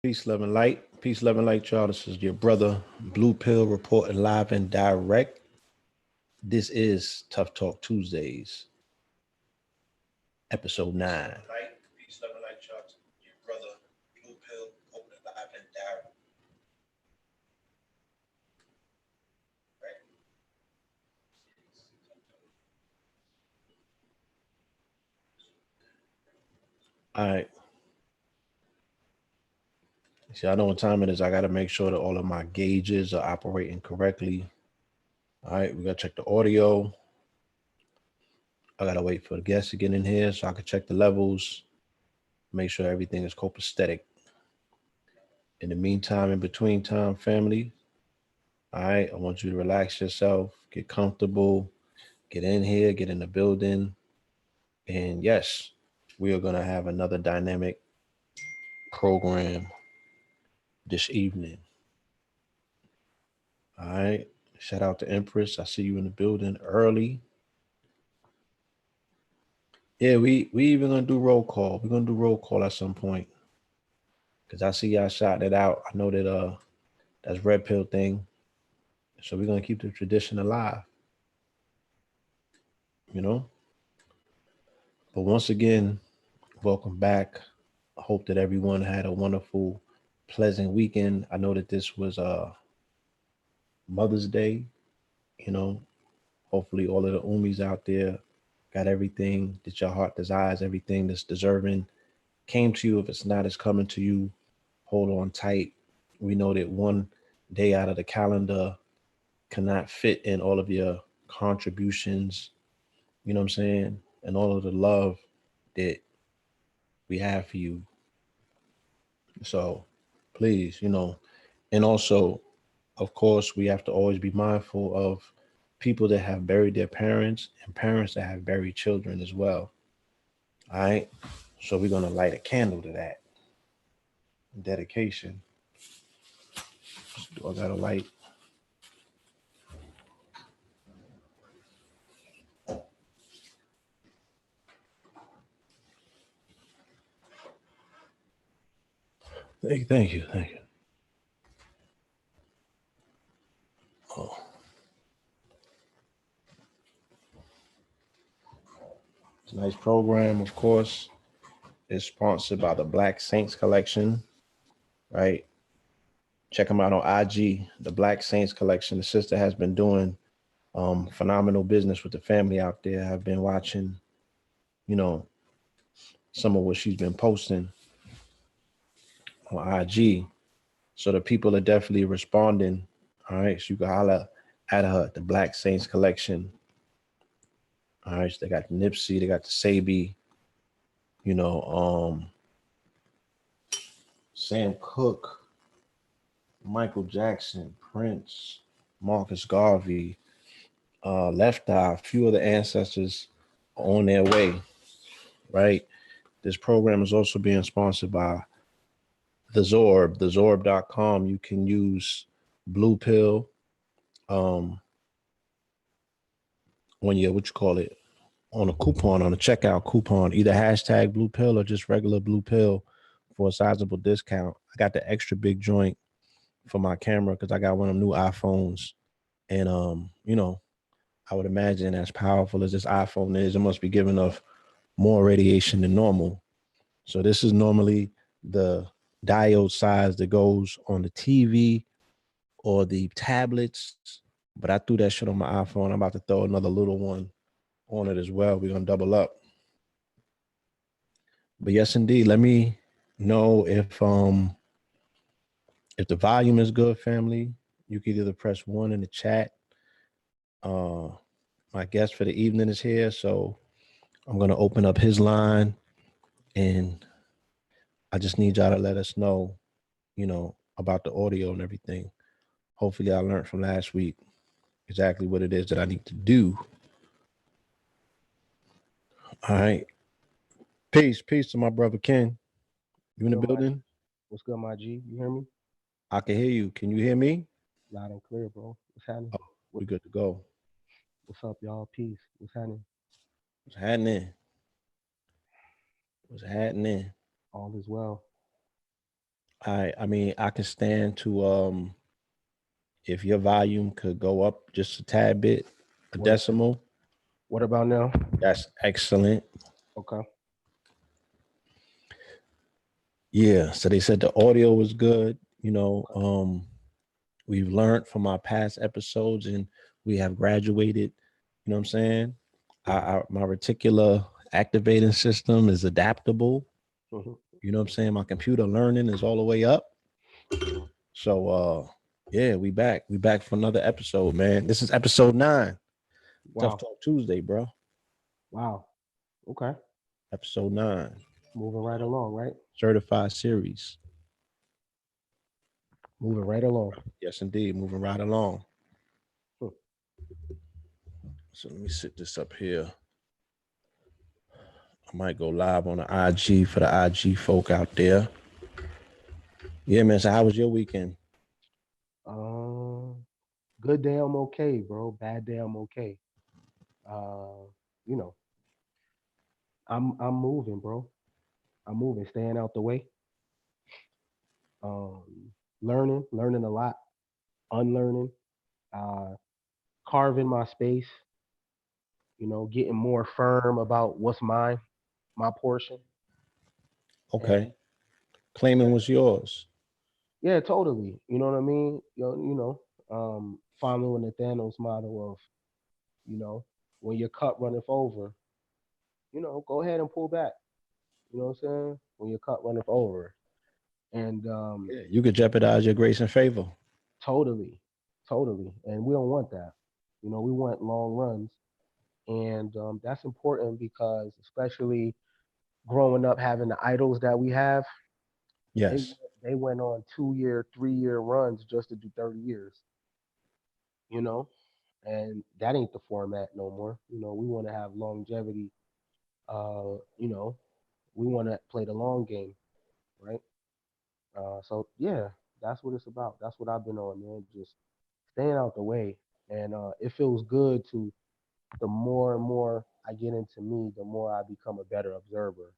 Peace, love, and light. Peace, love, and light, y'all. This is your brother, Blue Pill, reporting live and direct. This is Tough Talk Tuesdays, episode 9. Peace, love, and light, y'all. Your brother, Blue Pill, reporting live and direct. All right. See, I know what time it is. I got to make sure that all of my gauges are operating correctly. All right, we got to check the audio. I got to wait for the guests to get in here so I can check the levels, make sure everything is copacetic. In the meantime, in between time, family, all right, I want you to relax yourself, get comfortable, get in here, get in the building. And yes, we are going to have another dynamic program this evening. All right. Shout out to Empress. I see you in the building early. Yeah, we even gonna do roll call. We're gonna do roll call at some point. Cause I see y'all shouting it out. I know that that's red pill thing. So we're gonna keep the tradition alive. You know? But once again, welcome back. I hope that everyone had a wonderful, pleasant weekend. I know that this was Mother's Day, you know. Hopefully all of the Umis out there got everything that your heart desires, everything that's deserving came to you. If it's not, it's coming to you. Hold on tight. We know that one day out of the calendar cannot fit in all of your contributions, you know what I'm saying? And all of the love that we have for you. So please, and also, of course, we have to always be mindful of people that have buried their parents and parents that have buried children as well. All right. So we're going to light a candle to that dedication. Do I got a light? Thank you. Oh, tonight's program, of course, is sponsored by the Black Saints Collection, right? Check them out on IG, the Black Saints Collection. The sister has been doing phenomenal business with the family out there. I've been watching, you know, some of what she's been posting on IG. So the people are definitely responding. All right. So you can holler at her, the Black Saints Collection. All right. So they got the Nipsey, they got the Sabi, you know, Sam Cooke, Michael Jackson, Prince, Marcus Garvey, Left Eye, a few of the ancestors on their way, right? This program is also being sponsored by the thezorb.com. You can use Blue Pill when you, what you call it, on a coupon, on a checkout coupon, either hashtag Blue Pill or just regular Blue Pill for a sizable discount. I got the extra big joint for my camera because I got one of them new iPhones. And, I would imagine as powerful as this iPhone is, it must be giving off more radiation than normal. So this is normally the diode size that goes on the TV or the tablets. But I threw that shit on my iPhone. I'm about to throw another little one on it as well. We're going to double up. But yes, indeed. Let me know if the volume is good, family. You can either press 1 in the chat. My guest for the evening is here, so I'm going to open up his line, and I just need y'all to let us know, about the audio and everything. Hopefully I learned from last week exactly what it is that I need to do. All right. Peace to my brother Ken. You in the building? What's good, my G? You hear me? I can hear you. Can you hear me? Loud and clear, bro. What's happening? Oh, we're good to go. What's up, y'all? Peace. What's happening? What's happening? What's happening? All is well. I mean, I can stand to if your volume could go up just a tad bit, a What decimal, what about now? that's excellent. Okay. Yeah. So they said the audio was good. We've learned from our past episodes and we have graduated. You know what I'm saying? My reticular activating system is adaptable. Mhm. You know what I'm saying? My computer learning is all the way up. Mhm. So yeah, we back. We back for another episode, man. This is episode 9. Tough Wow. Talk Tuesday, bro. Wow. Okay. Episode 9. Moving right along, right? Certified series. Moving right along. Yes, indeed. Moving right along. Hmm. So let me sit this up here. I might go live on the IG for the IG folk out there. Yeah, man. So how was your weekend? Um, Good day, I'm okay, bro. Bad day, I'm okay. Uh, you know, I'm moving, bro. I'm moving, staying out the way. Learning a lot, unlearning, uh, carving my space. Getting more firm about what's mine, my portion, and Okay. Claiming was yours. yeah, totally. You know what I mean? Following the Thanos model of, you know, when your cup runneth over, go ahead and pull back. You know what I'm saying? When your cup runneth over, and Yeah, you could jeopardize your grace and favor. totally, totally, and we don't want that. We want long runs, and that's important because, especially growing up, having the idols that we have, they Yes. they went on 2-year, 3-year runs just to do 30 years. You know, and that ain't the format no more. We want to have longevity. Uh, you know, we want to play the long game, right? So yeah, that's what it's about. That's what I've been on, man. Just staying out the way, and it feels good to. The more and more I get into me, the more I become a better observer.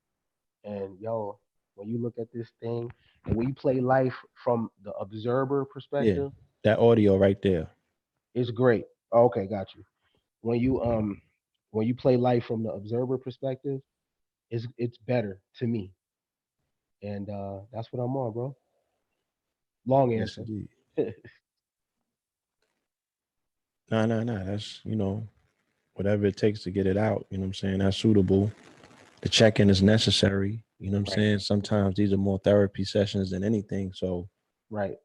And yo, when you look at this thing, and when you play life from the observer Yeah. perspective, That audio right there. it's great. Okay, got you. When you play life from the observer perspective, it's better to me. And that's what I'm on, bro. Long Yes, answer. indeed. Nah. That's, whatever it takes to get it out. You know what I'm saying? That's suitable. The check-in is necessary. You know what I'm Right, saying? Sometimes these are more therapy sessions than anything. So, right.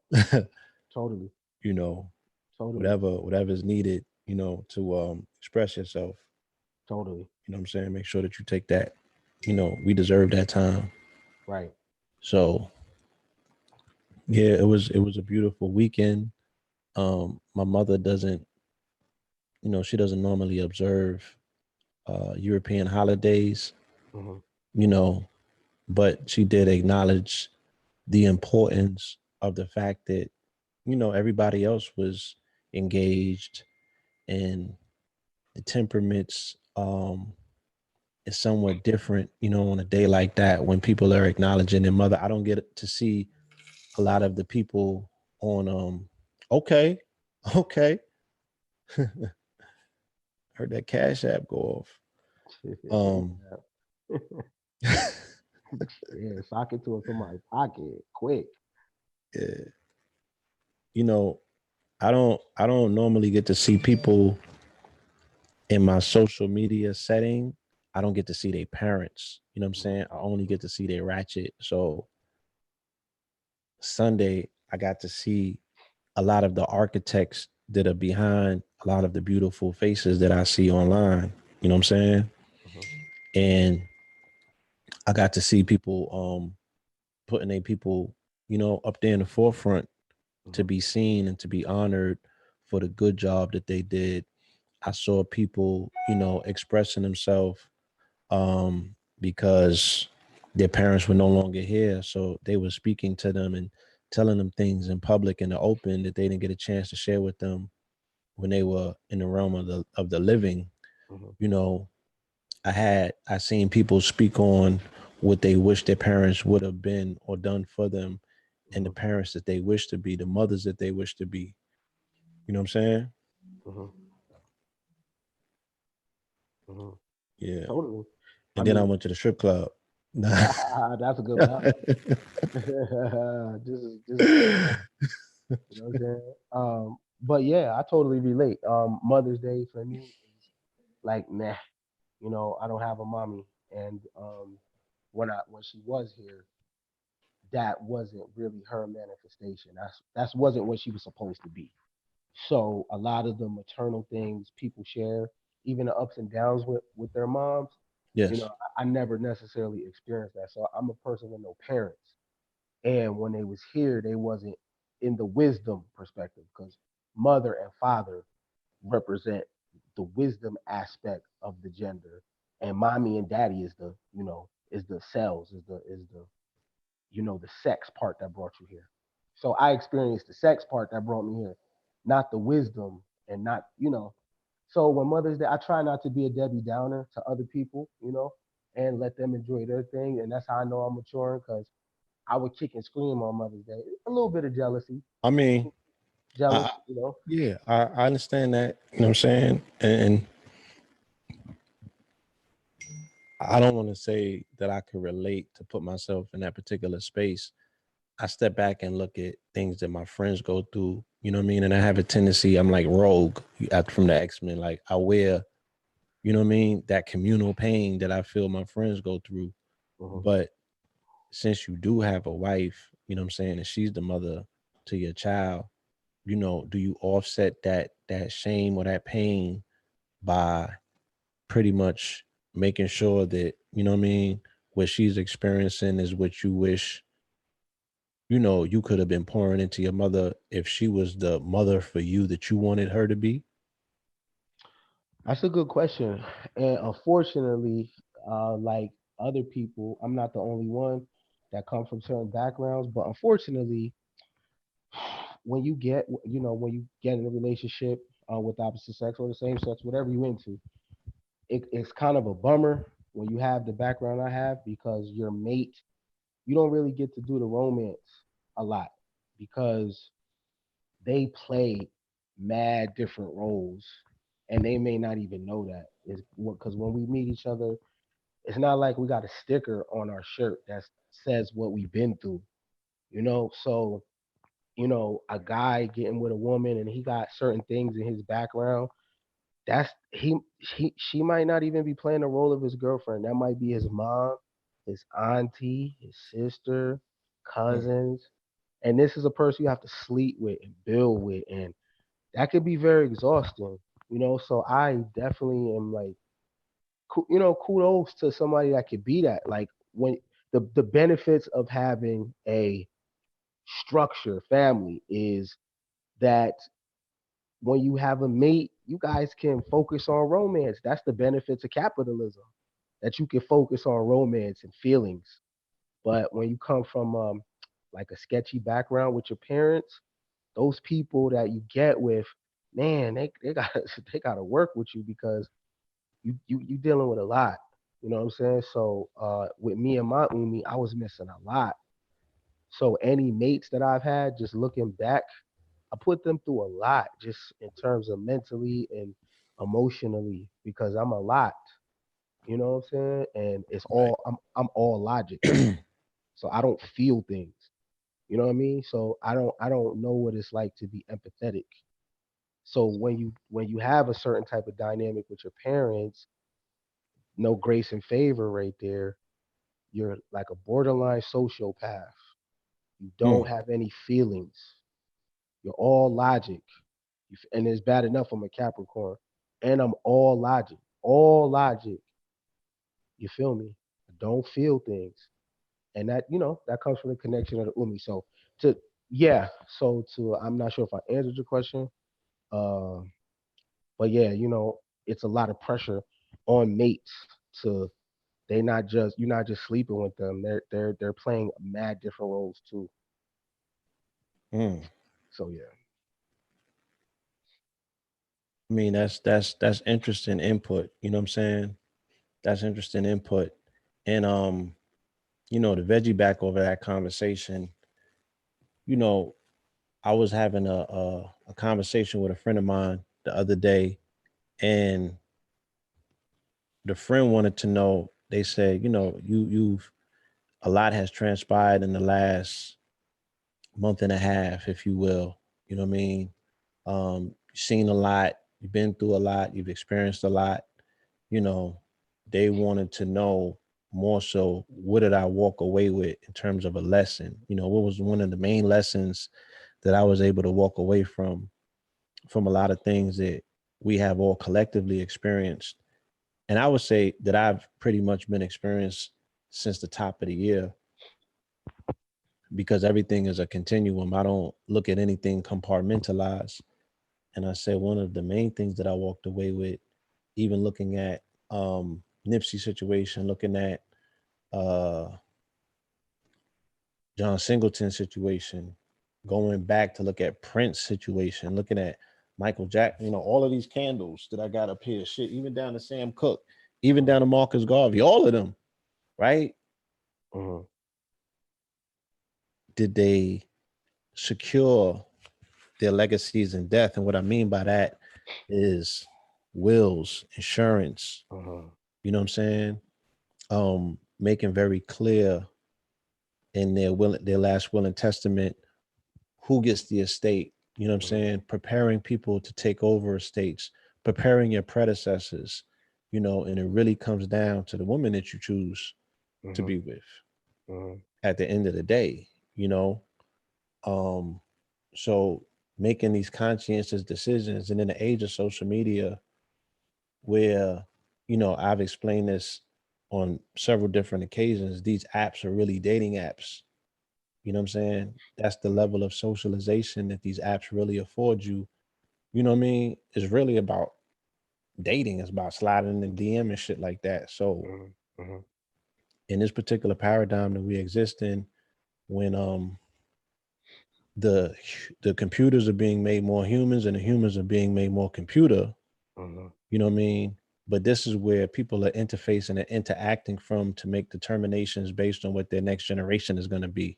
Totally, you know, totally, whatever is needed, to express yourself. totally. You know what I'm saying? Make sure that you take that. We deserve that time. Right. So yeah, it was a beautiful weekend. My mother doesn't, she doesn't normally observe European holidays, Hmm. you know, but she did acknowledge the importance of the fact that, everybody else was engaged and the temperaments is somewhat different, on a day like that when people are acknowledging their mother. I don't get to see a lot of the people on okay, okay. Heard that Cash App go off. Um Yeah, sock it to somebody's pocket quick. yeah, you know, I don't normally get to see people in my social media setting. I don't get to see their parents. You know what I'm saying? I only get to see their ratchet. So Sunday, I got to see a lot of the architects that are behind a lot of the beautiful faces that I see online. You know what I'm saying? Mhm, And I got to see people putting their people, up there in the forefront to mhm, be seen and to be honored for the good job that they did. I saw people, expressing themselves because their parents were no longer here. So they were speaking to them and telling them things in public in the open that they didn't get a chance to share with them when they were in the realm of the living. mhm, You know, I seen people speak on what they wish their parents would have been or done for them and the Mhm. parents that they wish to be, the mothers that they wish to be. You know what I'm saying? Mhm. Mhm. Yeah. Totally. I And then I mean, went to the strip club. Nah. that's a good balance. This is perfect. You know what I'm saying? But yeah, I totally relate. Mother's Day for me is like meh. You know, I don't have a mommy, and when she was here, that wasn't really her manifestation. That's wasn't what she was supposed to be. So a lot of the maternal things people share, even the ups and downs with their moms, you know, Yes. I never necessarily experienced that. So I'm a person with no parents, and when they was here, they wasn't in the wisdom perspective because mother and father represent the wisdom aspect of the gender, and mommy and daddy is the is the cells, is the the sex part that brought you here. So I experienced the sex part that brought me here, not the wisdom and not. So when Mother's Day, I try not to be a Debbie Downer to other people, and let them enjoy their thing. And that's how I know I'm maturing because I would kick and scream on Mother's Day. A little bit of jealousy, I mean, jealous, I yeah, I understand that. You know what I'm saying? And I don't want to say that I could relate to put myself in that particular space. I step back and look at things that my friends go through, you know what I mean? And I have a tendency, I'm like Rogue from the X-Men. Like I wear, you know what I mean, that communal pain that I feel my friends go through. Mhm. But since you do have a wife, you know what I'm saying, and she's the mother to your child, do you offset that shame or that pain by pretty much making sure that, you know what I mean, what she's experiencing is what you wish, you could have been pouring into your mother if she was the mother for you that you wanted her to be? That's a good question. And unfortunately, like other people, I'm not the only one that come from certain backgrounds, but unfortunately, when you get in a relationship with the opposite sex or the same sex, whatever you into, it's kind of a bummer when you have the background I have because your mate, you don't really get to do the romance a lot because they play mad different roles and they may not even know that is because when we meet each other, it's not like we got a sticker on our shirt that says what we've been through. So a guy getting with a woman and he got certain things in his background. That's she might not even be playing the role of his girlfriend. That might be his mom, his auntie, his sister, Mm. cousins. And this is a person you have to sleep with and build with, and that could be very exhausting. So I definitely am like, kudos to somebody that could be that. Like when the benefits of having a structure family is that when you have a mate, you guys can focus on romance. That's the benefits of capitalism, that you can focus on romance and feelings. But when you come from like a sketchy background with your parents, those people that you get with, man, they got they got to work with you because you dealing with a lot. You know what I'm saying? So with me and my umi, I was missing a lot. So any mates that I've had, just looking back, I put them through a lot, just in terms of mentally and emotionally, because I'm a lot. You know what I'm saying? And it's Right. all I'm all logic, so I don't feel things. You know what I mean? So I don't know what it's like to be empathetic. So when you have a certain type of dynamic with your parents, no grace and favor right there, you're like a borderline sociopath. You don't Mm. have any feelings. You're all logic. And it's bad enough I'm a Capricorn, and I'm all logic. All logic. You feel me? I don't feel things. And that comes from the connection of the Umi. So to yeah, so to I'm not sure if I answered your question. Uh, but yeah, it's a lot of pressure on mates to you're not just sleeping with them. They're playing mad different roles too. Mm. So yeah. I mean, that's interesting input. You know what I'm saying? That's interesting input. And the veggie back over that conversation. you know, I was having a conversation with a friend of mine the other day, and the friend wanted to know. They said, you've a lot has transpired in the last month and a half, if you will. You know what I mean? You've seen a lot, you've been through a lot, you've experienced a lot. You know, they wanted to know more so, what did I walk away with in terms of a lesson? What was one of the main lessons that I was able to walk away from a lot of things that we have all collectively experienced. And I would say that I've pretty much been experienced since the top of the year, because everything is a continuum. I don't look at anything compartmentalized. And I said one of the main things that I walked away with, even looking at Nipsey situation, looking at uh John Singleton situation, going back to look at Prince situation, looking at Michael Jackson, all of these candles that I got up here, shit, even down to Sam Cooke, even down to Marcus Garvey, all of them, right? Mm-hmm. Did they secure their legacies in death? And what I mean by that is wills, insurance, Mm-hmm. you know what I'm saying? Making very clear in their last will and testament who gets the estate, you know what I'm Mm-hmm. saying? Preparing people to take over estates, preparing your predecessors, and it really comes down to the woman that you choose to Mm-hmm. be with Mm-hmm. at the end of the day, you know? Um, so making these conscientious decisions, and in the age of social media where, I've explained this on several different occasions, these apps are really dating apps. You know what I'm saying? That's the level of socialization that these apps really afford you. You know what I mean? It's really about dating. It's about sliding in the DM and shit like that. So Mm-hmm. in this particular paradigm that we exist in, when the the computers are being made more humans and the humans are being made more computer, Mm-hmm. you know what I mean? But this is where people are interfacing and interacting from to make determinations based on what their next generation is going to be,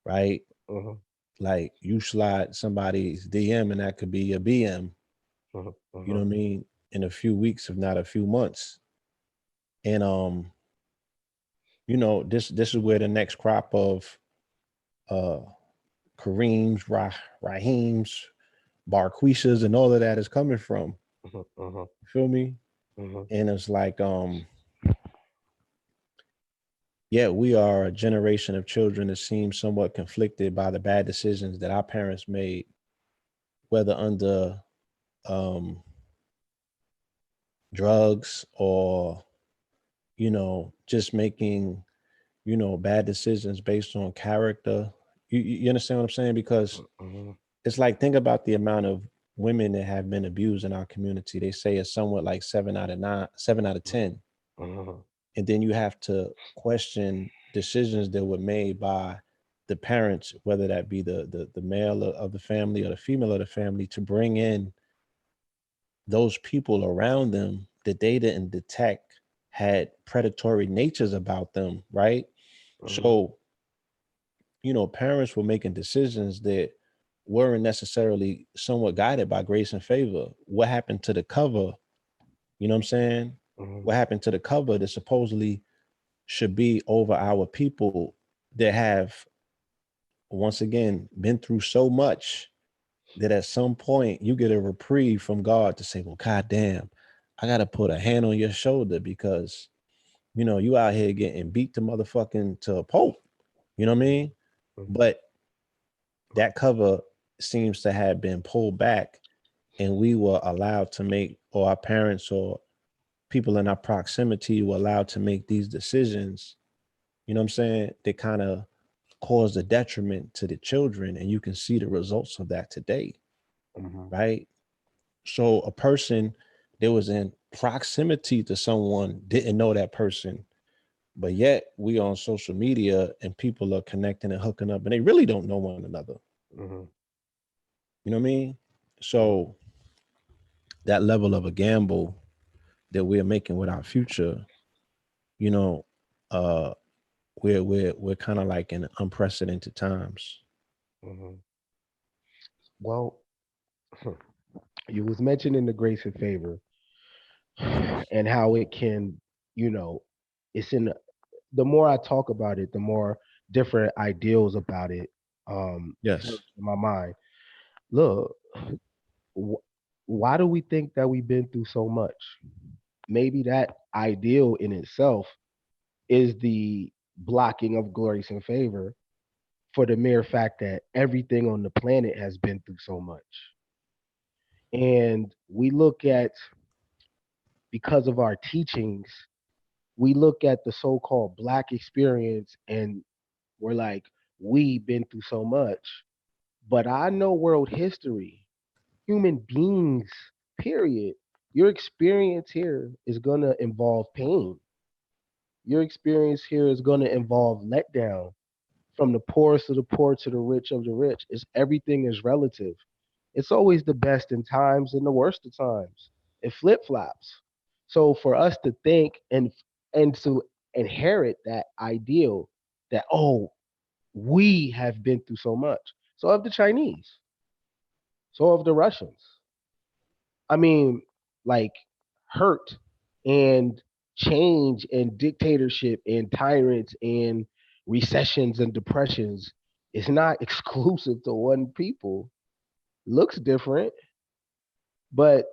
right? Mm-hmm. Like you slide somebody's DM and that could be a BM, you know Mm-hmm. what I mean, in a few weeks, if not a few months. And this is where the next crop of uh Kareem's, Raheem's, Barquishas, and all of that is coming from. Mm-hmm. You feel me? Mm-hmm. And it's like, yeah, we are a generation of children that seem somewhat conflicted by the bad decisions that our parents made, whether under um drugs or, just making, bad decisions based on character. You understand what I'm saying? Because Mm-hmm. it's like, think about the amount of women that have been abused in our community. They say it's somewhat like 7 out of 9, 7 out of 10. Mm-hmm. And then you have to question decisions that were made by the parents, whether that be the male of the family or the female of the family, to bring in those people around them that they didn't detect had predatory natures about them, right? Mm-hmm. So, parents were making decisions that weren't necessarily somewhat guided by grace and favor. What happened to the cover? You know what I'm saying? Mm-hmm. What happened to the cover that supposedly should be over our people that have, once again, been through so much that at some point you get a reprieve from God to say, well, God damn, I got to put a hand on your shoulder because, you out here getting beat to motherfucking to a pope. You know what I mean? But that cover seems to have been pulled back, and we were allowed to make, or our parents or people in our proximity were allowed to make these decisions, you know what I'm saying, they kind of caused a detriment to the children. And you can see the results of that today, Mm-hmm. right? So a person that was in proximity to someone didn't know that person, but yet we on social media and people are connecting and hooking up and they really don't know one another. Mm-hmm. You know what I mean? So that level of a gamble that we're making with our future, you know, uh we're kind of like in unprecedented times. Hmm. Well, you was mentioning the grace and favor and how it can, you know, it's in the more I talk about it, the more different ideals about it Yes. surge in my mind. Look, wh- why do we think that we've been through so much? Maybe that ideal in itself is the blocking of grace and favor for the mere fact that everything on the planet has been through so much. And we look at, because of our teachings, we look at the so called Black experience and we're like, we've been through so much. But I know world history, human beings, period. Your experience here is going to involve pain. Your experience here is going to involve letdown. From the poorest of the poor to the rich of the rich, is everything is relative. It's always the best in times and the worst of times. It flip flops. So for us to think and to inherit that ideal that, oh, we have been through so much. So have the Chinese. So have the Russians. I mean, like, hurt and change and dictatorship and tyrants and recessions and depressions is not exclusive to one people. Looks different, but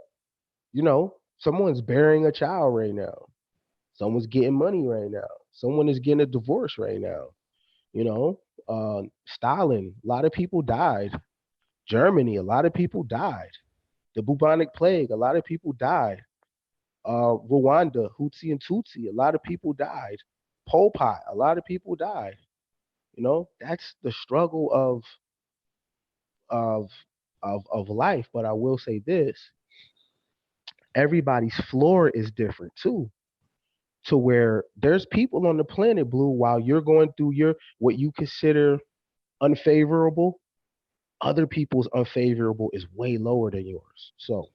someone's burying a child right now. Someone's getting money right now. Someone is getting a divorce right now. You know, Stalin, a lot of people died. Germany, a lot of people died. The bubonic plague, a lot of people died. Rwanda, Hutsi and Tutsi, a lot of people died. Pol Pot, a lot of people died. That's the struggle of of life. But I will say this: everybody's floor is different too. To where there's people on the planet, Blue, while you're going through your what you consider unfavorable, other people's unfavorable is way lower than yours. So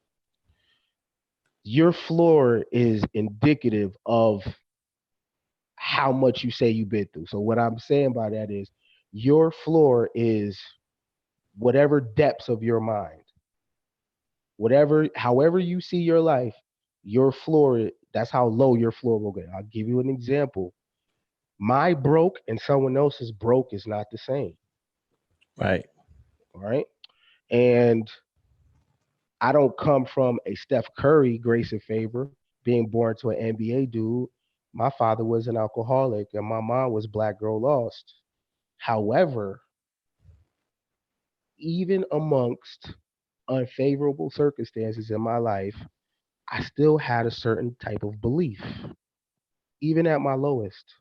your floor is indicative of how much you say you've been through. So what I'm saying by that is your floor is whatever depths of your mind, whatever, however you see your life, your floor, that's how low your floor will get. I'll give you an example. My broke and someone else's broke is not the same. Right. All right. And I don't come from a Steph Curry grace and favor, being born to an NBA dude. My father was an alcoholic and my mom was black girl lost. However, even amongst unfavorable circumstances in my life, I still had a certain type of belief, even at my lowest.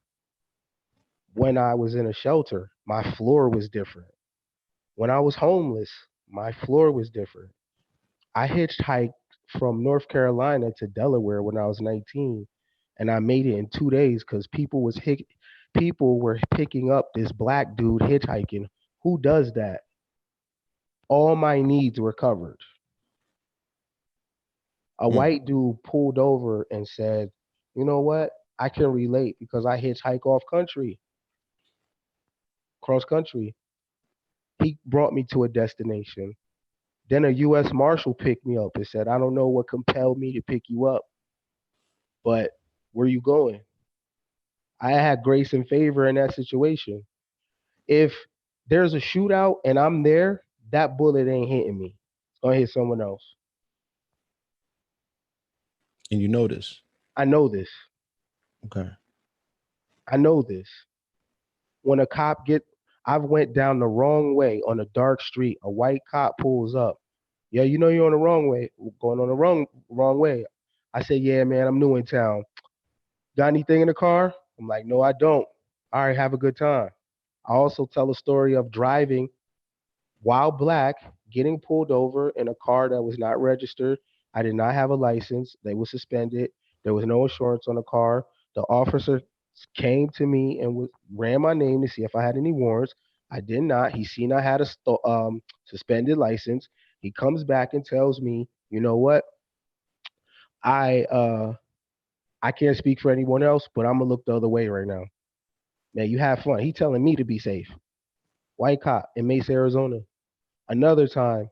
When I was in a shelter, my floor was different. When I was homeless, my floor was different. I hitchhiked from North Carolina to Delaware when I was 19, and I made it in 2 days because people were picking up this black dude hitchhiking. Who does that? All my needs were covered. A Mm. white dude pulled over and said, "You know what? I can relate because I hitchhike off country, cross country." He brought me to a destination. Then a U.S. Marshal picked me up and said, "I don't know what compelled me to pick you up, but where you going?" I had grace and favor in that situation. If there's a shootout and I'm there, that bullet ain't hitting me. It's gonna hit someone else. And you know this. I know this. Okay. I know this. When a cop get I've went down the wrong way on a dark street. A white cop pulls up. Yeah, you know you're on the wrong way, going on the wrong way. I say, yeah, man, I'm new in town. Got anything in the car? I'm like, no, I don't. All right, have a good time. I also tell a story of driving while black, getting pulled over in a car that was not registered. I did not have a license. They were suspended. There was no insurance on the car. The officer came to me and ran my name to see if I had any warrants. I did not. He seen I had a suspended license. He comes back and tells me, you know what? I I can't speak for anyone else, but I'm gonna look the other way right now. Man, you have fun. He telling me to be safe. white cop in Mesa, Arizona. Another time,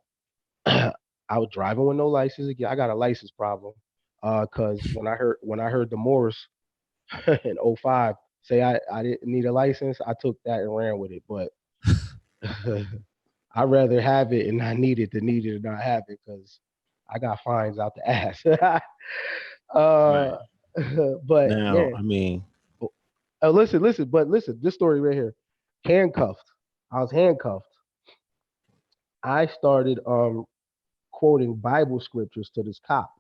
I was driving with no license again. I got a license problem. Cause when I heard the Morse in '05 say I didn't need a license, I took that and ran with it. But I'd rather have it and not need it than need it and not have it because I got fines out the ass. Right. uh, but Now, yeah. I mean, Listen, this story right here. Handcuffed. I was handcuffed. I started quoting Bible scriptures to this cop.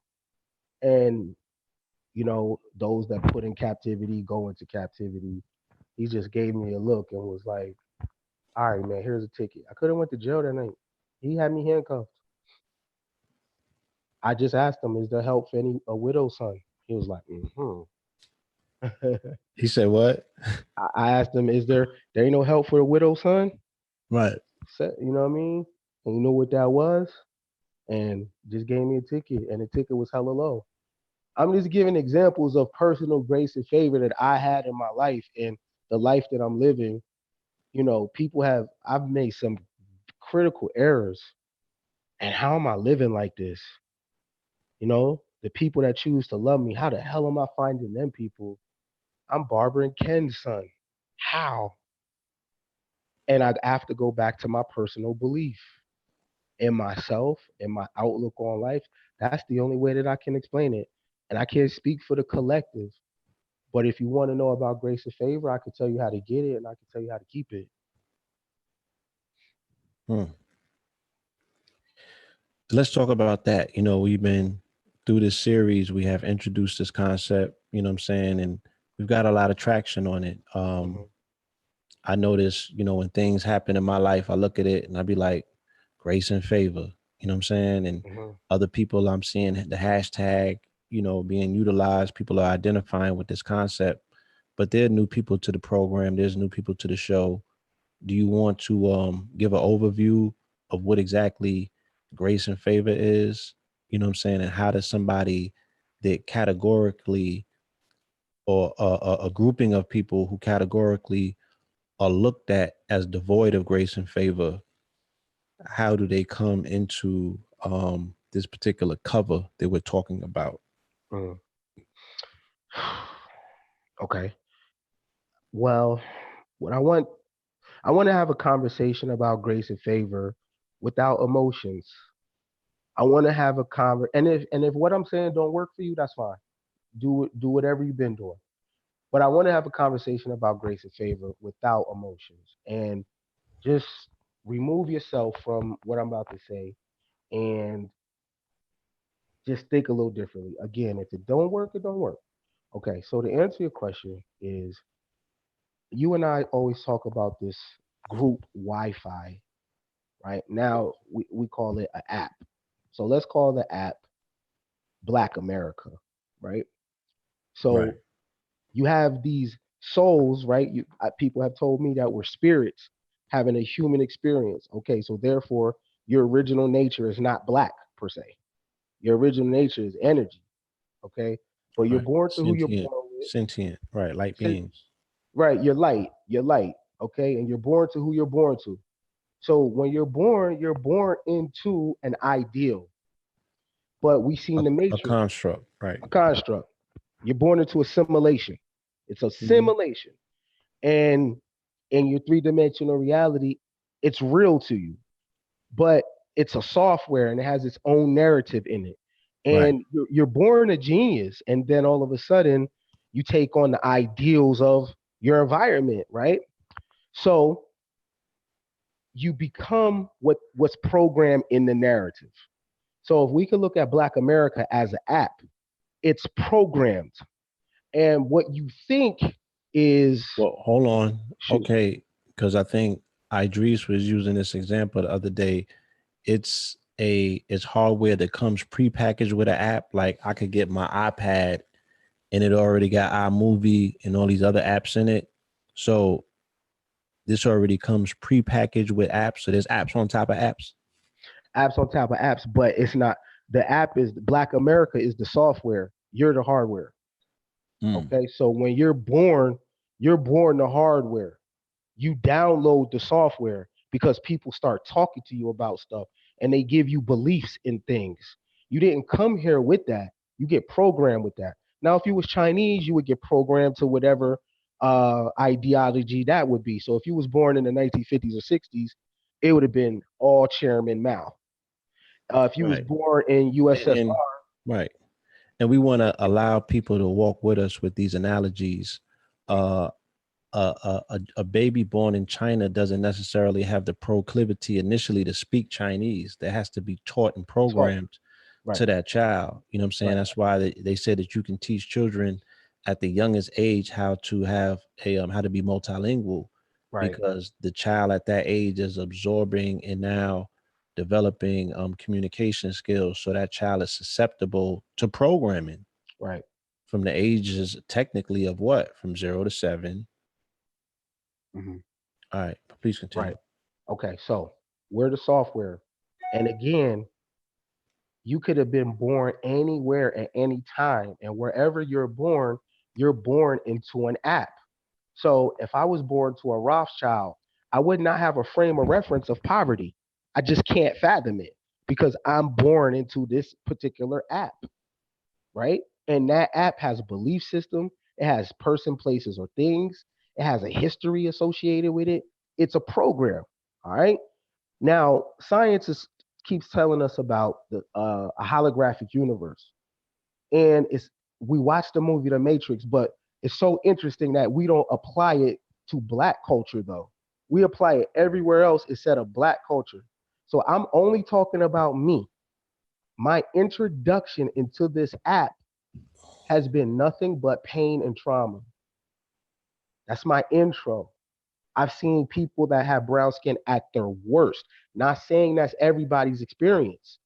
And those that put in captivity go into captivity. He just gave me a look and was like, "All right, man, here's a ticket." I could have went to jail that night. He had me handcuffed. I just asked him, "Is there help for a widow's son?" He was like, "Mm-hmm." he said what? I asked him, "There ain't no help for a widow's son?" Right. You know what I mean? And you know what that was? And just gave me a ticket, and the ticket was hella low. I'm just giving examples of personal grace and favor that I had in my life and the life that I'm living. I've made some critical errors. And how am I living like this? The people that choose to love me, how the hell am I finding them people? I'm Barbara and Ken's son. How? And I have to go back to my personal belief in myself and my outlook on life. That's the only way that I can explain it. And I can't speak for the collective. But if you want to know about grace and favor, I can tell you how to get it and I can tell you how to keep it. Hmm. Let's talk about that. We've been through this series, we have introduced this concept, you know what I'm saying? And we've got a lot of traction on it. Hmm. I notice, when things happen in my life, I look at it and I be like, grace and favor, you know what I'm saying? And Hmm. other people I'm seeing the hashtag, being utilized, people are identifying with this concept, but there are new people to the program. There's new people to the show. Do you want to give an overview of what exactly grace and favor is? You know what I'm saying? And how does somebody that categorically, or a grouping of people who categorically are looked at as devoid of grace and favor, how do they come into this particular cover that we're talking about? Mm. Okay. Well, what I want to have a conversation about grace and favor without emotions. I want to have a and if what I'm saying don't work for you, that's fine. Do whatever you've been doing. But I want to have a conversation about grace and favor without emotions and just remove yourself from what I'm about to say and just think a little differently. Again, if it don't work, it don't work. Okay, so to answer your question is you and I always talk about this group Wi-Fi, right? Now we call it an app. So let's call the app Black America, right? Right. So you have these souls, right? People have told me that we're spirits having a human experience. Okay, so therefore your original nature is not black per se. Your original nature is energy. Okay, but you're Right. born to who you're Sentient. born with. Sentient. Right. Light Sin- beings. Right, you're light. You're light. Okay, and you're born to who you're born to. So when you're born into an ideal. But we seen the A matrix, construct. Right. a construct. You're born into a simulation. It's a Mhm. simulation. And in your three-dimensional reality, it's real to you. But it's a software and it has its own narrative in it. Right. And you're born a genius, and then all of a sudden you take on the ideals of your environment, right? So you become what's programmed in the narrative. So if we could look at Black America as an app, it's programmed. And what you think is Well, hold on. shoot. Okay. Because I think Idris was using this example the other day. It's hardware that comes prepackaged with an app. Like I could get my iPad and it already got iMovie and all these other apps in it. So this already comes prepackaged with apps. So there's apps on top of apps. Apps on top of apps, but it's not. The app is Black America is the software. You're the hardware. Mm. Okay, so when you're born the hardware. You download the software, because people start talking to you about stuff and they give you beliefs in things. You didn't come here with that. You get programmed with that. Now, if you was Chinese, you would get programmed to whatever ideology that would be. So if you was born in the 1950s or 60s, it would have been all Chairman Mao. If you was Right. born in USSR, And right. And we want to allow people to walk with us with these analogies. Uh, a baby born in China doesn't necessarily have the proclivity initially to speak Chinese. That has to be taught and taught, programmed right, to that child. You know what I'm saying? right, That's why they say that you can teach children at the youngest age how to have how to be multilingual, right, because the child at that age is absorbing and now developing communication skills. So that child is susceptible to programming right. from the ages technically of what? From 0 to 7. Hmm. All right, please Right. continue. Okay. So we're the software. And again, you could have been born anywhere at any time. And wherever you're born into an app. So if I was born to a Rothschild, I would not have a frame of reference of poverty. I just can't fathom it because I'm born into this particular app, right? And that app has a belief system, it has person, places, or things, it has a history associated with it. It's a program. All right. Now, keeps telling us about a holographic universe, and it's we watch the movie The Matrix, but it's so interesting that we don't apply it to Black culture though. We apply it everywhere else instead of Black culture. So I'm only talking about me. My introduction into this app has been nothing but pain and trauma. That's my intro. I've seen people that have brown skin at their worst. Not saying that's everybody's experience,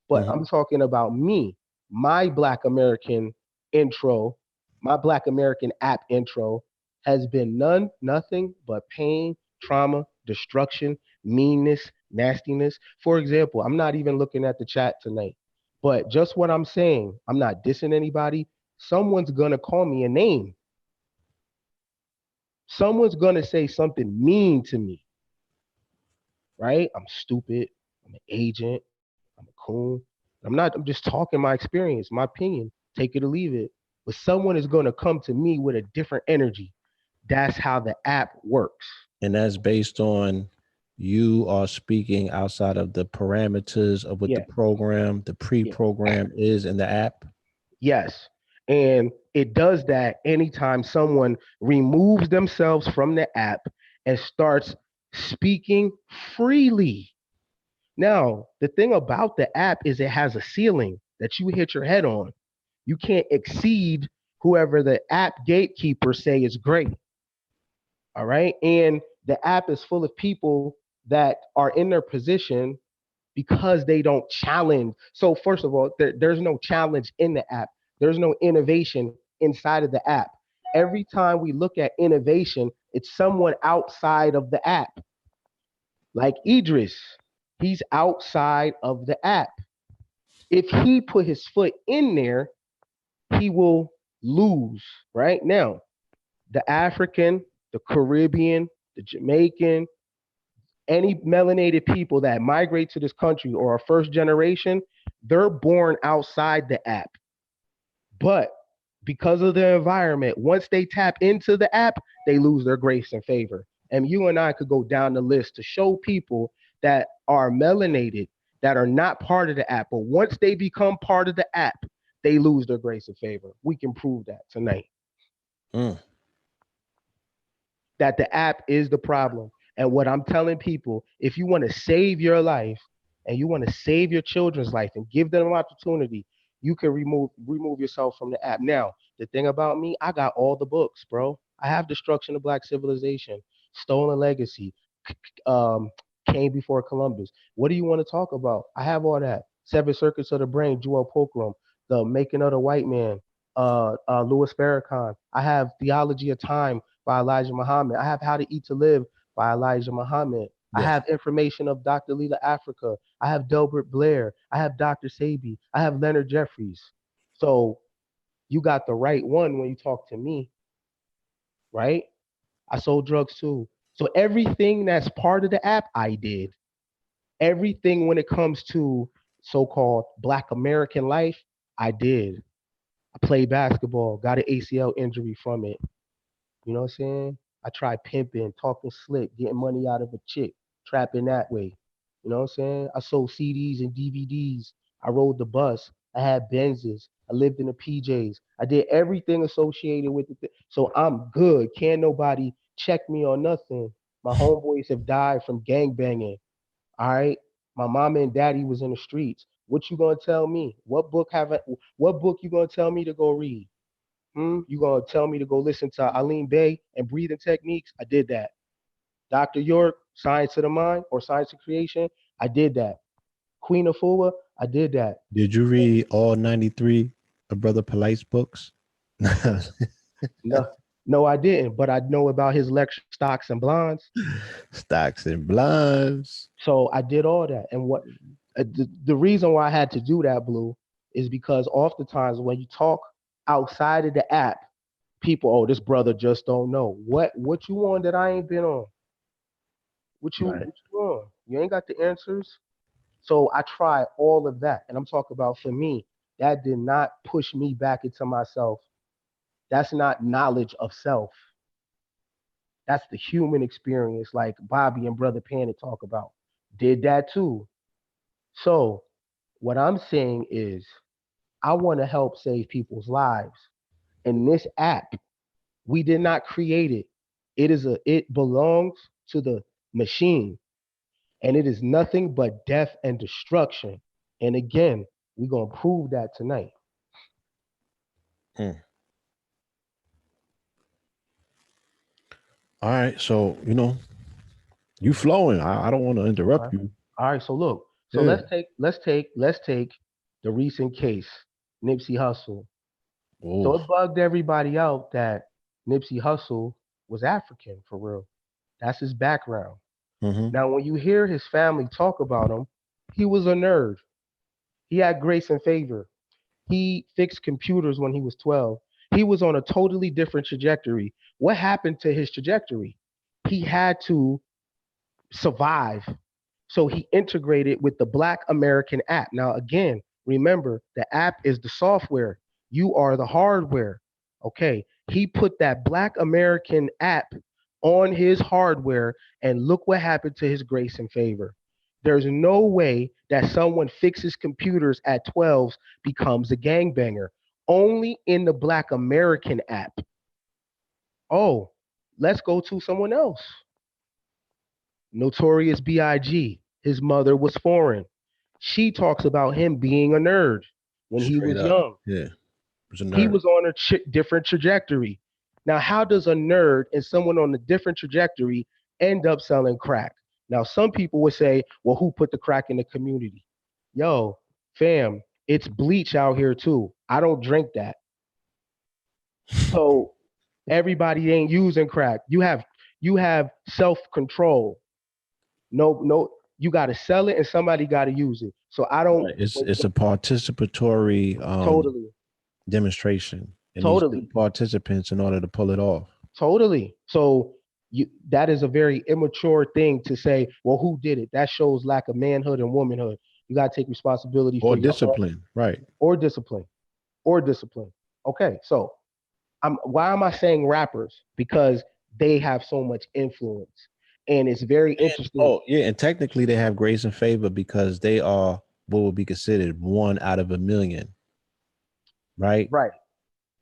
but Mhm. I'm talking about me, my Black American intro, my Black American app intro has been nothing but pain, trauma, destruction, meanness, nastiness. For example, I'm not even looking at the chat tonight, but just what I'm saying, I'm not dissing anybody. Someone's gonna call me a name. Someone's gonna say something mean to me, right? I'm stupid. I'm an agent. I'm a coon. I'm just talking my experience, my opinion. Take it or leave it. But someone is going to come to me with a different energy. That's how the app works. And that's based on you are speaking outside of the parameters of what the Yeah, program, the yeah. pre-program is in the app. Yes. And it does that anytime someone removes themselves from the app and starts speaking freely. Now, the thing about the app is it has a ceiling that you hit your head on. You can't exceed whoever the app gatekeeper say is great. All right. And the app is full of people that are in their position because they don't challenge. So, first of all, there's no challenge in the app, there's no innovation inside of the app. Every time we look at innovation, it's someone outside of the app, like Idris. He's outside of the app. If he put his foot in there, he will lose. Right now, the African, the Caribbean, the Jamaican, any melanated people that migrate to this country or are first generation, they're born outside the app. But because of the environment, once they tap into the app, they lose their grace and favor. And you and I could go down the list to show people that are melanated, that are not part of the app, but once they become part of the app, they lose their grace and favor. We can prove that tonight. Mm. That the app is the problem. And what I'm telling people, if you want to save your life and you want to save your children's life and give them an opportunity, you can remove yourself from the app. Now, the thing about me, I got all the books, bro. I have Destruction of Black Civilization, Stolen Legacy, um, Came Before Columbus. What do you want to talk about? I have all that. Seven Circuits of the Brain, Joel Pokrum, The Making of the White Man, Louis Farrakhan. I have Theology of Time by Elijah Muhammad. I have How to Eat to Live by Elijah Muhammad. I Yes. have information of Dr. Leela Africa. I have Delbert Blair. I have Dr. Sabi. I have Leonard Jeffries. So you got the right one when you talk to me, right? I sold drugs too. So everything that's part of the app, I did. Everything when it comes to so-called Black American life, I did. I played basketball, got an ACL injury from it. You know what I'm saying? I tried pimping, talking slick, getting money out of a chick, trapping that way. You know what I'm saying? I sold CDs and DVDs. I rode the bus. I had Benzes. I lived in the PJs. I did everything associated with it. So I'm good. Can't nobody check me on nothing. My homeboys have died from gang banging. All right. My mama and daddy was in the streets. What you gonna tell me? What book you gonna tell me to go read? You gonna tell me to go listen to Aline Bay and breathing techniques? I did that. Dr. York, Science of the Mind or Science of Creation, I did that. Queen of Afua, I did that. Did you read all 93 of Brother Polite's books? No, no, I didn't. But I know about his lecture stocks and blondes. Stocks and blinds. So I did all that. And what the reason why I had to do that, Blue, is because oftentimes when you talk outside of the app, people, oh, this brother just don't know. What you on that I ain't been on? Right. What you on? You ain't got the answers. So I tried all of that. And I'm talking about for me, that did not push me back into myself. That's not knowledge of self. That's the human experience, like Bobby and Brother Panic talk about. Did that too. So what I'm saying is I want to help save people's lives. And this app, we did not create it. It belongs to the machine. And it is nothing but death and destruction. And again, we're gonna prove that tonight. Hmm. All right. So, you flowing. I don't want to All interrupt right. you. All right. So look. So Yeah. let's take the recent case, Nipsey Hussle. So Oh. it bugged everybody out that Nipsey Hussle was African for real. That's his background. Mm-hmm. Now, when you hear his family talk about him, he was a nerd. He had grace and favor. He fixed computers when he was 12. He was on a totally different trajectory. What happened to his trajectory? He had to survive. So he integrated with the Black American app. Now, again, remember the app is the software, you are the hardware. Okay. He put that Black American app on his hardware, and look what happened to his grace and favor. There's no way that someone fixes computers at 12 becomes a gangbanger. Only in the Black American app. Oh, let's go to someone else. Notorious B.I.G. His mother was foreign. She talks about him being a nerd when he Straight was up. young. Yeah. Was a He nerd. was on a different trajectory. Now, how does a nerd and someone on a different trajectory end up selling crack? Now, some people would say, well, who put the crack in the community? Yo, fam, it's bleach out here too. I don't drink that. So everybody ain't using crack. You have self-control. No, no, you got to sell it and somebody got to use it. So I don't. Right. It's a participatory Totally, demonstration. It needs two totally, participants in order to pull it off. totally. So that is a very immature thing to say. Well, who did it? That shows lack of manhood and womanhood. You got to take responsibility Or for your discipline. Right. or discipline or discipline. Okay, so why am I saying rappers? Because they have so much influence, and it's very interesting. Oh, yeah. And technically they have grace and favor because they are what would be considered one out of a million, right? Right,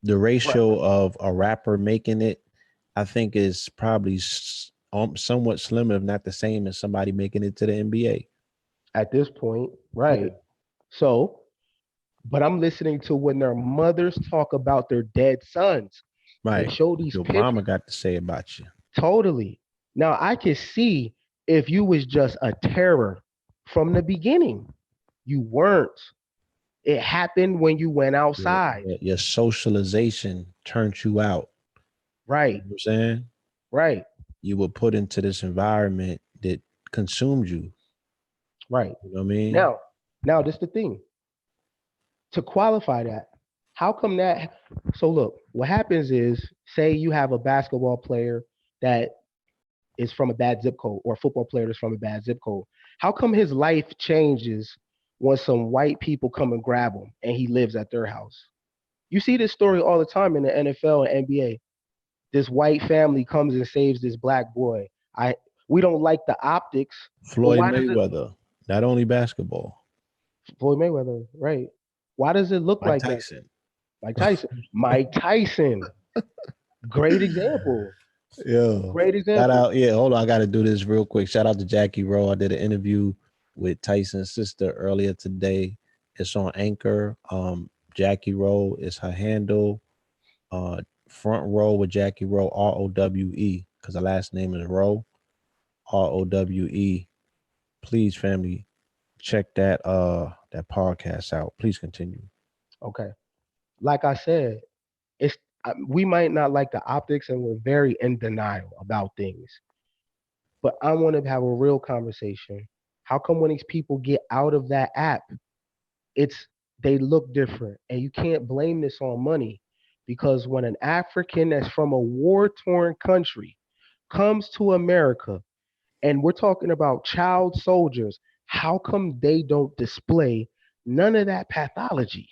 The right. ratio of a rapper making it, I think, is probably somewhat slim, if not the same as somebody making it to the NBA. At this point, Yeah. right. So but I'm listening to when their mothers talk about their dead sons and Right. show What these your mama pictures. got to say about you. Totally. Now I can see if you was just a terror from the beginning. You weren't. It happened when you went Your, outside. your socialization turned you out. You Right. know what I'm saying? Right. You were put into this environment that consumed you. Right. You know what I mean? Now, now this the thing. To qualify that, how come that so look, what happens is say you have a basketball player that is from a bad zip code, or a football player is from a bad zip code? How come his life changes when some white people come and grab him and he lives at their house? You see this story all the time in the NFL and NBA. This white family comes and saves this black boy. I We don't like the optics, but Floyd why does it Mayweather, not only basketball. Floyd Mayweather, right? Why does it look Mike like that? Tyson. Mike Tyson. Mike Tyson. Great example. Yeah. Great Shout example. out. Yeah, hold on. I got to do this real quick. Shout out to Jackie Rowe. I did an interview with Tyson's sister earlier today. It's on Anchor. Jackie Rowe is her handle. Uh, Front row with Jackie Rowe, ROWE, because her last name is Rowe, ROWE. Please, family, check that podcast out. Please continue. Okay. Like I said, it's we might not like the optics and we're very in denial about things, but I want to have a real conversation. How come when these people get out of that app, it's they look different, and you can't blame this on money, because when an African that's from a war-torn country comes to America, and we're talking about child soldiers, how come they don't display none of that pathology?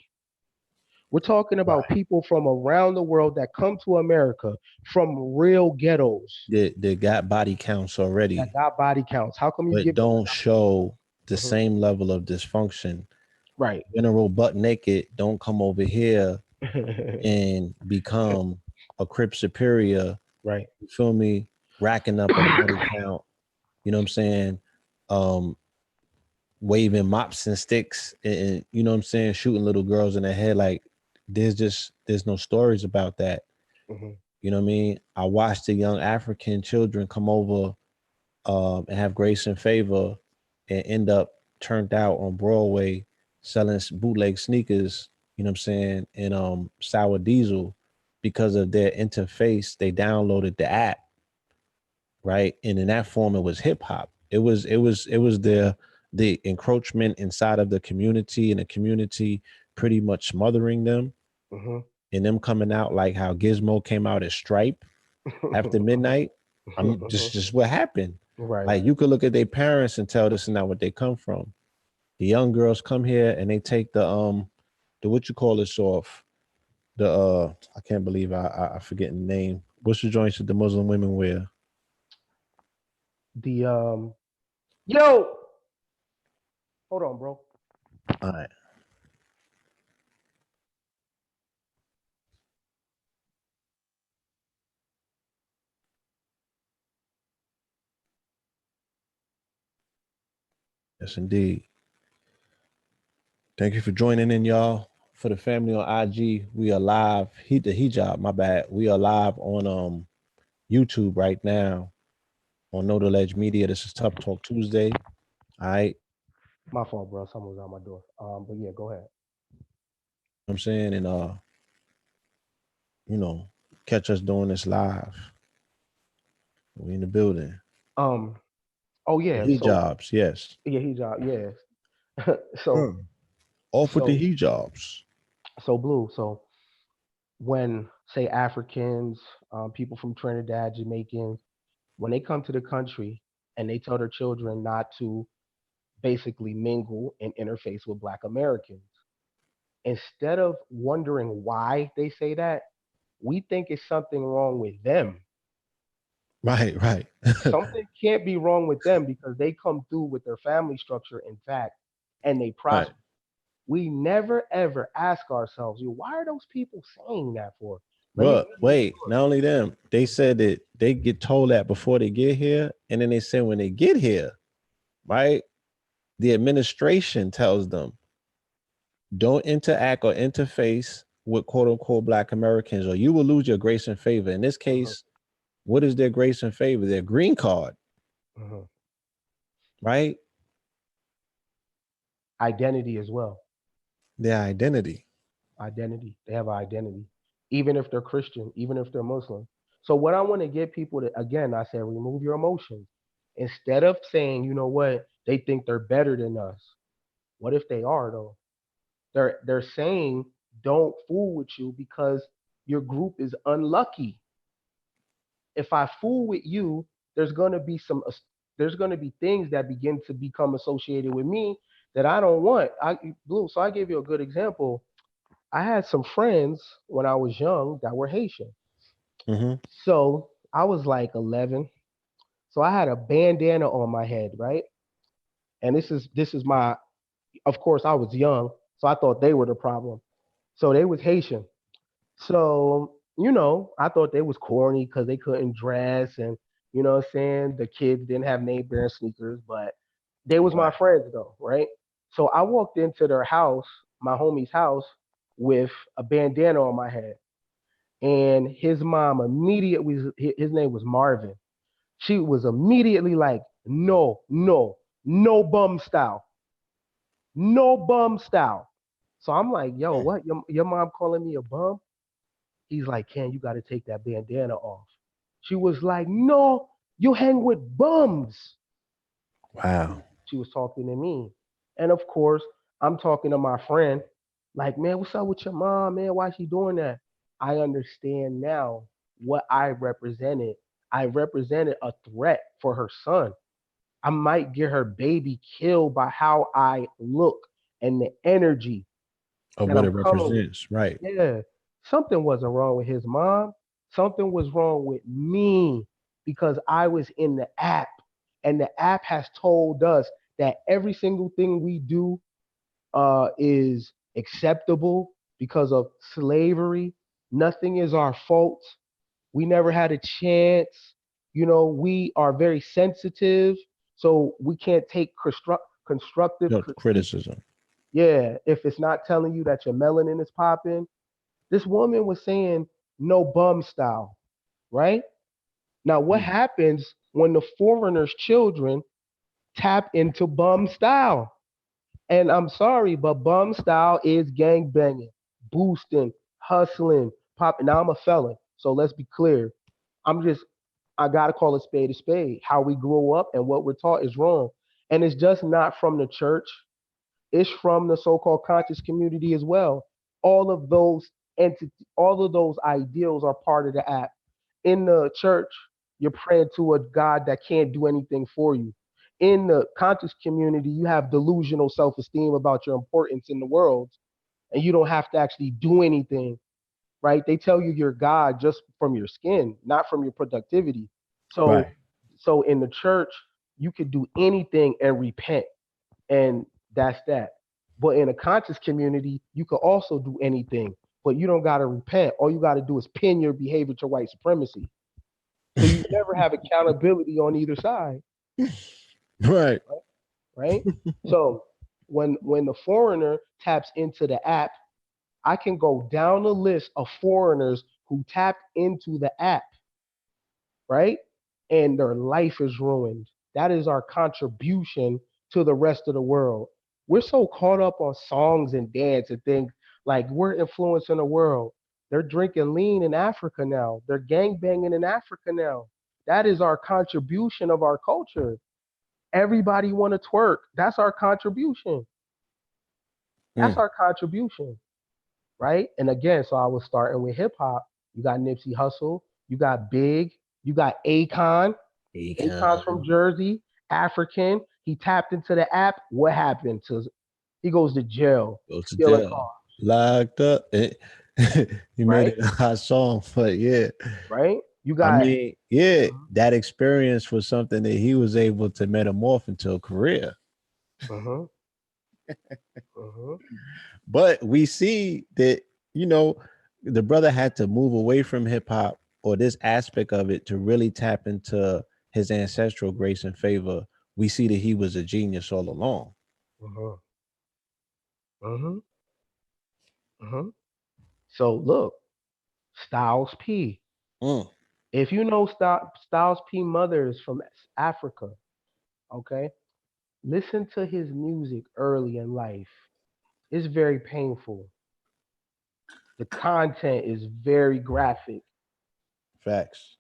We're talking about Right. people from around the world that come to America from real ghettos They got body counts that already, got body counts. How come you but give them don't show the Mhm. same level of dysfunction. Right? General butt naked, don't come over here and become a Crip superior. Right. You feel me? Racking up a body count. You know what I'm saying? Um, Waving mops and sticks, and you know what I'm saying, shooting little girls in the head. Like there's no stories about that. Mhm. You know what I mean? I watched the young African children come over and have grace and favor and end up turned out on Broadway selling bootleg sneakers, you know what I'm saying, and sour diesel because of their interface. They downloaded the app, right? And in that form it was hip hop. It was the encroachment inside of the community, and the community pretty much smothering them, Mhm. and them coming out like how Gizmo came out as Stripe after midnight. I'm just what happened. Right. Like you could look at their parents and tell this is not what they come from. The young girls come here and they take the what you call this off. The I can't believe I forget the name. What's the joints that the Muslim women wear? The yo, hold on, bro. All right. Yes, indeed. Thank you for joining in, y'all. For the family on IG, we are live. The hijab, my bad. We are live on YouTube right now on No Ledge Media. This is Tough Talk Tuesday. All right. My fault, bro. Someone was at my door. But yeah, go ahead. You know what I'm saying, and you know, catch us doing this live. We in the building. Um. Oh The yeah. So hijabs, yes. yeah, hijab. Yeah. so Off with the so hijabs. so blue. So when say Africans, people from Trinidad, Jamaicans, when they come to the country and they tell their children not to basically mingle and interface with Black Americans, instead of wondering why they say that, we think it's something wrong with them. Right, right. Something can't be wrong with them because they come through with their family structure intact and they Right. prosper. We never ever ask ourselves, why are those people saying that for? But Let me wait, not only them, they said that they get told that before they get here, and then they say when they get here, right? The administration tells them don't interact or interface with quote unquote Black Americans, or you will lose your grace and favor. In this uh-huh, case, what is their grace and favor? Their green card, uh-huh. right? Identity as well. Their identity. Identity. They have an identity, even if they're Christian, even if they're Muslim. So what I want to get people to, again, I said, remove your emotions. Instead of saying, you know what, they think they're better than us. What if they are though? They're saying don't fool with you because your group is unlucky. If I fool with you, there's gonna be there's gonna be things that begin to become associated with me that I don't want. Blue. So I gave you a good example. I had some friends when I was young that were Haitian. Mm-hmm. So I was like 11. So I had a bandana on my head, right? And this is my, of course I was young, so I thought they were the problem. So they was Haitian. So, I thought they was corny because they couldn't dress and what I'm saying? The kids didn't have name brand sneakers, but they was my Right. friends though, right? So I walked into their house, my homie's house, with a bandana on my head. And his mom immediately, his name was Marvin. She was immediately like, no, no, no bum style. No bum style. So I'm like, yo, Mm. what? Your mom calling me a bum? He's like, Ken, you got to take that bandana off. She was like, no, you hang with bums. Wow. She was talking to me. And of course, I'm talking to my friend, like, man, what's up with your mom, man? Why is she doing that? I understand now what I represented. I represented a threat for her son. I might get her baby killed by how I look and the energy Of that what I'm it coming with. represents. Right. Yeah, something wasn't wrong with his mom. Something was wrong with me because I was in the app, and the app has told us that every single thing we do is acceptable because of slavery. Nothing is our fault. We never had a chance. We are very sensitive, so we can't take constructive No critique. criticism. Yeah, if it's not telling you that your melanin is popping. This woman was saying no bum style, right? Now, what Mm. happens when the foreigner's children tap into bum style? And I'm sorry, but bum style is gang banging, boosting, hustling, popping. Now I'm a felon, so let's be clear. I'm just, I gotta call a spade a spade. How we grow up and what we're taught is wrong, and it's just not from the church. It's from the so-called conscious community as well. All of those all of those ideals are part of the app. In the church, you're praying to a God that can't do anything for you. In the conscious community, you have delusional self-esteem about your importance in the world, and you don't have to actually do anything, right? They tell you you're God just from your skin, not from your productivity. So, Right. so in the church, you could do anything and repent, and that's that. But in a conscious community, you can also do anything, but you don't got to repent. All you got to do is pin your behavior to white supremacy. So you never have accountability on either side, Right. right? So when the foreigner taps into the app, I can go down the list of foreigners who tapped into the app, right? And their life is ruined. That is our contribution to the rest of the world. We're so caught up on songs and dance and things like we're influencing the world. They're drinking lean in Africa now. They're gang banging in Africa now. That is our contribution of our culture. Everybody want to twerk. That's our contribution. That's Mm. our contribution, right? And again, so I was starting with hip hop. You got Nipsey Hussle, you got Big, you got Akon. Akon's from Econ Jersey, African. He tapped into the app. What happened to? He goes to jail, goes to stealing jail. cars, Locked up. He made right? it a hot song, but yeah. Right? You I got. mean, yeah, Mhm, that experience was something that he was able to metamorph into a career. mhm, mhm, But we see that, you know, the brother had to move away from hip hop or this aspect of it to really tap into his ancestral grace and favor. We see that he was a genius all along. mhm, mhm, mhm. So look, Styles P. Mm. If you know Styles P. Mother is from Africa, okay, listen to his music early in life. It's very painful. The content is very graphic. Facts.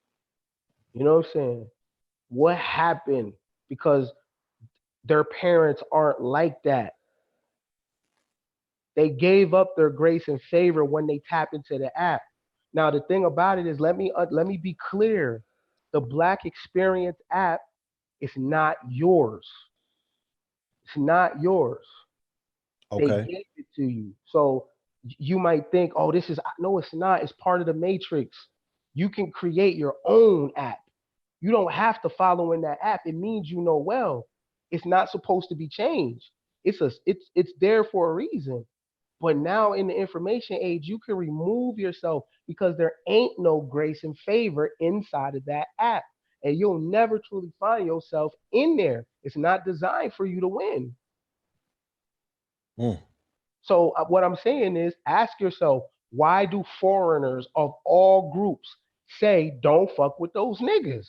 You know what I'm saying? What happened? Because their parents aren't like that. They gave up their grace and favor when they tap into the app. Now the thing about it is, let me be clear. The Black Experience app is not yours. It's not yours. They Okay. gave it to you. So you might think, oh, this is no, it's not. It's part of the matrix. You can create your own app. You don't have to follow in that app. It means you know well. It's not supposed to be changed. It's there for a reason. But now in the information age, you can remove yourself because there ain't no grace and favor inside of that app. And you'll never truly find yourself in there. It's not designed for you to win. Mm. So what I'm saying is ask yourself, why do foreigners of all groups say don't fuck with those niggas?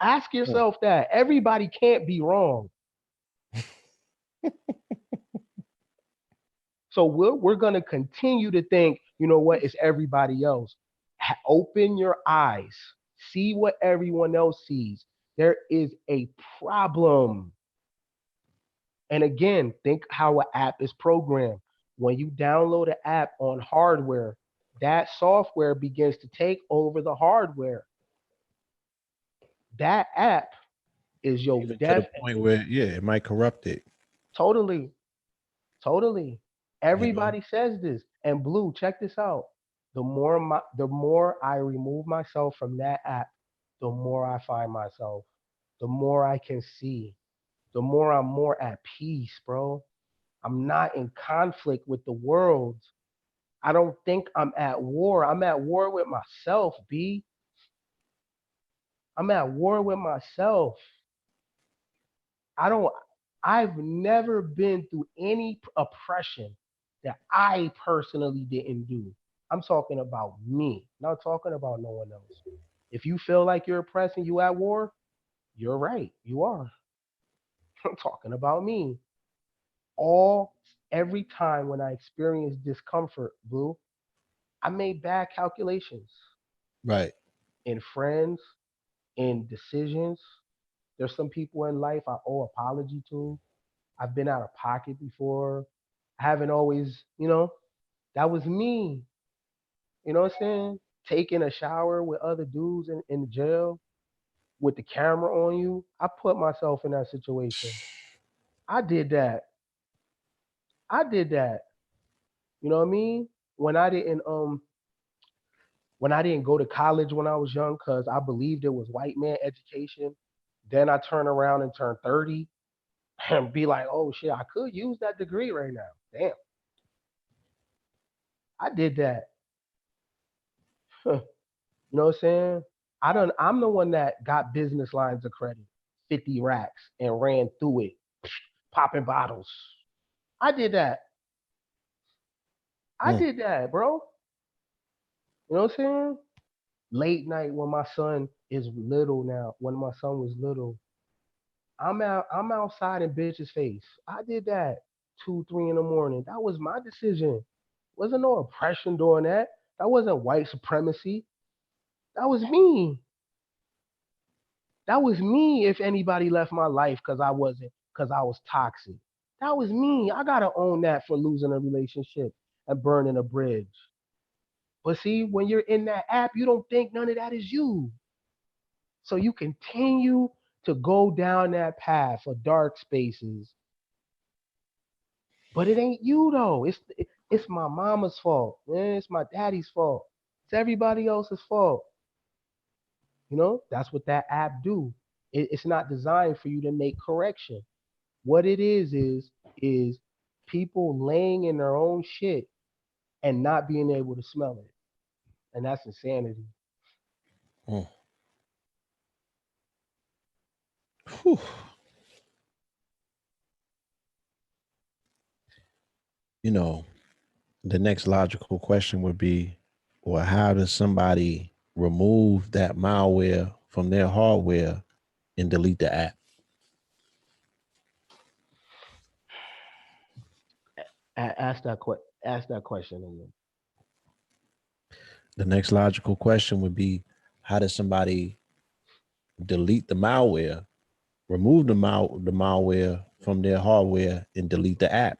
Ask Mm. yourself that. Everybody can't be wrong. So we're going to continue to think, you know what, it's everybody else. Open your eyes. See what everyone else sees. There is a problem. And again, think how an app is programmed. When you download an app on hardware, that software begins to take over the hardware. That app is your Even to the death. point where, yeah, it might corrupt it. Totally, totally. You know. Everybody says this. And Blue, check this out. The more I remove myself from that app, the more I find myself. The more I can see. The more I'm more at peace, bro. I'm not in conflict with the world. I don't think I'm at war. I'm at war with myself, B. I'm at war with myself. I don't I've never been through any oppression that I personally didn't do. I'm talking about me, not talking about no one else. If you feel like you're oppressed and you at war, you're right. You are. I'm talking about me. All every time when I experience discomfort, Blue, I made bad calculations Right. in friends, in decisions. There's some people in life I owe apology to. I've been out of pocket before. I haven't always, that was me. You know what I'm saying? Taking a shower with other dudes in the jail with the camera on you. I put myself in that situation. I did that. I did that. You know what I mean? When I didn't when I didn't go to college when I was young because I believed it was white man education. Then I turn around and turn 30 and be like, oh shit, I could use that degree right now. Damn, I did that. You know what I'm saying? I'm the one that got business lines of credit, 50 racks, and ran through it, popping bottles. I did that. I Mm. did that, bro. You know what I'm saying? Late night when my son is little now, when my son was little, I'm outside in bitch's face. I did that 2, 3 in the morning. That was my decision. Wasn't no oppression doing that. That wasn't white supremacy. That was me. That was me if anybody left my life because I was toxic. That was me. I gotta own that for losing a relationship and burning a bridge. But see, when you're in that app, you don't think none of that is you. So you continue to go down that path of dark spaces, but it ain't you though. It's my mama's fault, man. It's my daddy's fault. It's everybody else's fault. That's what that app do. It's not designed for you to make correction. What it is people laying in their own shit and not being able to smell it, and that's insanity. Mm. Whew. You know, the next logical question would be, well, how does somebody remove that malware from their hardware and delete the app? Ask that question again. The next logical question would be, how does somebody delete the malware, remove the malware from their hardware and delete the app?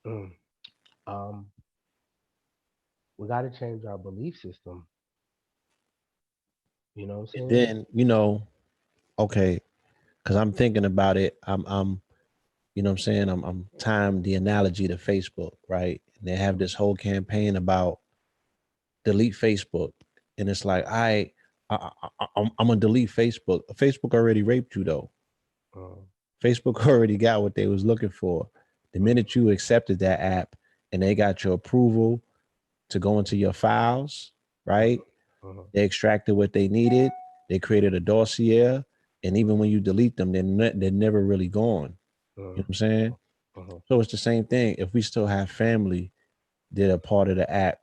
Mm. Um, we got to change our belief system. You know what I'm And saying? then, okay, because I'm thinking about it. I'm what I'm saying? I'm tying the analogy to Facebook, right? And they have this whole campaign about delete Facebook. And it's like, I'm gonna delete Facebook. Facebook already raped you though. Uh, Facebook already got what they was looking for. The uh, minute you accepted that app and they got your approval to go into your files, uh, right? uh, They extracted what they needed. They created a dossier, and even when you delete them, they're never really gone. You know what I'm saying? uh, So it's the same thing. If we still have family that are part of the app,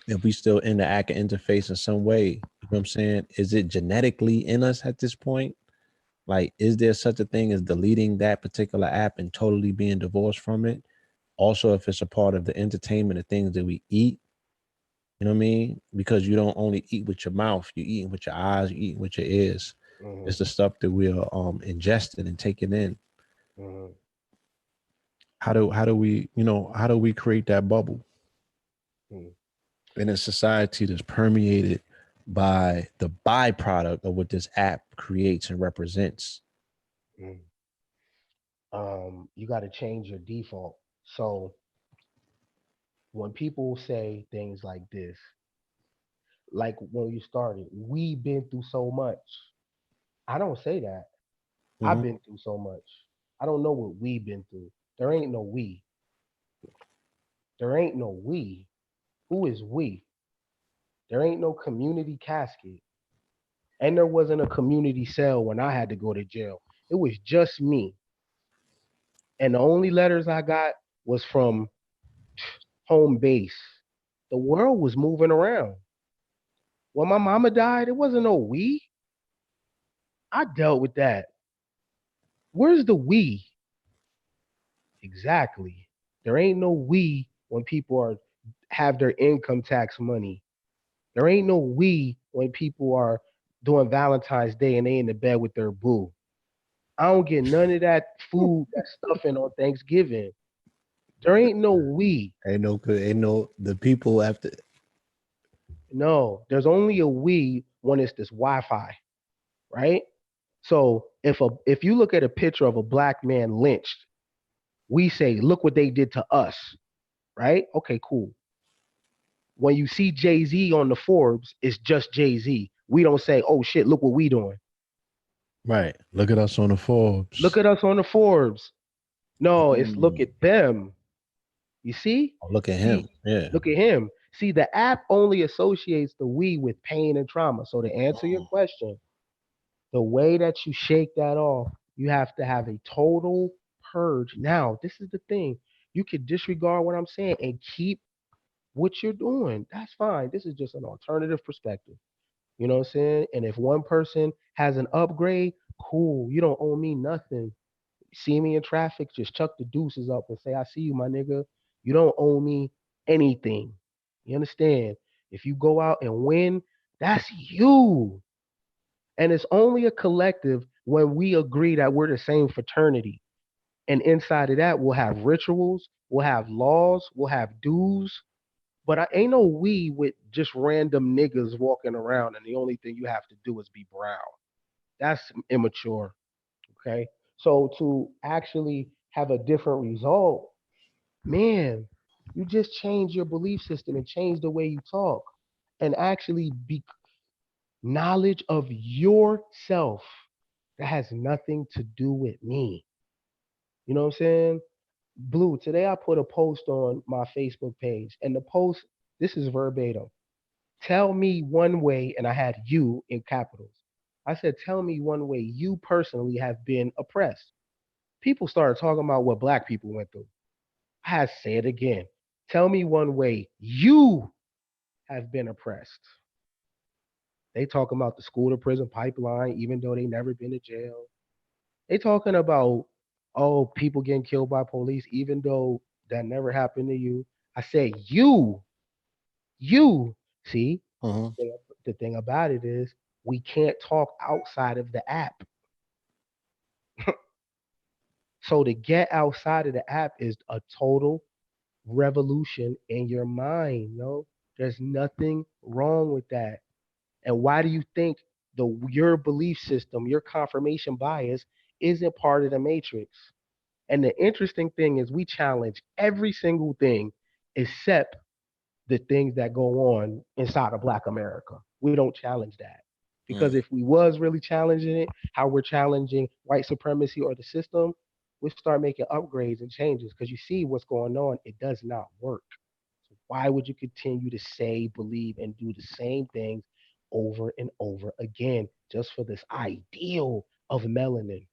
if we still in the app interface in some way, you know what I'm saying? Is it genetically in us at this point? Like, is there such a thing as deleting that particular app and totally being divorced from it? Also, if it's a part of the entertainment, the things that we eat, you know what I mean? Because you don't only eat with your mouth, you eating with your eyes, you eating with your ears. uh, It's the stuff that we're ingesting and taking in. uh, How do we, how do we create that bubble uh, in a society that's permeated by the byproduct of what this app creates and represents? uh. You got to change your default. So when people say things like this, like when you started, we've been through so much. I don't say that. I've Hmm. been through so much. I don't know what we've been through. There ain't no we. There ain't no we. Who is we? There ain't no community casket. And there wasn't a community cell when I had to go to jail. It was just me. And the only letters I got was from home base. The world was moving around. When my mama died, it wasn't no we. I dealt with that. Where's the we? Exactly. There ain't no we when people are have their income tax money. There ain't no we when people are doing Valentine's Day and they in the bed with their boo. I don't get none of that food, that stuffing on Thanksgiving. There ain't no we. Ain't no the people after. No, there's only a we when it's this Wi-Fi, right? So if you look at a picture of a black man lynched, we say, look what they did to us, right? Okay, cool. When you see Jay-Z on the Forbes, it's just Jay-Z. We don't say, oh shit, look what we doing. Right. Look at us on the Look Forbes. at us on the Forbes. No, it's look Mm. at them. You see? Oh, look at him. See, Yeah. look at him. See, the app only associates the we with pain and trauma. So to answer your question, the way that you shake that off, you have to have a total purge. Now, this is the thing. You could disregard what I'm saying and keep what you're doing. That's fine. This is just an alternative perspective. You know what I'm saying? And if one person has an upgrade, cool. You don't owe me nothing. See me in traffic, just chuck the deuces up and say, I see you, my nigga. You don't owe me anything. You understand? If you go out and win, that's you. And it's only a collective when we agree that we're the same fraternity. And inside of that, we'll have rituals, we'll have laws, we'll have dues. But I ain't no we with just random niggas walking around and the only thing you have to do is be brown. That's immature. Okay. So to actually have a different result, man, you just change your belief system and change the way you talk and actually be knowledge of yourself that has nothing to do with me. You know what I'm saying? Blue, today I put a post on my Facebook page, and the post, this is verbatim. Tell me one way, and I had you in capitals. I said, tell me one way you personally have been oppressed. People started talking about what black people went through. I had to say it again. Tell me one way you have been oppressed. They talking about the school to prison pipeline, even though they never been to jail. They talking about, oh, people getting killed by police, even though that never happened to you. I said, you. See, Uh-huh. the thing about it is we can't talk outside of the app. So to get outside of the app is a total revolution in your mind. No, there's nothing wrong with that. And why do you think your belief system, your confirmation bias, isn't part of the matrix? And the interesting thing is, we challenge every single thing except the things that go on inside of Black America. We don't challenge that. Because Mm. if we was really challenging it, how we're challenging white supremacy or the system, we start making upgrades and changes. Because you see what's going on, it does not work. So why would you continue to say, believe, and do the same things over and over again just for this ideal of melanin?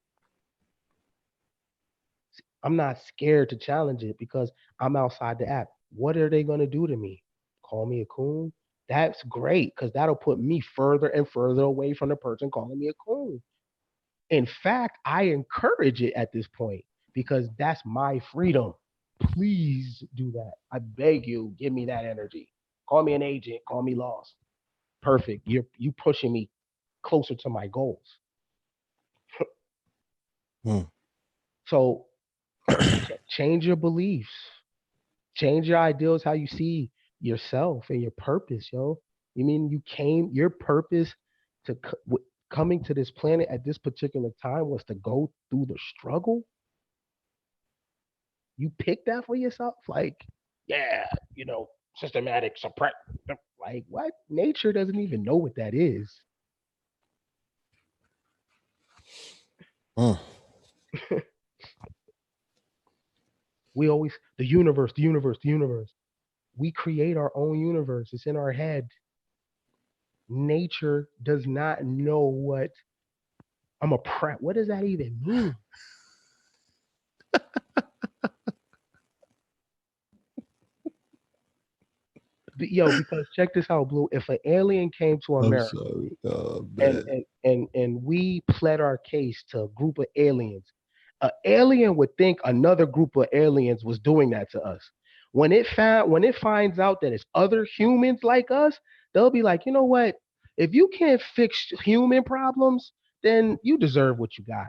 I'm not scared to challenge it because I'm outside the app. What are they going to do to me? Call me a coon? That's great because that'll put me further and further away from the person calling me a coon. In fact, I encourage it at this point because that's my freedom. Please do that. I beg you, give me that energy. Call me an agent, call me lost. Perfect. You pushing me closer to my goals. Mm. So change your beliefs. Change your ideals, how you see yourself and your purpose, yo. You mean your purpose to coming to this planet at this particular time was to go through the struggle? You picked that for yourself? Like, yeah, systematic suppress. Like, what? Nature doesn't even know what that is. Mm. We always, the universe, the universe, the universe. We create our own universe. It's in our head. Nature does not know what I'm a prep. What does that even mean? Yo, because check this out, Blue. If an alien came to I'm America sorry. Oh and man. we pled our case to a group of aliens, an alien would think another group of aliens was doing that to us. When it finds out that it's other humans like us, they'll be like, you know what? If you can't fix human problems, then you deserve what you got.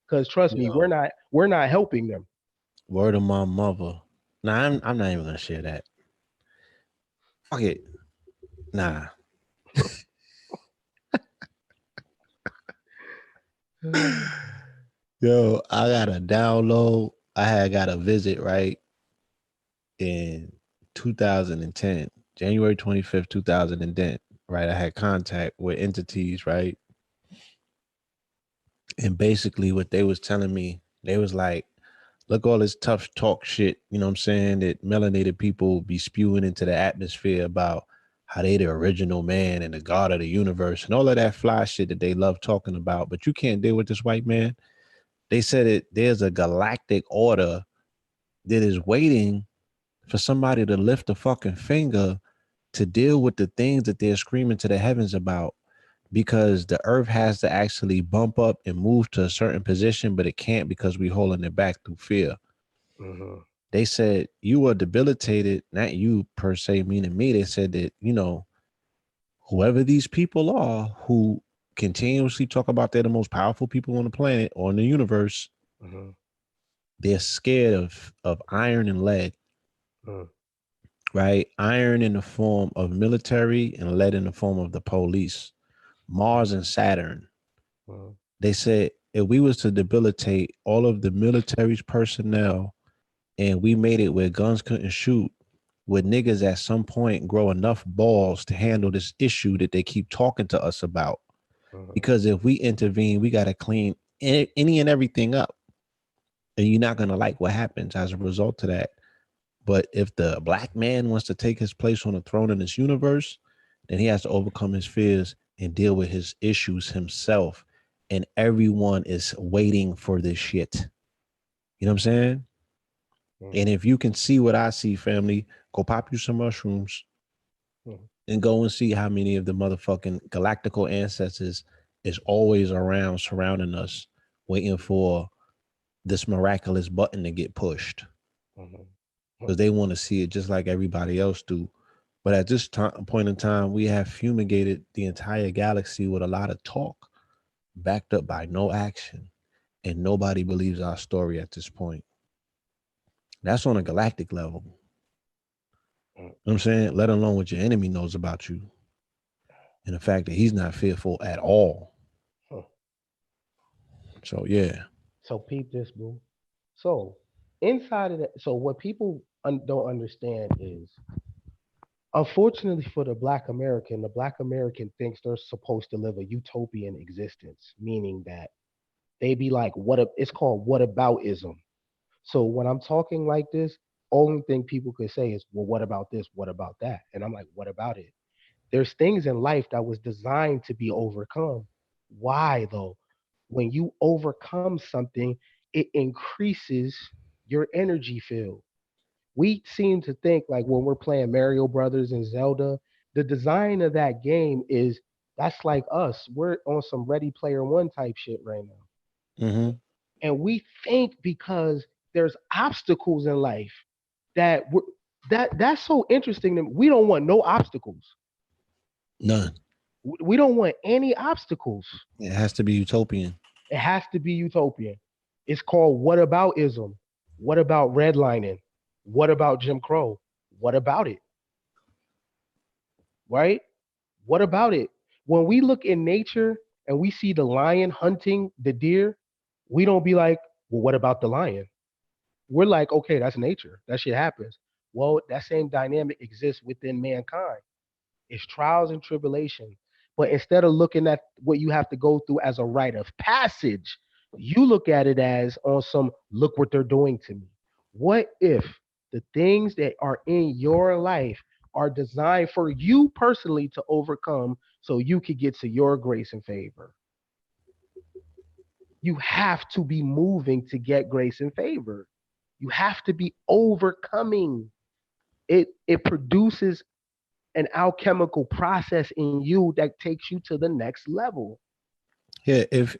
Because trust me, Yo, we're not helping them. word of my mother. Nah, I'm not even gonna share that. Fuck it. Nah. Yo, I got a download. I had got a visit right in 2010, January 25th, 2010. Right, I had contact with entities, right, and basically what they was telling me, they was like, look, all this tough talk shit, you know what I'm saying, that melanated people be spewing into the atmosphere about how they the original man and the god of the universe and all of that fly shit that they love talking about, but you can't deal with this white man. They said it, there's a galactic order that is waiting for somebody to lift a fucking finger to deal with the things that they're screaming to the heavens about, because the earth has to actually bump up and move to a certain position, but it can't because we holding it back through fear. Mm-hmm. They said you were debilitated, not you per se, meaning me. They said that, whoever these people are who continuously talk about they're the most powerful people on the planet or in the universe, Mm-hmm. they're scared of iron and lead, Mm-hmm. right? Iron in the form of military and lead in the form of the police, Mars and Saturn. Mm-hmm. They said if we was to debilitate all of the military's personnel and we made it where guns couldn't shoot, would niggas at some point grow enough balls to handle this issue that they keep talking to us about? Because if we intervene, we got to clean any and everything up. And you're not going to like what happens as a result of that. But if the black man wants to take his place on the throne in this universe, then he has to overcome his fears and deal with his issues himself. And everyone is waiting for this shit. You know what I'm saying? And if you can see what I see, family, go pop you some mushrooms Mm-hmm. and go and see how many of the motherfucking galactical ancestors is always around surrounding us, waiting for this miraculous button to get pushed, Mm-hmm. because they want to see it just like everybody else do. But at this point in time, we have fumigated the entire galaxy with a lot of talk, backed up by no action, and nobody believes our story at this point. That's on a galactic level. You know what I'm saying? Let alone what your enemy knows about you. and the fact that he's not fearful at all. Huh. So yeah. So peep this, boo. So inside of that, so what people don't understand is, unfortunately for the Black American thinks they're supposed to live a utopian existence, meaning that they be like, it's called whataboutism. So when I'm talking like this, only thing people could say is, well, what about this? What about that? And I'm like, what about it? There's things in life that was designed to be overcome. Why though? When you overcome something, it increases your energy field. We seem to think like when we're playing Mario Brothers and Zelda, the design of that game is that's like us. We're on some Ready Player One type shit right now. Mm-hmm. And we think because there's obstacles in life that that's so interesting to me. We don't want no obstacles. None. We don't want any obstacles. It has to be utopian. It has to be utopian. It's called whataboutism. What about redlining? What about Jim Crow? What about it? Right? What about it? When we look in nature and we see the lion hunting the deer, we don't be like, well, what about the lion? We're like, okay, that's nature. That shit happens. Well, that same dynamic exists within mankind. It's trials and tribulation. But instead of looking at what you have to go through as a rite of passage, you look at it as on some, look what they're doing to me. What if the things that are in your life are designed for you personally to overcome so you could get to your grace and favor? You have to be moving to get grace and favor. You have to be overcoming. It produces an alchemical process in you that takes you to the next level. Yeah, if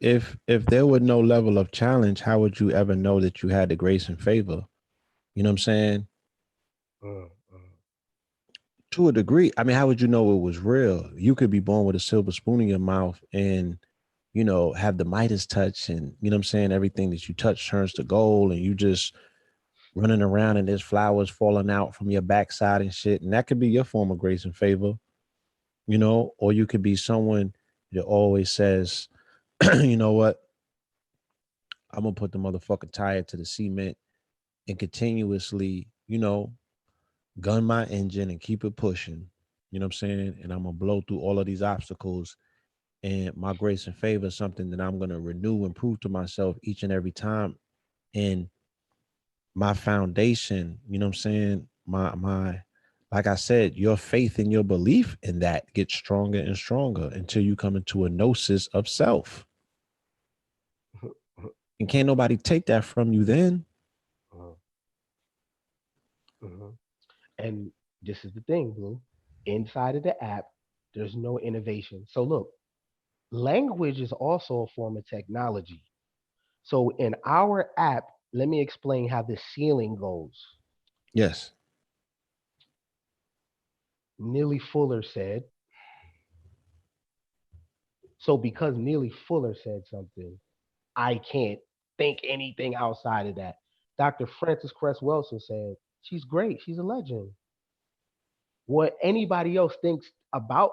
there were no level of challenge, how would you ever know that you had the grace and favor? You know what I'm saying? Mm, mm. To a degree. I mean, how would you know it was real? You could be born with a silver spoon in your mouth and, have the Midas touch, and you know what I'm saying, everything that you touch turns to gold, and you just running around and there's flowers falling out from your backside and shit. And that could be your form of grace and favor, or you could be someone that always says, you know what, I'm gonna put the motherfucking tire to the cement and continuously, gun my engine and keep it pushing. You know what I'm saying? And I'm gonna blow through all of these obstacles. And my grace and favor is something that I'm gonna renew and prove to myself each and every time. And my foundation, you know what I'm saying? My like I said, your faith and your belief in that gets stronger and stronger until you come into a gnosis of self. And can't nobody take that from you then. Mhm, mhm. And this is the thing, Blue. Inside of the app, there's no innovation. So look, language is also a form of technology. So in our app, let me explain how the ceiling goes. Yes. Neely Fuller said, so because Neely Fuller said something, I can't think anything outside of that. Dr. Frances Cress Wilson said, she's great. She's a legend. What anybody else thinks about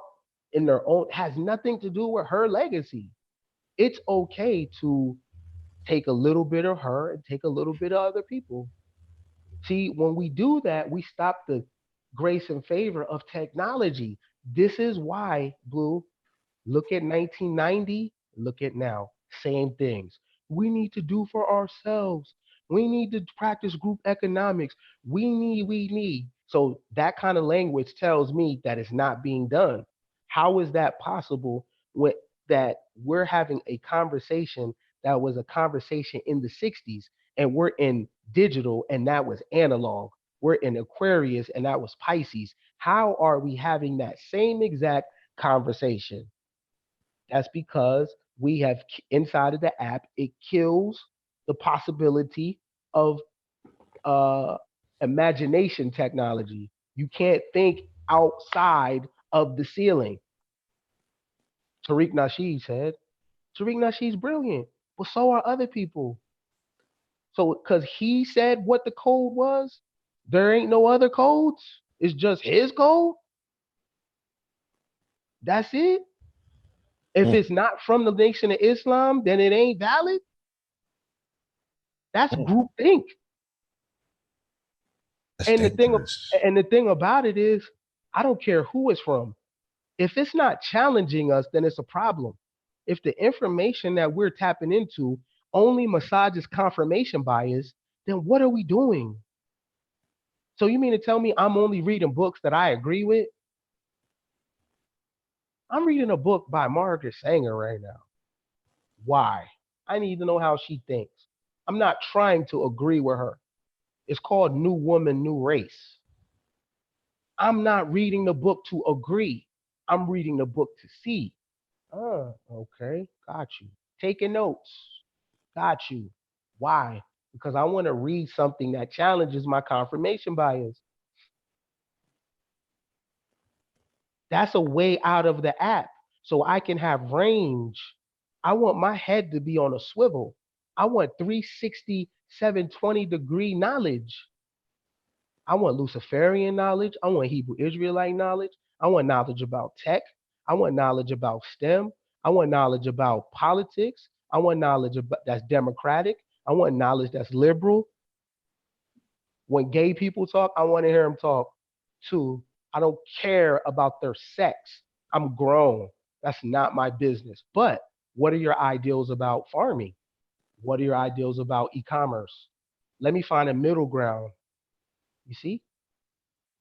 in their own has nothing to do with her legacy. It's okay to take a little bit of her and take a little bit of other people. See, when we do that, we stop the grace and favor of technology. This is why, Blue, look at 1990, look at now. Same things. We need to do for ourselves. We need to practice group economics. We need. So that kind of language tells me that it's not being done. How is that possible with that we're having a conversation that was a conversation in the 60s and we're in digital and that was analog. We're in Aquarius and that was Pisces. How are we having that same exact conversation? That's because we have inside of the app, it kills the possibility of uh, imagination technology. You can't think outside of the ceiling. Tariq Nasheed said. Tariq Nasheed's brilliant, but so are other people. So, because he said what the code was, there ain't no other codes. It's just his code. That's it. If Mm, it's not from the Nation of Islam, then it ain't valid. That's mm. group think. That's And the thing dangerous. and the thing about it is, I don't care who it's from. If it's not challenging us, then it's a problem. If the information that we're tapping into only massages confirmation bias, then what are we doing? So you mean to tell me I'm only reading books that I agree with? I'm reading a book by Margaret Sanger right now. Why? I need to know how she thinks. I'm not trying to agree with her. It's called New Woman, New Race. I'm not reading the book to agree. I'm reading the book to see. Oh, okay. Got you. Taking notes. Got you. Why? Because I want to read something that challenges my confirmation bias. That's a way out of the app so I can have range. I want my head to be on a swivel. I want 360, 720-degree knowledge. I want Luciferian knowledge. I want Hebrew Israelite knowledge. I want knowledge about tech. I want knowledge about STEM. I want knowledge about politics. I want knowledge about, that's democratic. I want knowledge that's liberal. When gay people talk, I want to hear them talk too. I don't care about their sex. I'm grown. That's not my business. But what are your ideals about farming? What are your ideals about e-commerce? Let me find a middle ground. You see?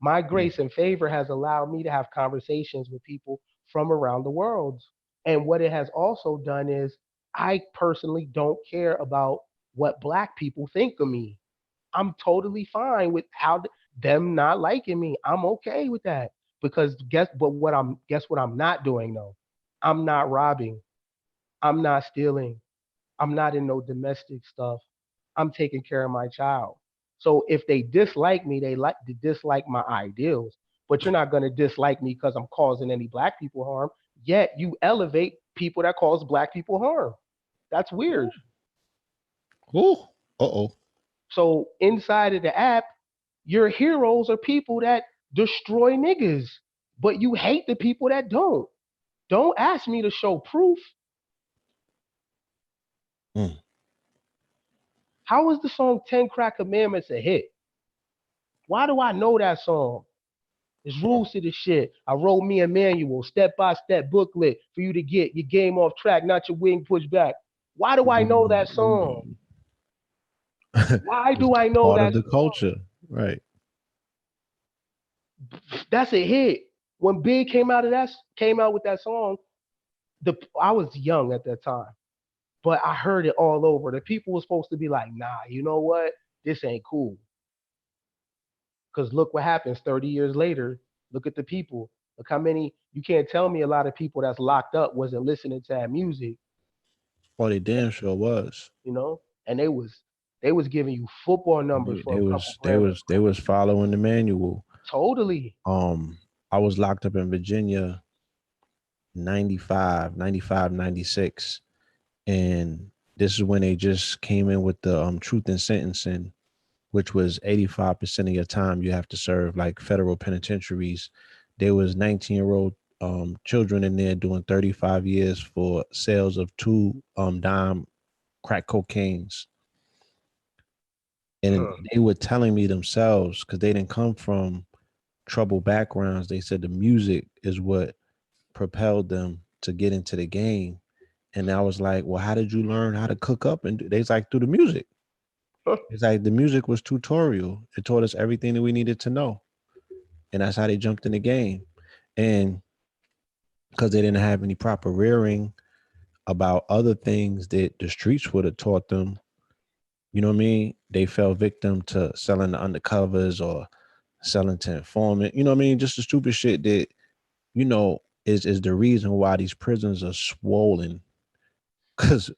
My Mm. grace and favor has allowed me to have conversations with people from around the world. And what it has also done is I personally don't care about what black people think of me. I'm totally fine with them not liking me. I'm okay with that because guess what I'm not doing though. I'm not robbing. I'm not stealing. I'm not in no domestic stuff. I'm taking care of my child. So if they dislike me, they dislike my ideals. But you're not going to dislike me because I'm causing any black people harm. Yet you elevate people that cause black people harm. That's weird. Oh, uh-oh. So inside of the app, your heroes are people that destroy niggas, but you hate the people that don't. Don't ask me to show proof. Mm. How is the song 10 Crack Commandments a hit? Why do I know that song? There's rules to this shit. I wrote me a manual, step by step booklet for you to get your game off track, not your wing pushed back. Why do I know that song? Mm. Why It's do I know part that of the song? culture, right? That's a hit. When Big came out with that song, I was young at that time, but I heard it all over. The people were supposed to be like, nah, you know what? This ain't cool. Because look what happens 30 years later. Look at the people. Look how many, you can't tell me a lot of people that's locked up wasn't listening to that music, Oh, they damn sure was. you know? And they was giving you football numbers They, for they a couple was they grams of was they was following the manual. totally. Um, I was locked up in Virginia 95, 96. And this is when they just came in with the truth in sentencing, which was 85% of your time you have to serve like federal penitentiaries. There was 19-year-old children in there doing 35 years for sales of two dime crack cocaines. And they were telling me themselves, because they didn't come from troubled backgrounds, they said the music is what propelled them to get into the game. And I was like, well, how did you learn how to cook up? And they was like, through the music. It's like the music was tutorial. It taught us everything that we needed to know. And that's how they jumped in the game. And because they didn't have any proper rearing about other things that the streets would have taught them, you know what I mean? They fell victim to selling the undercovers or selling to informant, you know what I mean? Just the stupid shit that, is the reason why these prisons are swollen. Because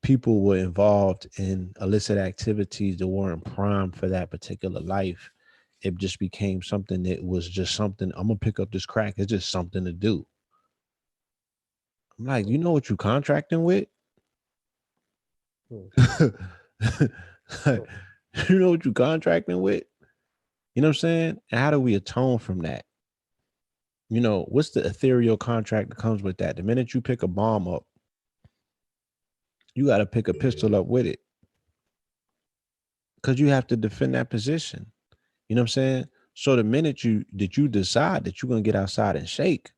people were involved in illicit activities that weren't primed for that particular life. It just became something that was just something. I'm gonna pick up this crack. It's just something to do. I'm like, you know what you contracting with? Like, you know what you contracting with? You know what I'm saying? And how do we atone from that? You know, what's the ethereal contract that comes with that? The minute you pick a bomb up, you got to pick a pistol up with it because you have to defend that position. You know what I'm saying? So the minute you decide that you're gonna get outside and shake,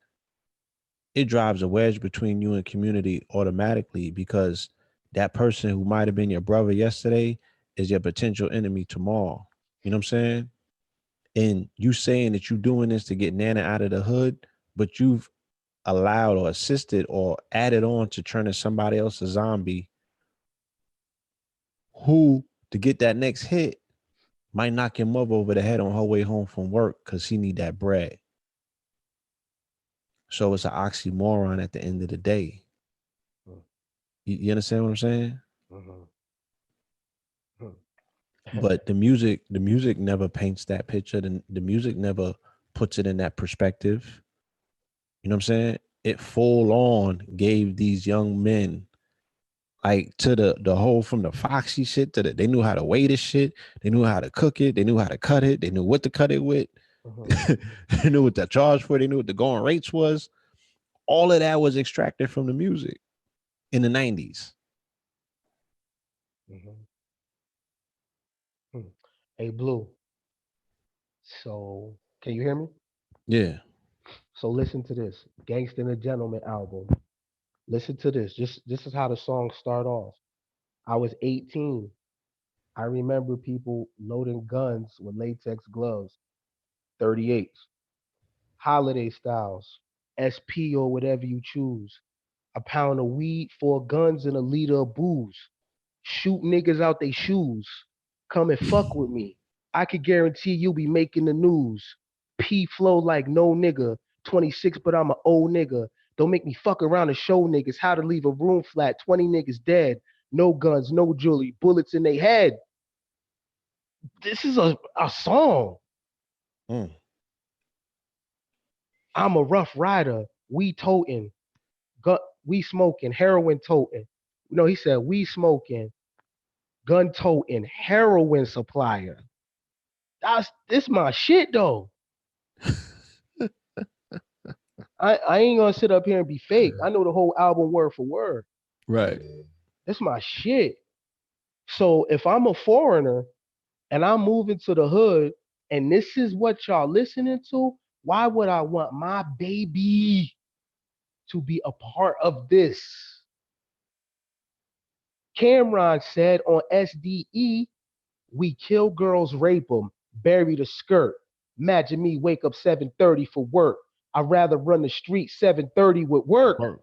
it drives a wedge between you and community automatically because that person who might have been your brother yesterday is your potential enemy tomorrow. You know what I'm saying? And you saying that you doing this to get Nana out of the hood, but you've allowed or assisted or added on to turning somebody else a zombie who to get that next hit might knock your mother over the head on her way home from work because she need that bread. So it's an oxymoron at the end of the day. You understand what I'm saying? But the music never paints that picture. The music never puts it in that perspective. You know what I'm saying? It full on gave these young men like to the whole from the Foxy shit to the they knew how to weigh this shit, they knew how to cook it, they knew how to cut it, they knew what to cut it with, they knew what to charge for, they knew what the going rates was. All of that was extracted from the music in the 90s. Hey, Blue. So, can you hear me? Yeah. So listen to this, "Gangsta and a Gentleman" album. Listen to this. Just this is how the songs start off. I was 18. I remember people loading guns with latex gloves, 38s, holiday styles, SP or whatever you choose. A pound of weed, 4 guns, and a liter of booze. Shoot niggas out they shoes. Come and fuck with me. I could guarantee you'll be making the news. P flow like no nigga. 26, but I'm an old nigga. Don't make me fuck around and show niggas how to leave a room flat. 20 niggas dead. No guns, no jewelry, bullets in they head. This is a song. Mm. I'm a rough rider. We toting. We smoking. Heroin toting. No, he said we smoking. Gun toting. Heroin supplier. This my shit though. I ain't gonna sit up here and be fake. I know the whole album word for word. Right. That's my shit. So if I'm a foreigner and I'm moving to the hood and this is what y'all listening to, why would I want my baby to be a part of this? Cameron said on SDE, we kill girls, rape them, bury the skirt. Imagine me wake up 7:30 for work. I'd rather run the street 7:30 with work. Work.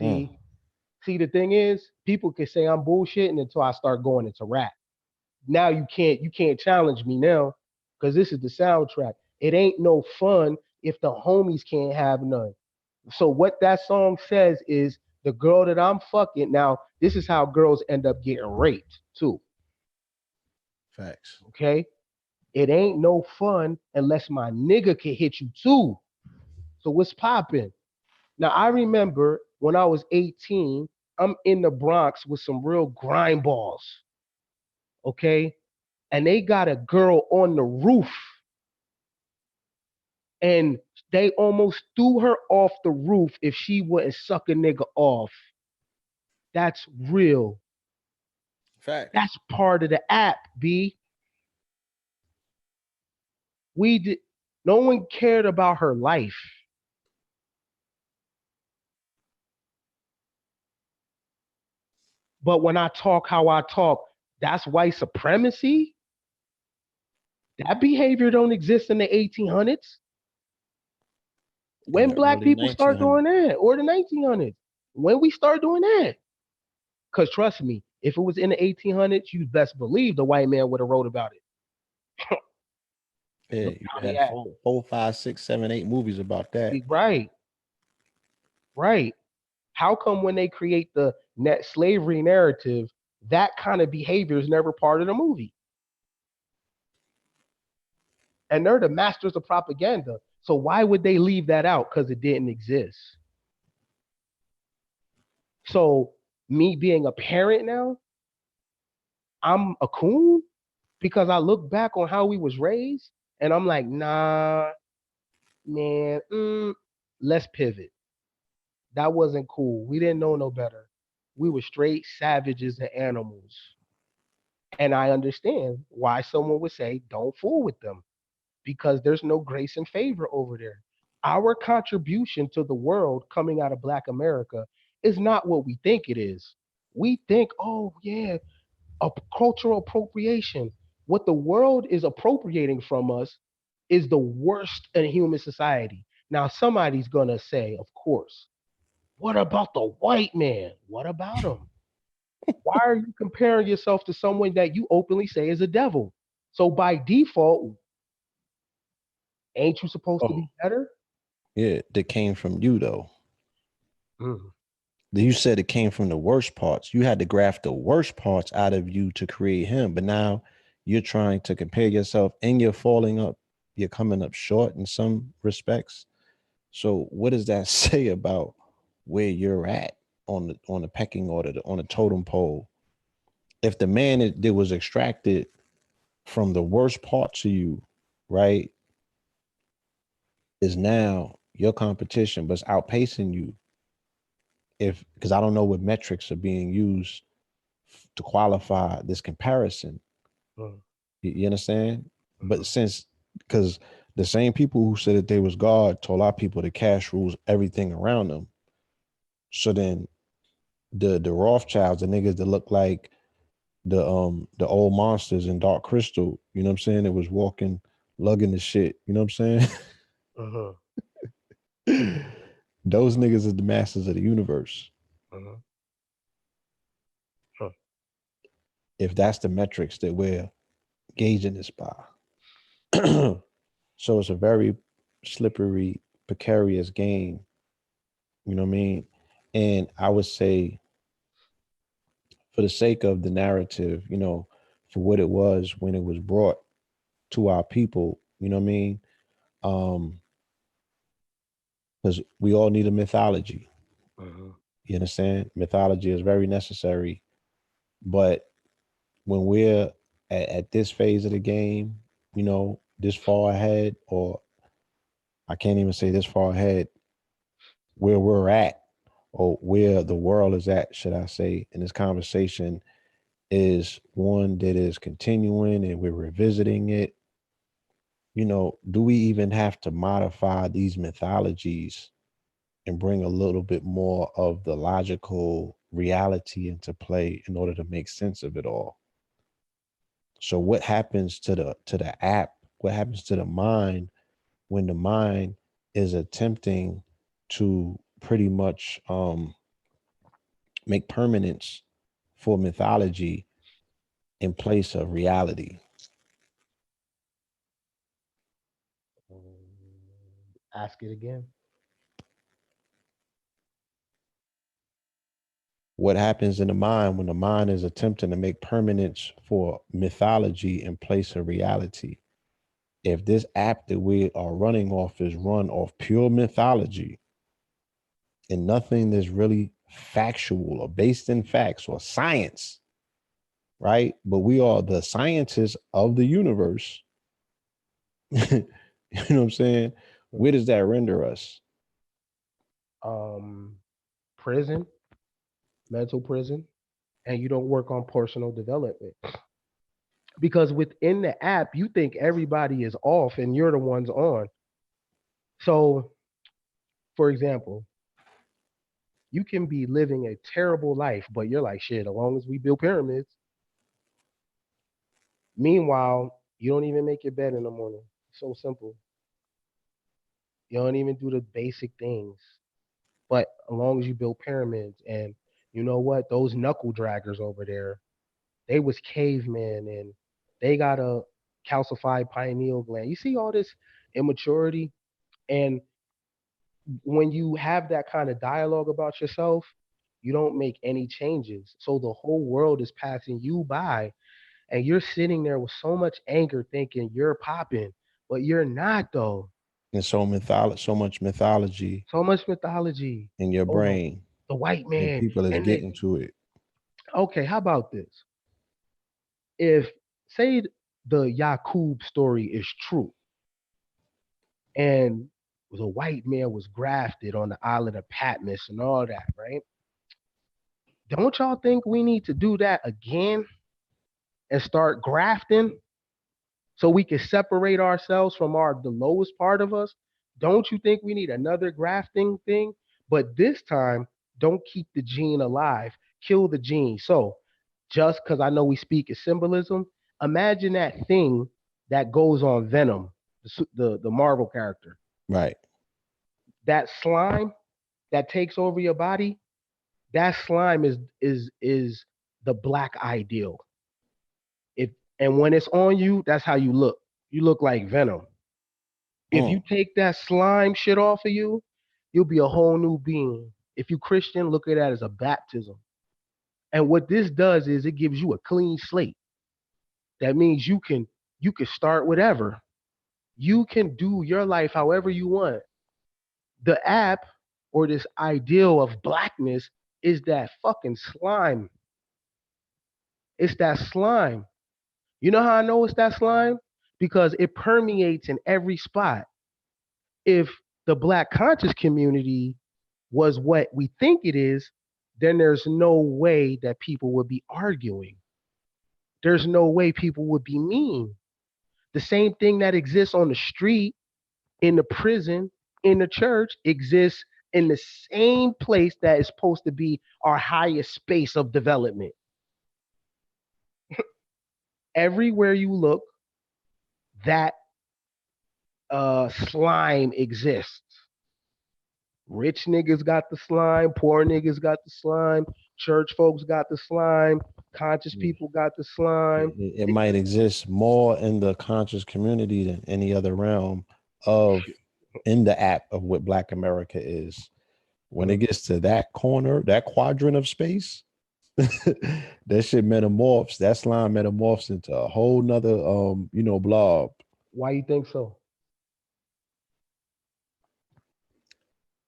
Mm. See, the thing is, people can say I'm bullshitting until I start going into rap. Now you can't challenge me now because this is the soundtrack. It ain't no fun if the homies can't have none. So what that song says is the girl that I'm fucking now. This is how girls end up getting raped too. Facts. Okay, it ain't no fun unless my nigga can hit you too. So what's popping? Now I remember when I was 18, I'm in the Bronx with some real grind balls. Okay, and they got a girl on the roof and they almost threw her off the roof if she wouldn't suck a nigga off. That's real. Facts. That's part of the app, B. We did no one cared about her life. But when I talk how I talk, that's white supremacy. That behavior don't exist in the 1800s. In When the black early people start 1900s. doing that, or the 1900s, when we start doing that. Because trust me, if it was in the 1800s, you best believe the white man would have wrote about it. Yeah, Look you how they had act. four, five, six, seven, eight movies about that. Right, right. How come when they create the net slavery narrative, that kind of behavior is never part of the movie? And they're the masters of propaganda. So why would they leave that out? Because it didn't exist. So me being a parent now, I'm a coon because I look back on how we was raised. And I'm like, nah, man, let's pivot. That wasn't cool. We didn't know no better. We were straight savages and animals. And I understand why someone would say, don't fool with them, because there's no grace and favor over there. Our contribution to the world coming out of Black America is not what we think it is. We think, oh, yeah, a cultural appropriation. What the world is appropriating from us is the worst in human society. Now, somebody's going to say, of course, what about the white man? What about him? Why are you comparing yourself to someone that you openly say is a devil? So by default, ain't you supposed to Oh, be better? yeah, that came from you though. Mm, You said it came from the worst parts. You had to graft the worst parts out of you to create him. But now you're trying to compare yourself and you're falling up, you're coming up short in some respects. So what does that say about where you're at on the pecking order, on the totem pole? If the man that was extracted from the worst parts of you, right, is now your competition, but it's outpacing you. If because I don't know what metrics are being used to qualify this comparison. mm, You understand? But mhm, since because the same people who said that they was God told our people that cash rules everything around them. So then the Rothschilds, the niggas that look like the old monsters in Dark Crystal, you know what I'm saying? It was walking, lugging the shit, you know what I'm mhm, saying? Those niggas are the masters of the universe. mhm, huh, If that's the metrics that we're gauging this by. So it's a very slippery, precarious game. You know what I mean? And I would say, for the sake of the narrative, for what it was when it was brought to our people, you know what I mean? Um, because we all need a mythology. mhm, You understand? Mythology is very necessary. But when we're at this phase of the game, this far ahead, or I can't even say this far ahead, where we're at, or where the world is at, should I say, in this conversation is one that is continuing and we're revisiting it. Do we even have to modify these mythologies and bring a little bit more of the logical reality into play in order to make sense of it all? So what happens to the app? What happens to the mind when the mind is attempting to pretty much make permanence for mythology in place of reality? ask it again. What happens in the mind when the mind is attempting to make permanence for mythology in place of reality? If this app that we are running off is run off pure mythology and nothing that's really factual or based in facts or science, right? But we are the scientists of the universe. You know what I'm saying? Where does that render us? Um, Prison, mental prison, and you don't work on personal development. Because within the app, you think everybody is off and you're the ones on. So, for example, you can be living a terrible life, but you're like, shit, as long as we build pyramids. Meanwhile, you don't even make your bed in the morning. So simple. You don't even do the basic things. But as long as you build pyramids, and you know what, those knuckle draggers over there, they was cavemen and they got a calcified pineal gland. You see all this immaturity, and when you have that kind of dialogue about yourself, you don't make any changes. So the whole world is passing you by, and you're sitting there with so much anger, thinking you're popping, but you're not though. And so much mythology So much mythology. in your Oh, brain, the white and man, people is and they. getting to it. Okay, how about this? If say the Yakub story is true, and the white man was grafted on the island of Patmos and all that, right? Don't y'all think we need to do that again and start grafting so we can separate ourselves from our the lowest part of us? Don't you think we need another grafting thing? But this time, don't keep the gene alive, kill the gene. So, just because I know we speak in symbolism, imagine that thing that goes on Venom, the Marvel character, Right. that slime that takes over your body. That slime is the black ideal. If and when it's on you, that's how you look. You look like Venom. If you Mm. take that slime shit off of you, you'll be a whole new being. If you Christian, look at that as a baptism. And what this does is it gives you a clean slate. That means you can start whatever. You can do your life however you want. The app or this ideal of blackness is that fucking slime. It's that slime. You know how I know it's that slime? Because it permeates in every spot. If the black conscious community was what we think it is, then there's no way that people would be arguing. There's no way people would be mean. The same thing that exists on the street, in the prison, in the church exists in the same place that is supposed to be our highest space of development. Everywhere you look, that slime exists. Rich niggas got the slime, poor niggas got the slime, church folks got the slime, conscious people got the slime. It might exist more in the conscious community than any other realm of in the app of what Black America is. When it Mhm. gets to that corner, that quadrant of space, that shit metamorphs, that slime metamorphs into a whole nother blob. Why you think so?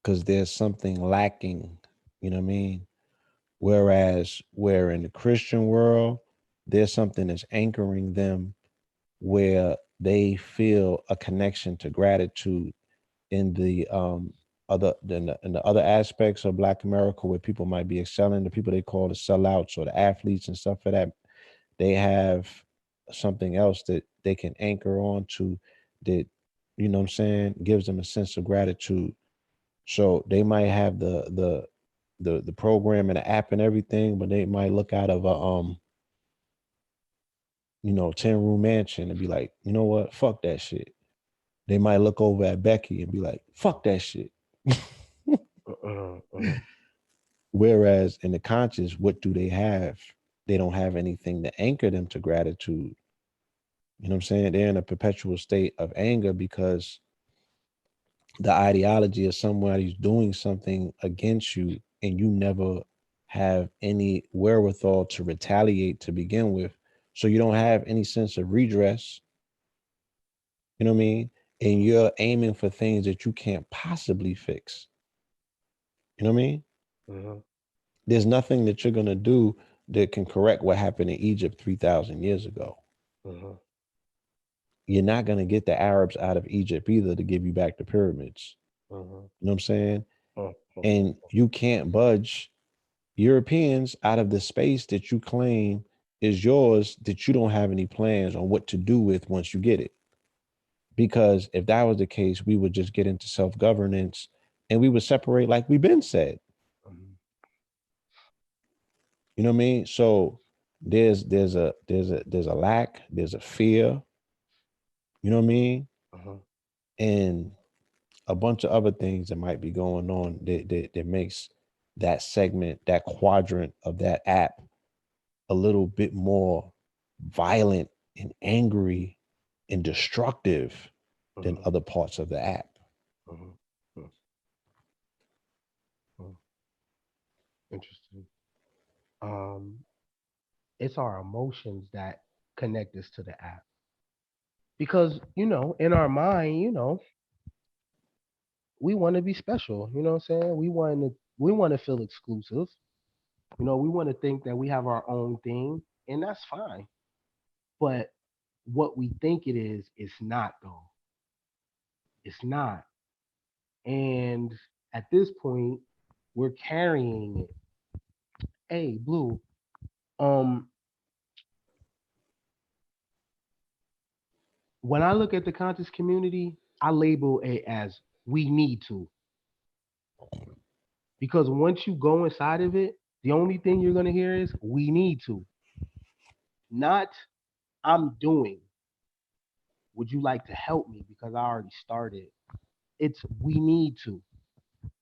Because there's something lacking, you know what I mean? Whereas where in the Christian world, there's something that's anchoring them where they feel a connection to gratitude in the in the other aspects of Black America where people might be excelling, the people they call the sellouts or the athletes and stuff for that, they have something else that they can anchor on to that, you know what I'm saying, gives them a sense of gratitude. So they might have the program and the app and everything, but they might look out of a 10-room mansion and be like, you know what, fuck that shit. They might look over at Becky and be like, fuck that shit. Uh, uh, Whereas in the conscious, what do they have? They don't have anything to anchor them to gratitude. You know what I'm saying? They're in a perpetual state of anger because the ideology of somebody's doing something against you and you never have any wherewithal to retaliate to begin with. So you don't have any sense of redress, you know what I mean? And you're aiming for things that you can't possibly fix. You know what I mean? uh, There's nothing that you're going to do that can correct what happened in Egypt 3,000 years ago. uh, You're not going to get the Arabs out of Egypt either to give you back the pyramids. uh, You know what I'm saying? uh, And you can't budge Europeans out of the space that you claim is yours that you don't have any plans on what to do with once you get it. Because if that was the case, we would just get into self-governance and we would separate like we've been said. You know what I mean? So there's a lack, there's a fear, you know what I mean? uh, And a bunch of other things that might be going on that makes that segment, that quadrant of that app a little bit more violent and angry and destructive than uh, other parts of the app. uh, uh, uh. Interesting. Um, it's our emotions that connect us to the app because in our mind, we want to be special. You know what I'm saying? We want to feel exclusive. We want to think that we have our own thing, and that's fine. But what we think it is not though. It's not. And at this point, we're carrying it. Hey, Blue, um, when I look at the conscious community, I label it as we need to. Because once you go inside of it, the only thing you're going to hear is we need to, not I'm doing. Would you like to help me? Because I already started. It's we need to.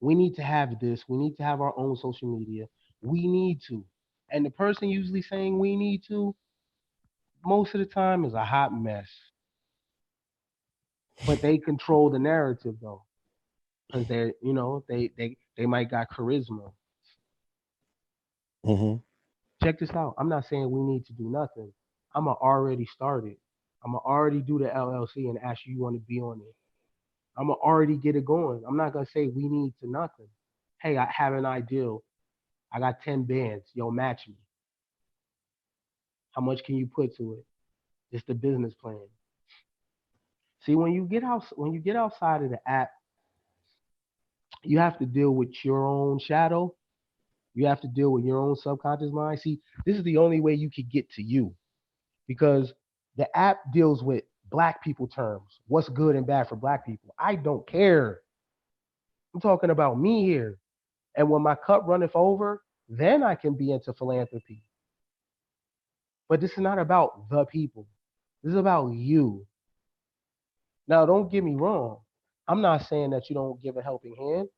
We need to have this. We need to have our own social media. We need to. And the person usually saying we need to, most of the time is a hot mess. But they control the narrative though. Because they're, they might got charisma. Mm-hmm. Check this out. I'm not saying we need to do nothing. I'ma already start it. I'ma already do the LLC and ask you want to be on it. I'ma already get it going. I'm not gonna say we need to nothing. Hey, I have an ideal. I got 10 bands. Yo, match me. How much can you put to it? It's the business plan. See, when you get outside of the app, you have to deal with your own shadow. You have to deal with your own subconscious mind. See, this is the only way you could get to you because the app deals with black people terms. What's good and bad for black people? I don't care. I'm talking about me here. And when my cup runneth over, then I can be into philanthropy. But this is not about the people. This is about you. Now, don't get me wrong. I'm not saying that you don't give a helping hand.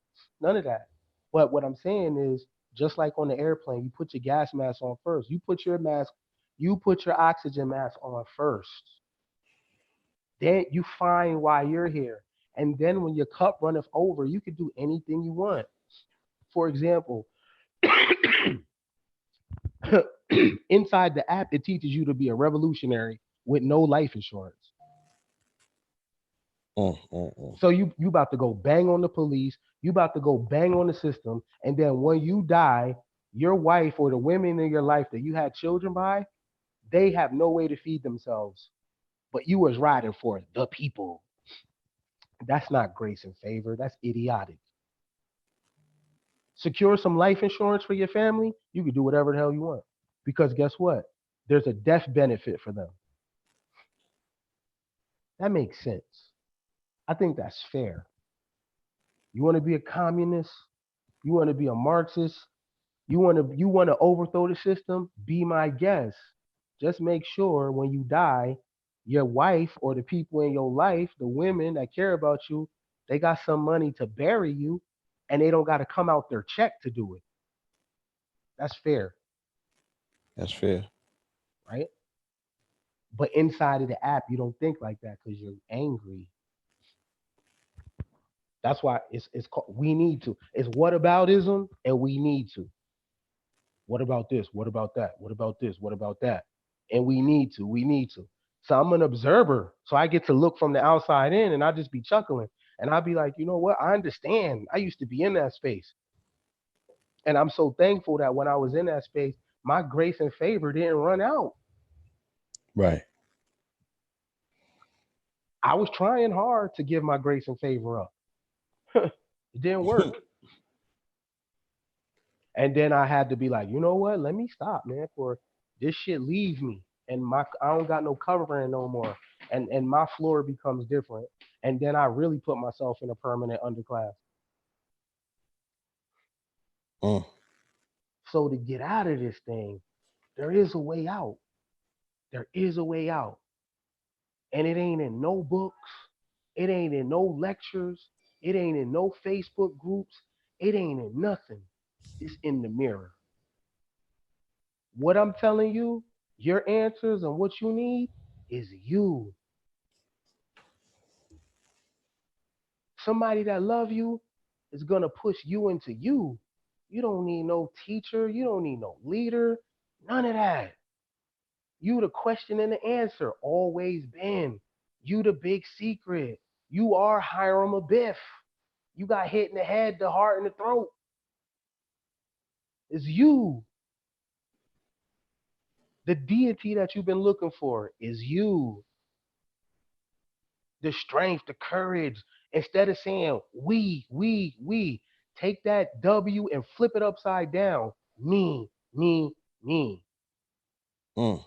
None of that. But what I'm saying is, just like on the airplane, you put your gas mask on first. You put your oxygen mask on first. Then you find why you're here. And then when your cup runneth over, you can do anything you want. For example, inside the app, it teaches you to be a revolutionary with no life insurance. Mm-hmm. So you about to go bang on the police, you about to go bang on the system, and then when you die, your wife or the women in your life that you had children by, they have no way to feed themselves. But you was riding for the people. That's not grace and favor. That's idiotic. Secure some life insurance for your family, you can do whatever the hell you want. Because guess what? There's a death benefit for them. That makes sense. I think that's fair. You want to be a communist? You want to be a Marxist? You want to overthrow the system? Be my guest. Just make sure when you die, your wife or the people in your life, the women that care about you, they got some money to bury you, and they don't got to come out their check to do it. That's fair, That's fair. right? But inside of the app, you don't think like that because you're angry. That's why it's called we need to. It's whataboutism and we need to. What about this? What about that? What about this? What about that? And we need to. We need to. So I'm an observer. So I get to look from the outside in and I just be chuckling. And I'll be like, you know what? I understand. I used to be in that space. And I'm so thankful that when I was in that space, my grace and favor didn't run out. Right. I was trying hard to give my grace and favor up. It didn't work. And then I had to be like, you know what? Let me stop, man. For this shit leaves me, and I don't got no covering no more, and my floor becomes different. And then I really put myself in a permanent underclass. Mm. So to get out of this thing, there is a way out. There is a way out, and it ain't in no books. It ain't in no lectures. It ain't in no Facebook groups. It ain't in nothing. It's in the mirror. What I'm telling you, your answers and what you need is you. Somebody that love you is gonna push you into you. You don't need no teacher. You don't need no leader. None of that. You the question and the answer. Always been. You the big secret. You are Hiram Abiff. You got hit in the head, the heart, and the throat. It's you. The deity that you've been looking for is you. The strength, the courage. Instead of saying we, take that W and flip it upside down. Me, me. Mm.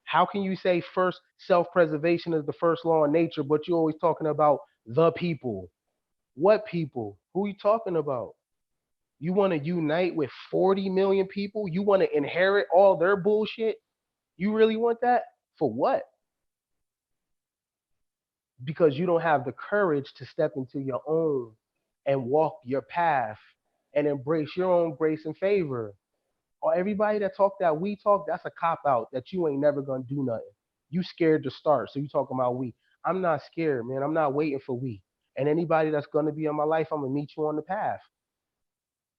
How can you say first self-preservation is the first law of nature, but you're always talking about the people? What people? Who are you talking about? You want to unite with 40 million people? You want to inherit all their bullshit? You really want that? For what? Because you don't have the courage to step into your own and walk your path and embrace your own grace and favor. Or everybody that talk that we talk, that's a cop out that you ain't never gonna do nothing. You scared to start, so you talking about we. I'm not scared, man. I'm not waiting for we. And anybody that's gonna be in my life, I'm gonna meet you on the path.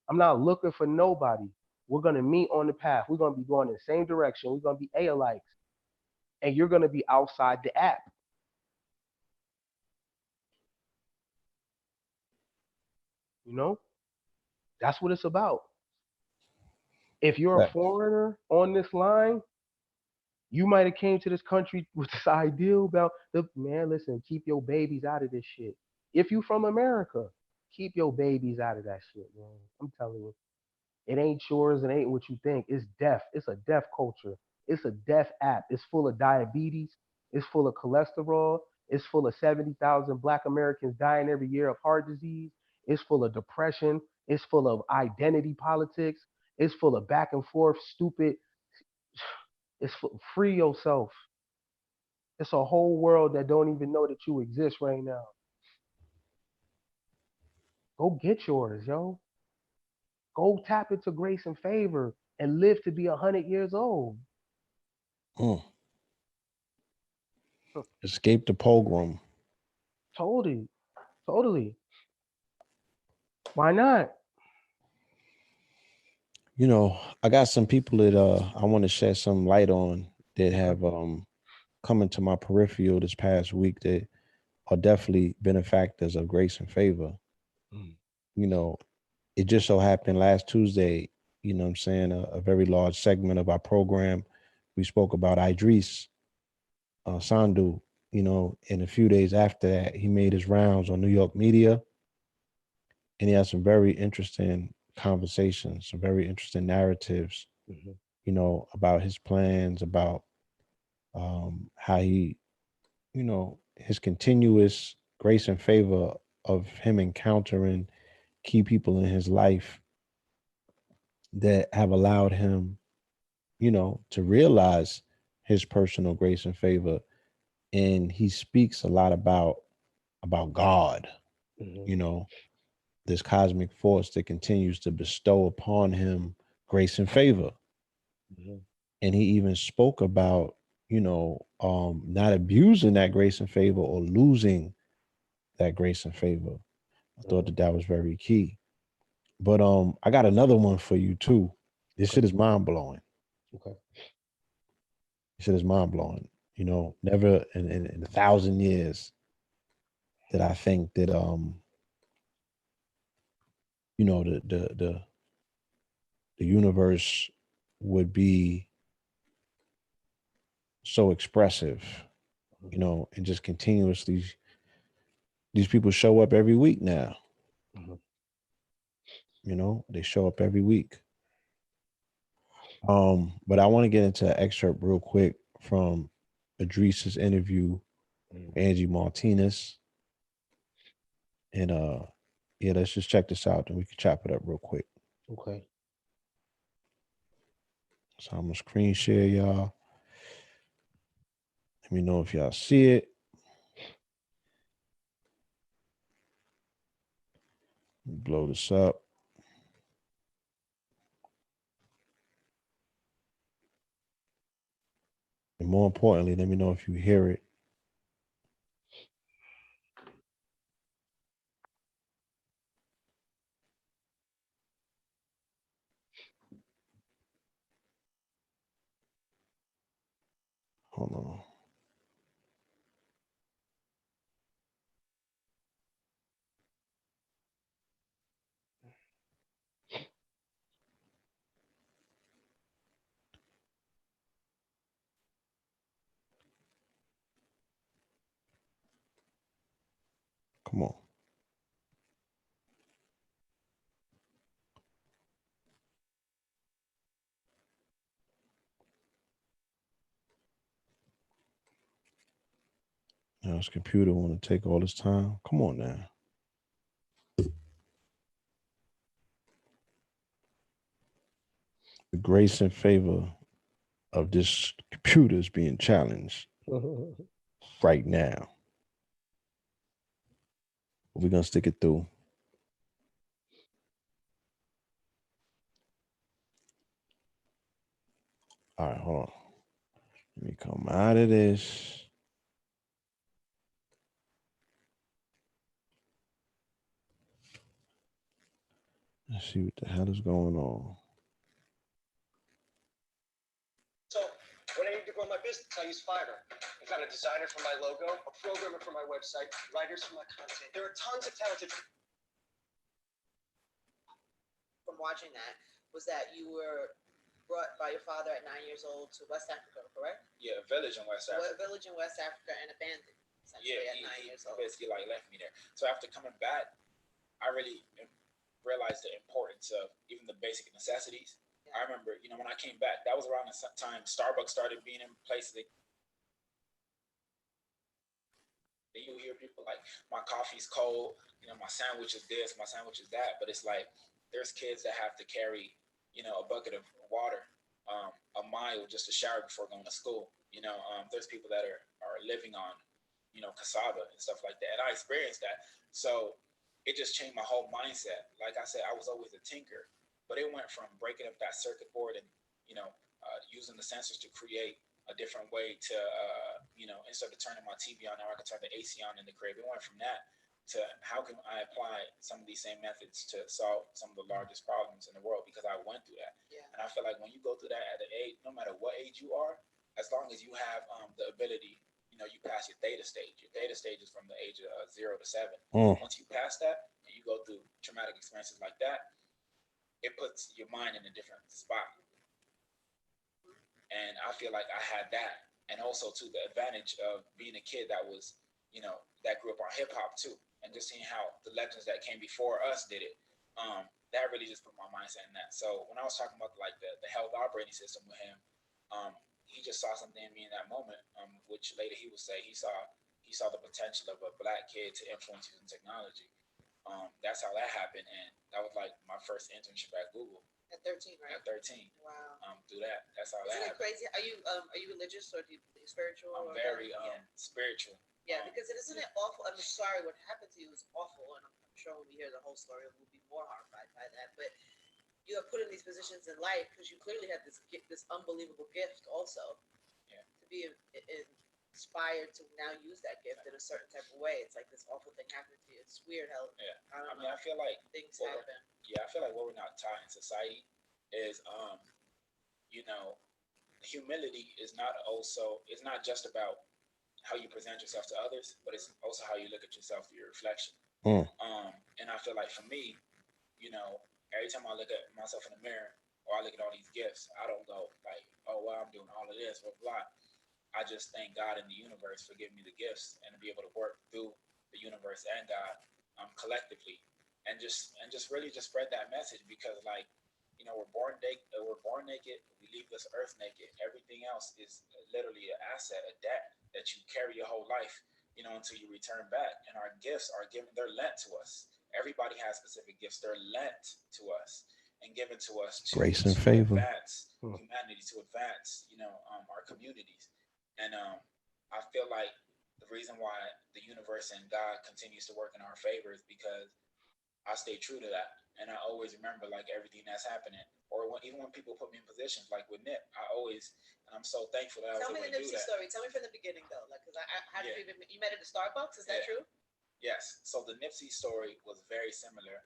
I'm not looking for nobody. We're gonna meet on the path. We're gonna be going in the same direction. We're gonna be alikes, and you're gonna be outside the app. You know, that's what it's about. If you're a Facts. foreigner on this line, you might have came to this country with this ideal about the man. Listen, keep your babies out of this shit. If you from America, keep your babies out of that shit, man. I'm telling you, it ain't yours. It ain't what you think. It's death. It's a death culture. It's a death app. It's full of diabetes. It's full of cholesterol. It's full of 70,000 Black Americans dying every year of heart disease. It's full of depression. It's full of identity politics. It's full of back and forth, stupid. Free yourself. It's a whole world that don't even know that you exist right now. Go get yours, yo. Go tap into grace and favor and live to be 100 years old. Mm. Escape the program. Totally, totally. Why not? I got some people that I want to shed some light on that Okay. have come into my peripheral this past week that are definitely benefactors of grace and favor. Mm. You know, it just so happened last Tuesday, what I'm saying, a very large segment of our program, we spoke about Idris Sandu, and a few days after that, he made his rounds on New York media, and he had some very interesting conversations, some very interesting narratives, Mhm. about his plans, about how he, his continuous grace and favor of him encountering key people in his life that have allowed him, to realize his personal grace and favor. And he speaks a lot about God, Mhm. you know, this cosmic force that continues to bestow upon him grace and favor. Mhm. And he even spoke about, not abusing that grace and favor or losing that grace and favor. I thought Mhm. that was very key. But I got another one for you too. This Okay. shit is mind blowing. Okay. This shit is mind blowing. Never in 1,000 years did I think that the universe would be so expressive, Mhm. and just continuously these people show up every week now. Mhm. They show up every week. But I want to get into an excerpt real quick from Idris's interview with Mhm. Angie Martinez. And yeah, let's just check this out and we can chop it up real quick. Okay. So I'm gonna screen share y'all. Let me know if y'all see it. Blow this up. And more importantly, let me know if you hear it. Hold on. Come on. Now this computer want to take all this time. Come on now. The grace and favor of this computer is being challenged right now. We're gonna stick it through. All right, hold on. Let me come out of this. Let's see what the hell is going on. So when I need to grow my business, I use Fiverr. I got a designer for my logo, a programmer for my website, writers for my content. There are tons of talented. From watching that was that you were brought by your father at 9 years old to West Africa, correct? Yeah, a village in West Africa. What village in West Africa and abandoned? Yeah, at 9 years old. Basically like left me there. So after coming back, I really realized the importance of even the basic necessities. Yeah. I remember, you know, when I came back, that was around the time Starbucks started being in places. You hear people like, my coffee's cold, you know, my sandwich is this, my sandwich is that. But it's like, there's kids that have to carry, you know, a bucket of water, a mile just to shower before going to school. You know, there's people that are living on, you know, cassava and stuff like that. And I experienced that. So it just changed my whole mindset. Like I said, I was always a tinker, but it went from breaking up that circuit board and, you know, using the sensors to create a different way to, you know, instead of turning my TV on, now I can turn the AC on in the crib. It went from that to how can I apply some of these same methods to solve some of the largest problems in the world, because I went through that. Yeah. And I feel like when you go through that at an age, no matter what age you are, as long as you have the ability, you know, you pass your theta stage. Your theta stage is from the age of 0 to 7. Once you pass that and you go through traumatic experiences like that, it puts your mind in a different spot. And I feel like I had that. And also, too, the advantage of being a kid that was, you know, that grew up on hip hop, too. And just seeing how the legends that came before us did it, that really just put my mindset in that. So when I was talking about like the health operating system with him, he just saw something in me in that moment, which later he would say he saw the potential of a black kid to influence using technology. That's how that happened, and that was like my first internship at Google. At 13, right? At 13. Wow. Through that, that's how Isn't that it crazy? Are you religious or do you believe spiritual? I'm very spiritual. Yeah, because isn't it awful? I'm sorry, what happened to you is awful, and I'm sure when we hear the whole story, we'll be more horrified by that. But you are put in these positions in life because you clearly have this unbelievable gift, also. Yeah. To be inspired to now use that gift in a certain type of way. It's like this awful thing happened to you. It's weird how. Yeah. I mean, I feel like things happen. Yeah, I feel like what we're not taught in society is, you know, humility is not just about how you present yourself to others, but it's also how you look at yourself through your reflection. And I feel like for me, you know, every time I look at myself in the mirror or I look at all these gifts, I don't go like, oh, well, I'm doing all of this, blah, blah. I just thank God and the universe for giving me the gifts and to be able to work through the universe and God collectively, and just really just spread that message, because like, you know, we're born naked, we leave this earth naked. Everything else is literally an asset, a debt that you carry your whole life, you know, until you return back. And our gifts are given, they're lent to us. Everybody has specific gifts. They're lent to us and given to us to grace and favor, advance humanity, to advance, you know, our communities. And I feel like the reason why the universe and God continues to work in our favor is because I stay true to that. And I always remember like everything that's happening. Or even when people put me in positions like with Nip, and I'm so thankful that I was able to do that. Tell me the Nipsey story. Tell me from the beginning though. Like, how did you met at the Starbucks? Is that true? Yes. So the Nipsey story was very similar.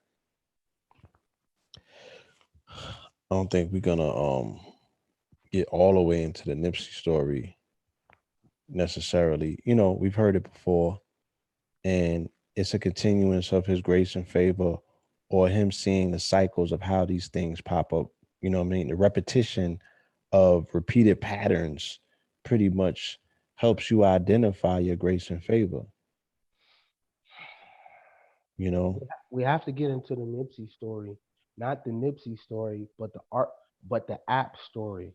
I don't think we're gonna get all the way into the Nipsey story necessarily. You know, we've heard it before, and it's a continuance of his grace and favor, or him seeing the cycles of how these things pop up. You know what I mean? The repetition of repeated patterns pretty much helps you identify your grace and favor. You know. We have to get into the Nipsey story, not the Nipsey story, but the art, but the app story.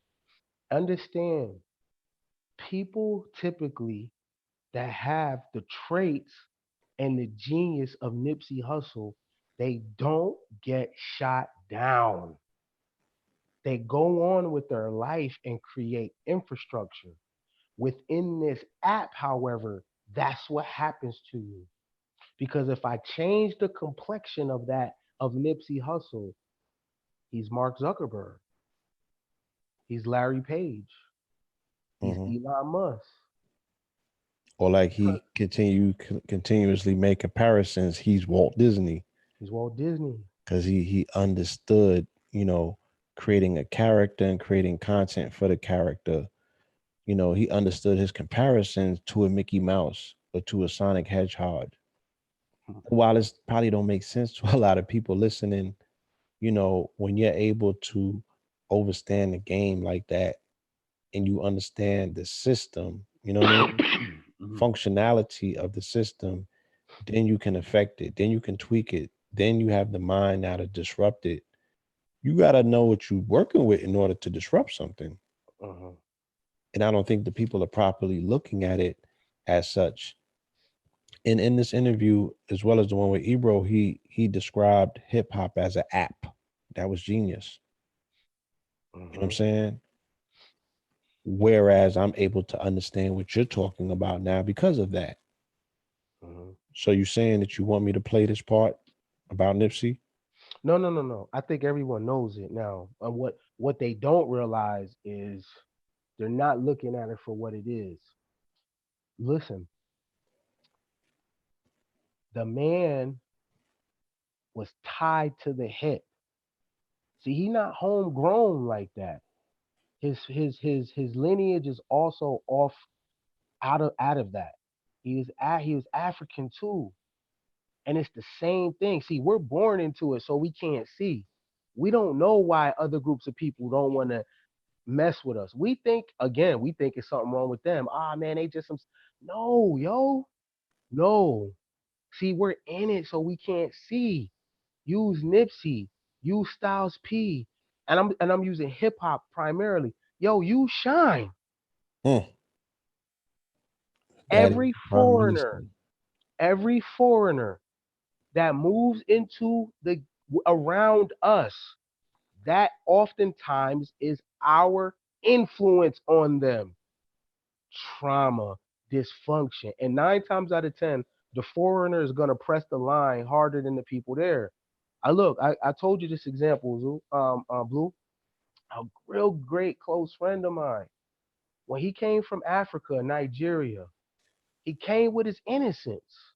Understand, people typically that have the traits and the genius of Nipsey Hussle, they don't get shot down. They go on with their life and create infrastructure. Within this app, however, that's what happens to you. Because if I change the complexion of that of Nipsey Hussle, he's Mark Zuckerberg, he's Larry Page, he's Hmm. Elon Musk. Or like he continuously make comparisons. He's Walt Disney He's Walt Disney. because he understood, creating a character and creating content for the character. He understood his comparisons to a Mickey Mouse or to a Sonic Hedgehog. While this probably don't make sense to a lot of people listening, when you're able to overstand the game like that and you understand the system, you know what I mean? Mhm. Functionality of the system, then you can affect it, then you can tweak it, then you have the mind now to disrupt it. You got to know what you're working with in order to disrupt something. Uh-huh. And I don't think the people are properly looking at it as such. And in this interview, as well as the one with Ebro, he described hip hop as an app. That was genius. You know what I'm Uh-huh. saying? Whereas I'm able to understand what you're talking about now because of that. Uh-huh. So you saying that you want me to play this part about Nipsey? No, no, no, no. I think everyone knows it now. And what they don't realize is they're not looking at it for what it is. Listen, the man was tied to the hip. See, he not homegrown like that. His lineage is also off out of that. He was African too, and it's the same thing. See, we're born into it, so we can't see. We don't know why other groups of people don't want to mess with us. We think it's something wrong with them. Ah, man, they just some. No, yo, no. See, we're in it, so we can't see. Use Nipsey, use Styles P, and I'm using hip hop primarily. Yo, use Shine. Hmm. Daddy, Every Prime Minister. foreigner, every foreigner that moves into the around us, that oftentimes is our influence on them. Trauma, dysfunction. And 9 times out of 10, the foreigner is going to press the line harder than the people there. I told you this example, Blue. A real great close friend of mine. When he came from Africa, Nigeria, he came with his innocence.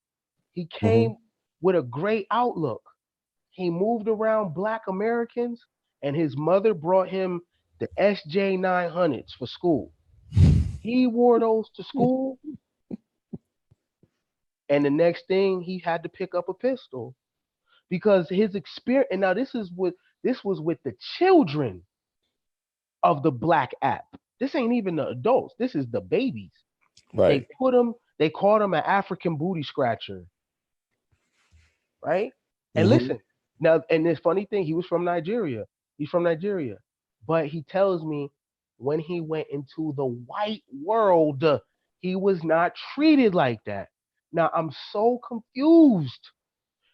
He Hmm. came with a great outlook. He moved around black Americans, and his mother brought him the SJ 900s for school. He wore those to school, and the next thing he had to pick up a pistol because his experience. And now this was with the children of the black app. This ain't even the adults. This is the babies. Right. They called him an African booty scratcher, right? And Hmm. listen, now, and this funny thing, he was from Nigeria. He's from Nigeria. But he tells me when he went into the white world, he was not treated like that. Now, I'm so confused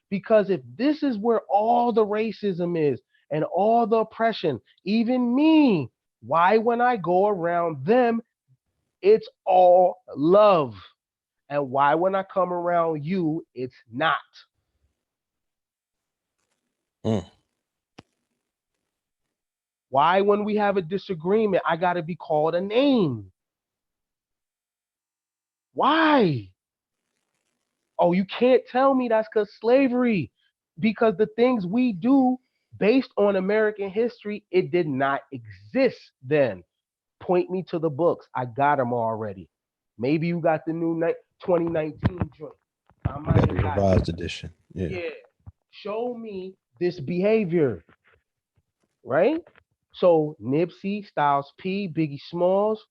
because if this is where all the racism is and all the oppression, even me, why when I go around them, it's all love? And why when I come around you, it's not? Mm. Why, when we have a disagreement, I got to be called a name? Why? Oh, you can't tell me that's because slavery. Because the things we do based on American history, it did not exist then. Point me to the books. I got them already. Maybe you got the new 2019 joint. I Yeah, might the have got it. revised edition. Yeah. Yeah. Show me this behavior, right? So Nipsey, Styles P, Biggie Smalls,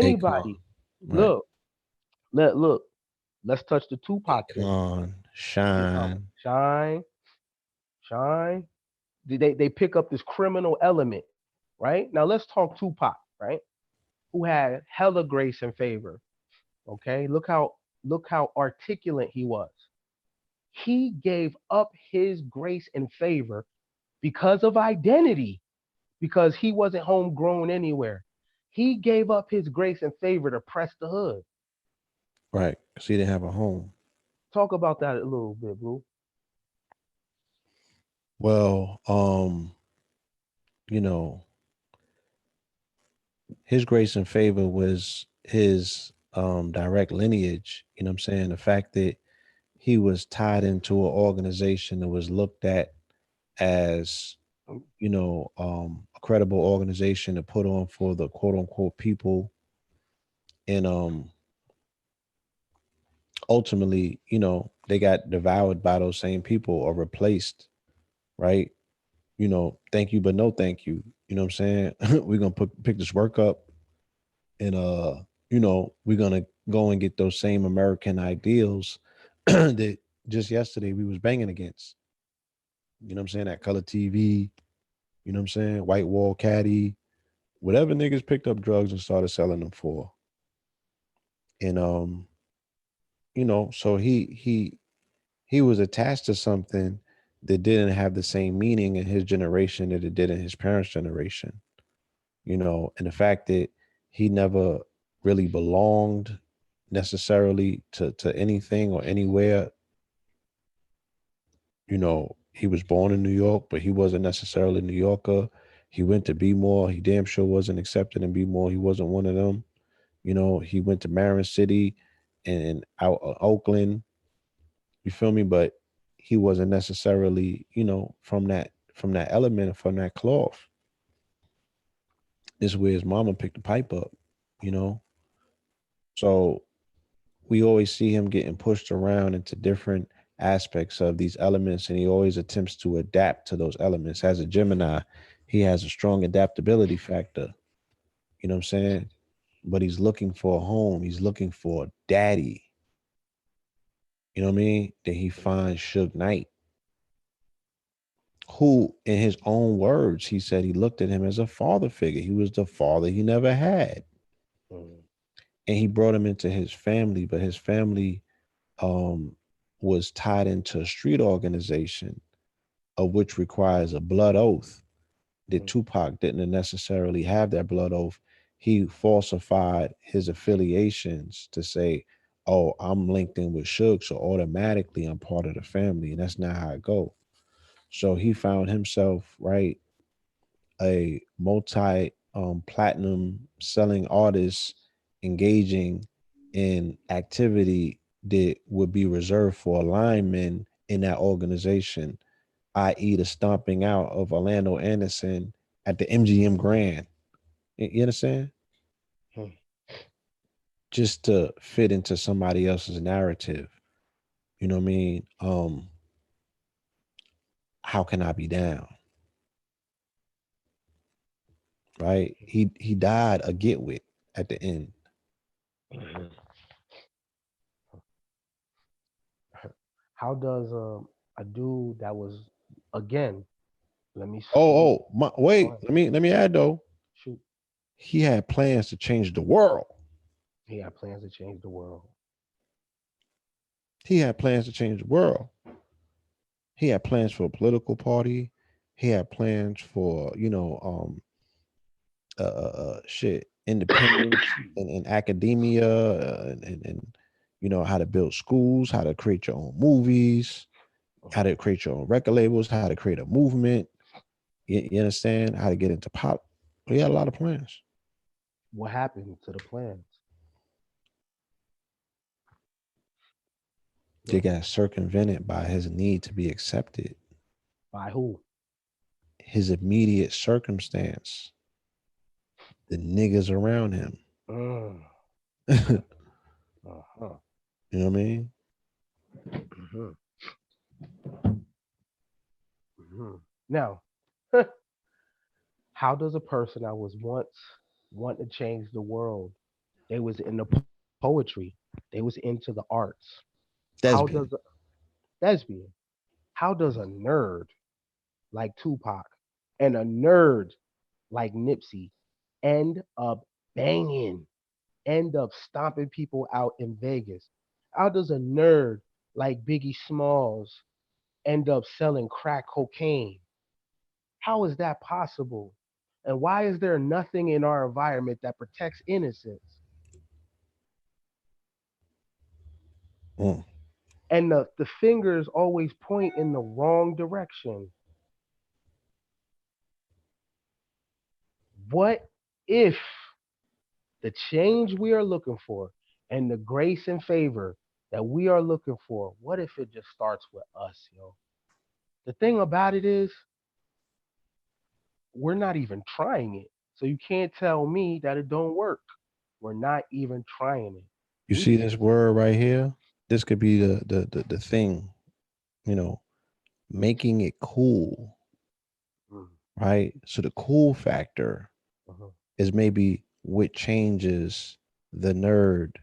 Akon. anybody. Right. Look, look. Let's touch the Tupac thing. Akon. Shine. Shine, shine. They pick up this criminal element, right? Now let's talk Tupac, right? Who had hella grace and favor. Okay, look how articulate he was. He gave up his grace and favor because of identity, because he wasn't homegrown anywhere. He gave up his grace and favor to press the hood. Right. Because he didn't have a home. Talk about that a little bit, Blue. Well, you know, his grace and favor was his direct lineage. You know what I'm saying? The fact that he was tied into an organization that was looked at as, a credible organization to put on for the quote unquote people. And ultimately, they got devoured by those same people or replaced, right? Thank you, but no thank you. You know what I'm saying? We're gonna pick this work up and we're gonna go and get those same American ideals that just yesterday we was banging against. You know what I'm saying? That color TV, you know what I'm saying? White wall caddy, whatever niggas picked up drugs and started selling them for. And so he was attached to something that didn't have the same meaning in his generation that it did in his parents' generation. And the fact that he never really belonged necessarily to anything or anywhere. He was born in New York, but he wasn't necessarily a New Yorker. He went to Be More. He damn sure wasn't accepted in Be More. He wasn't one of them. He went to Marin City and out Oakland. You feel me? But he wasn't necessarily, from that element, from that cloth. This is where his mama picked the pipe up, you know. So we always see him getting pushed around into different aspects of these elements, and he always attempts to adapt to those elements. As a Gemini, he has a strong adaptability factor. You know what I'm saying? But he's looking for a home. He's looking for a daddy. You know what I mean? Then he finds Suge Knight, who, in his own words, he said he looked at him as a father figure. He was the father he never had. Mm, And he brought him into his family, but his family um, was tied into a street organization, of which requires a blood oath. That mm, Tupac didn't necessarily have that blood oath. He falsified his affiliations to say, "Oh, I'm linked in with Suge, so automatically I'm part of the family," and that's not how it go. So he found himself, right, a multi platinum selling artist engaging in activity that would be reserved for linemen in that organization, i.e., the stomping out of Orlando Anderson at the MGM Grand. You understand? mm. Just to fit into somebody else's narrative. You know what I mean? How can I be down? Right? He died a get with at the end. Mhm. How does a dude that was, again, let me go Wait, ahead, let me add though. shoot. He had plans to change the world. He had plans to change the world. He had plans to change the world. He had plans for a political party. He had plans for, shit, independence and academia, and how to build schools, how to create your own movies, how to create your own record labels, how to create a movement. You understand? How to get into pop. He had a lot of plans. What happened to the plans? They Hmm. got circumvented by his need to be accepted, By who? his immediate circumstance, the niggas around him. Mm, You uh-huh. know what I mean? Hmm. Hmm. Now, how does a person that was once wanting to change the world, they was in the poetry, they was into the arts. How does Desmond. thespian. How does a nerd like Tupac and a nerd like Nipsey end up banging, end up stomping people out in Vegas? How does a nerd like Biggie Smalls end up selling crack cocaine? How is that possible? And why is there nothing in our environment that protects innocence? Mm. And the fingers always point in the wrong direction. What if the change we are looking for and the grace and favor that we are looking for, what if it just starts with us, yo? The thing about it is, we're not even trying it. So you can't tell me that it don't work. We're not even trying it. You We see this word right here? This could be the thing, you know, making it cool, Mhm, right? So the cool factor mhm, is maybe what changes the nerd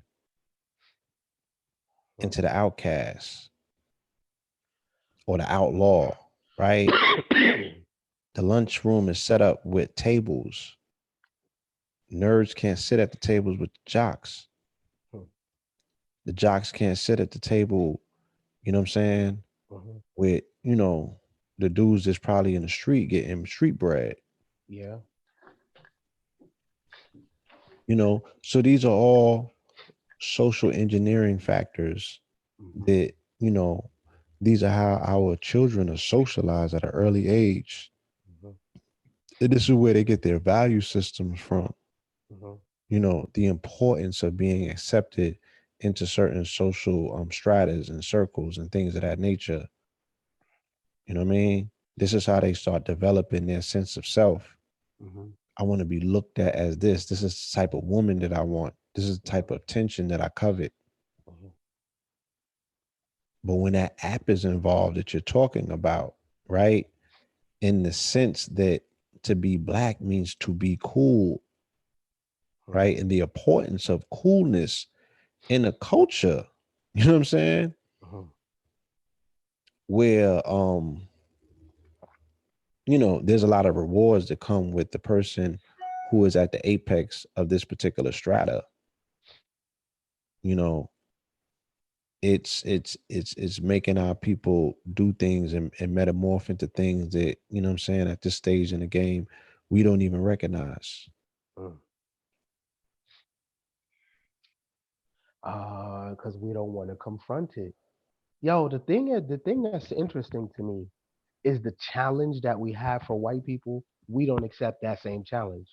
mhm. into the outcast or the outlaw, right? The lunchroom is set up with tables. Nerds can't sit at the tables with jocks. The jocks can't sit at the table, you know what I'm saying, Mhm. with, the dudes that's probably in the street getting street bread, Yeah. So these are all social engineering factors Mhm, that, these are how our children are socialized at an early age. mhm, And this is where they get their value systems from, mhm, the importance of being accepted into certain social stratas and circles and things of that nature. You know what I mean? This is how they start developing their sense of self. mhm, I want to be looked at as this. This is the type of woman that I want. This is the mhm, type of attention that I covet. mhm, But when that app is involved that you're talking about, right? In the sense that to be black means to be cool, mhm, right? And the importance of coolness in a culture, you know what I'm saying? mhm. Where there's a lot of rewards that come with the person who is at the apex of this particular strata. You know, it's making our people do things and metamorph into things that, what I'm saying, at this stage in the game, we don't even recognize. Mm. Because we don't want to confront it. Yo, the thing that's interesting to me is the challenge that we have for white people. We don't accept that same challenge.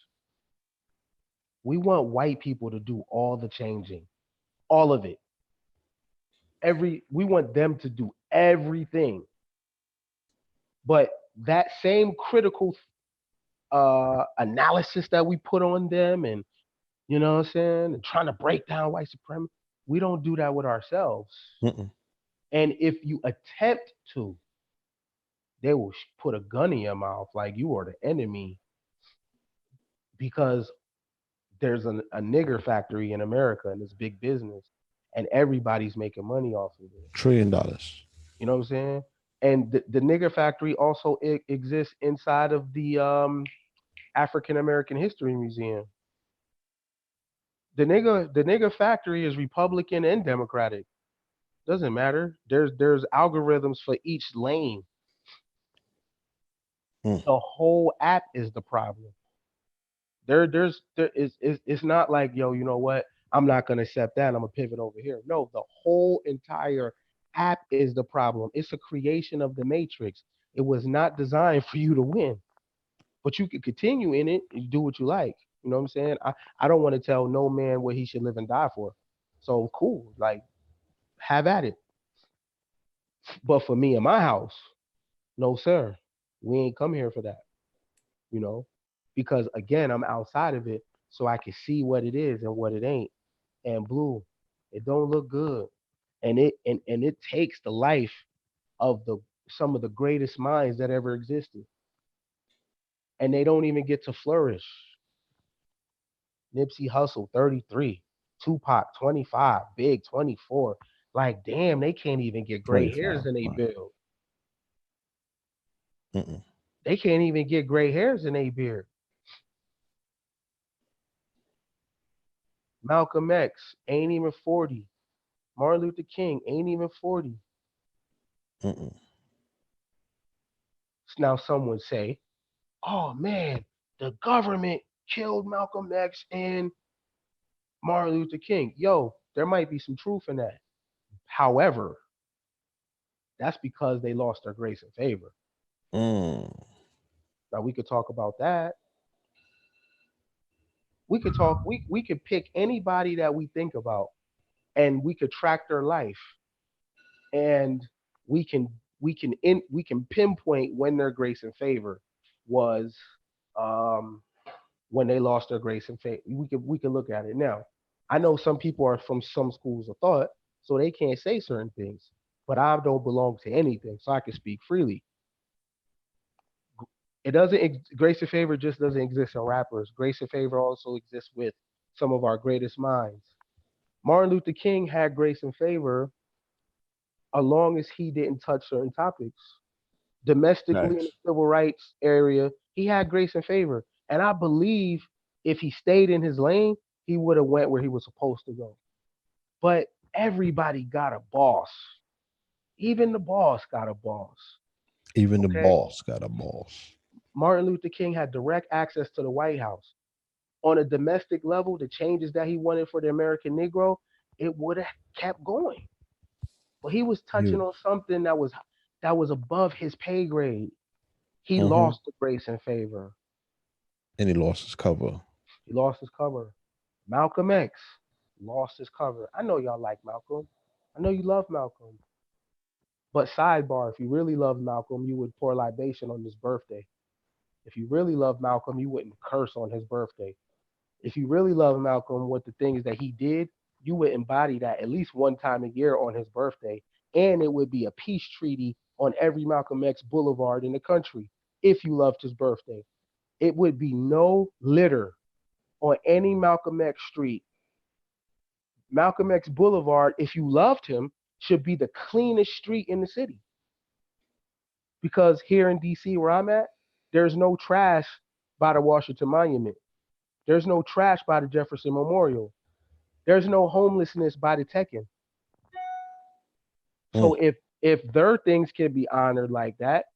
We want white people to do all the changing, all of it. We want them to do everything. But that same critical analysis that we put on them, and you know what I'm saying, and trying to break down white supremacy, we don't do that with ourselves. Mm-mm. And if you attempt to, they will put a gun in your mouth like you are the enemy because there's a nigger factory in America and it's big business and everybody's making money off of it. $1 trillion. You know what I'm saying? And the nigger factory also exists inside of the African American History Museum. The nigger factory is Republican and Democratic. Doesn't matter. There's algorithms for each lane. Mm. The whole app is the problem. There is it's not like, yo, you know what? I'm not gonna accept that. I'm gonna pivot over here. No, the whole entire app is the problem. It's a creation of the matrix. It was not designed for you to win, but you can continue in it and do what you like. You know what I'm saying? I don't want to tell no man what he should live and die for. So cool, like have at it. But for me and my house, no sir, we ain't come here for that. You know, because again, I'm outside of it, so I can see what it is and what it ain't. And blue, it don't look good, and it takes the life of the some of the greatest minds that ever existed, and they don't even get to flourish. Nipsey Hussle 33, Tupac 25, Big 24. Like, damn, they can't even get gray hairs 25. in their Right. beard. Mm-mm. They can't even get gray hairs in their beard. Malcolm X ain't even 40. Martin Luther King ain't even 40. Mm-mm. Now some would say, oh man, the government killed Malcolm X and Martin Luther King. Yo, there might be some truth in that. However, that's because they lost their grace and favor. Mm. Now we could talk about that. We could pick anybody that we think about and we could track their life and we can we can pinpoint when their grace and favor was um when they lost their grace and favor. We can look at it now. I know some people are from some schools of thought, so they can't say certain things. But I don't belong to anything, so I can speak freely. It doesn't grace and favor just doesn't exist in rappers. Grace and favor also exists with some of our greatest minds. Martin Luther King had grace and favor as long as he didn't touch certain topics. Domestically in the Facts. civil rights area, he had grace and favor. And I believe if he stayed in his lane, he would have went where he was supposed to go. But everybody got a boss. Even the boss got a boss. Even the Okay? boss got a boss. Martin Luther King had direct access to the White House. On a domestic level, the changes that he wanted for the American Negro, it would have kept going. But he was touching You. on something that was above his pay grade. He Mm-hmm. lost the grace and favor. And he lost his cover. He lost his cover. Malcolm X lost his cover. I know y'all like Malcolm. I know you love Malcolm. But sidebar, if you really love Malcolm, you would pour libation on his birthday. If you really love Malcolm, you wouldn't curse on his birthday. If you really love Malcolm with the things that he did, you would embody that at least one time a year on his birthday. And it would be a peace treaty on every Malcolm X boulevard in the country if you loved his birthday. It would be no litter on any Malcolm X street. Malcolm X Boulevard, if you loved him, should be the cleanest street in the city. Because here in DC, where I'm at, there's no trash by the Washington Monument. There's no trash by the Jefferson Memorial. There's no homelessness by the Tekken. So Mm. if their things can be honored like that,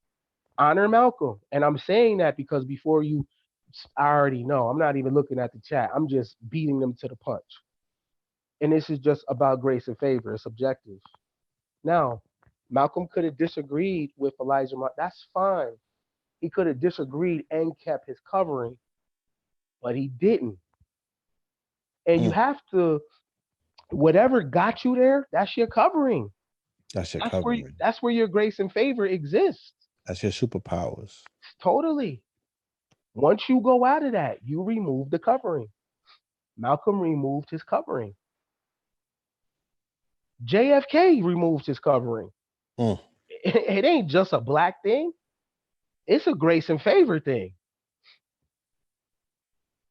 honor Malcolm. And I'm saying that because before you, I already know. I'm not even looking at the chat. I'm just beating them to the punch. And this is just about grace and favor. It's subjective. Now, Malcolm could have disagreed with Elijah. That's fine. He could have disagreed and kept his covering, but he didn't. And you Mm. have to, whatever got you there, that's your covering. That's your That's where covering. that's where your grace and favor exists. That's your superpowers. Totally. Once you go out of that, you remove the covering. Malcolm removed his covering. JFK removed his covering. Mm. It ain't just a black thing. It's a grace and favor thing.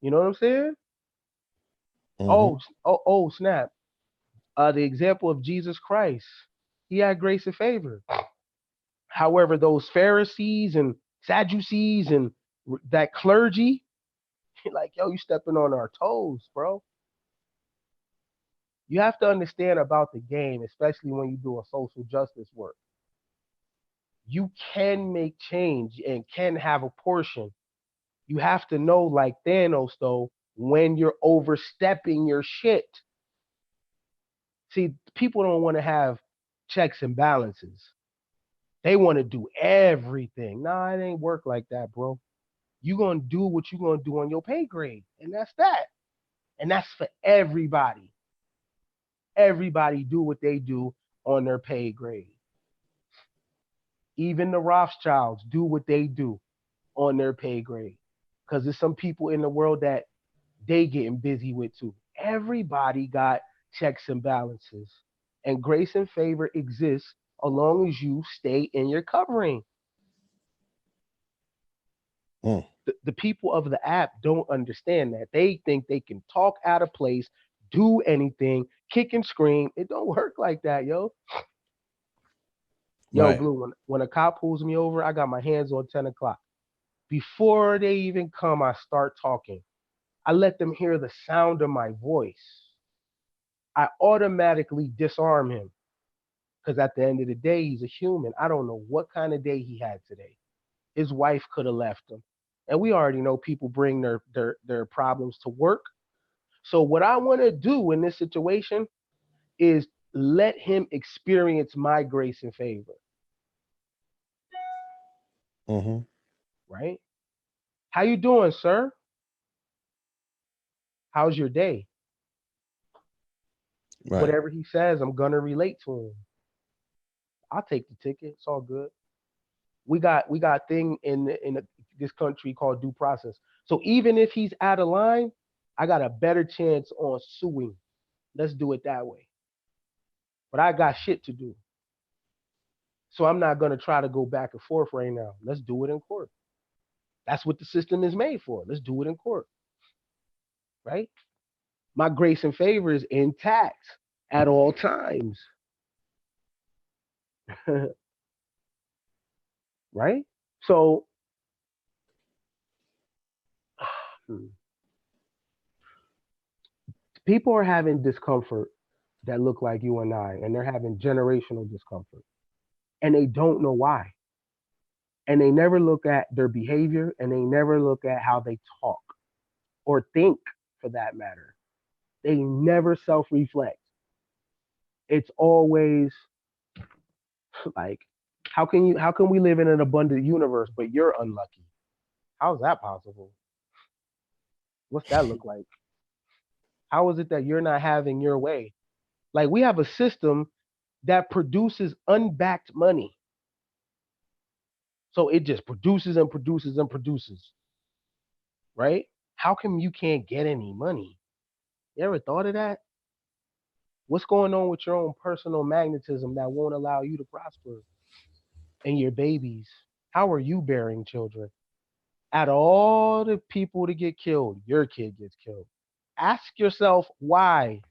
You know what I'm saying? Mm-hmm. Oh, snap. The example of Jesus Christ, he had grace and favor. However, those Pharisees and Sadducees and that clergy, like, yo, you stepping on our toes, bro. You have to understand about the game, especially when you do a social justice work. You can make change and can have a portion. You have to know, like Thanos, though, when you're overstepping your shit. See, people don't want to have checks and balances. They want to do everything. Nah, it ain't work like that, bro. You gonna do what you gonna do on your pay grade, and that's that. And that's for everybody. Everybody do what they do on their pay grade. Even the Rothschilds do what they do on their pay grade. Because there's some people in the world that they getting busy with too. Everybody got checks and balances. And grace and favor exists as long as you stay in your covering. Mm. The people of the app don't understand that. They think they can talk out of place, do anything, kick and scream. It don't work like that, yo. Yo, Right. Blue, when a cop pulls me over, I got my hands on 10 o'clock. Before they even come, I start talking. I let them hear the sound of my voice. I automatically disarm him because at the end of the day, he's a human. I don't know what kind of day he had today. His wife could have left him. And we already know people bring their problems to work. So what I want to do in this situation is let him experience my grace and favor, Mm-hmm. right? How you doing, sir? How's your day? Right. Whatever he says, I'm gonna relate to him. I'll take the ticket. It's all good. We got thing in this country called due process. So even if he's out of line, I got a better chance on suing. Let's do it that way. But I got shit to do. So I'm not gonna try to go back and forth right now. Let's do it in court. That's what the system is made for. Let's do it in court, right? My grace and favor is intact at all times, right? So people are having discomfort that look like you and I, and they're having generational discomfort, and they don't know why. And they never look at their behavior, and they never look at how they talk or think, for that matter. They never self-reflect. It's always like, how can we live in an abundant universe, but you're unlucky? How's that possible? What's that look like? How is it that you're not having your way? Like, we have a system that produces unbacked money. So it just produces and produces and produces, right? How come you can't get any money? You ever thought of that? What's going on with your own personal magnetism that won't allow you to prosper and your babies? How are you bearing children? Out of all the people to get killed, your kid gets killed. Ask yourself why.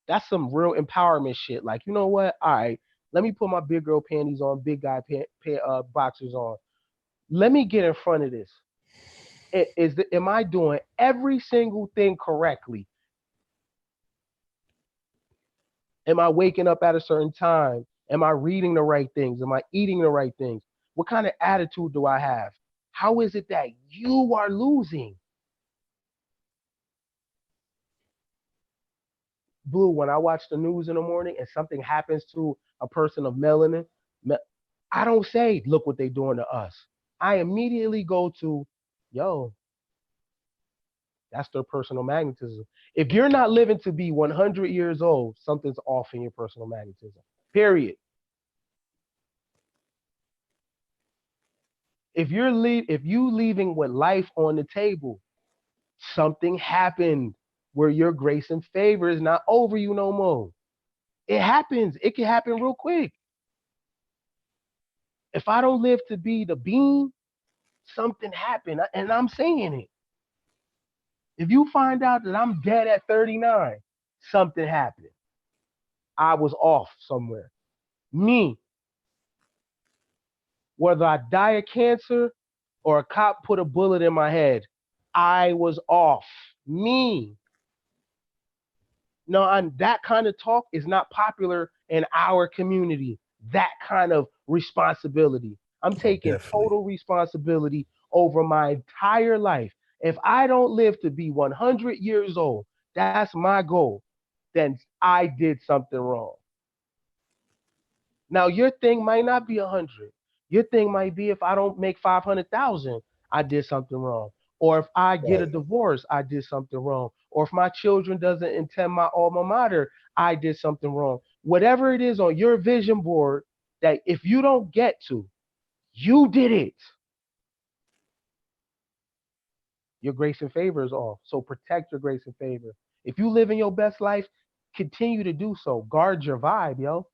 That's some real empowerment shit. Like, you know what? All right, let me put my big girl panties on, big guy boxers on. Let me get in front of this. Am I doing every single thing correctly? Am I waking up at a certain time? Am I reading the right things? Am I eating the right things? What kind of attitude do I have? How is it that you are losing? Blue, when I watch the news in the morning and something happens to a person of melanin, I don't say, look what they're doing to us. I immediately go to, yo, that's their personal magnetism. If you're not living to be 100 years old, something's off in your personal magnetism. Period. If you leaving with life on the table, something happened where your grace and favor is not over you no more. It happens. It can happen real quick. If I don't live to be the beam, something happened, and I'm saying it. If you find out that I'm dead at 39, something happened. I was off somewhere. Me, whether I die of cancer or a cop put a bullet in my head, I was off. Me. No, and that kind of talk is not popular in our community. That kind of responsibility. I'm Oh, taking definitely. total responsibility over my entire life. If I don't live to be 100 years old, that's my goal, then I did something wrong. Now, your thing might not be 100. Your thing might be, if I don't make 500,000, I did something wrong. Or if I get a Right. divorce, I did something wrong. Or if my children doesn't attend my alma mater, I did something wrong. Whatever it is on your vision board that if you don't get to, you did it. Your grace and favor is off. So protect your grace and favor. If you live in your best life, continue to do so. Guard your vibe, yo.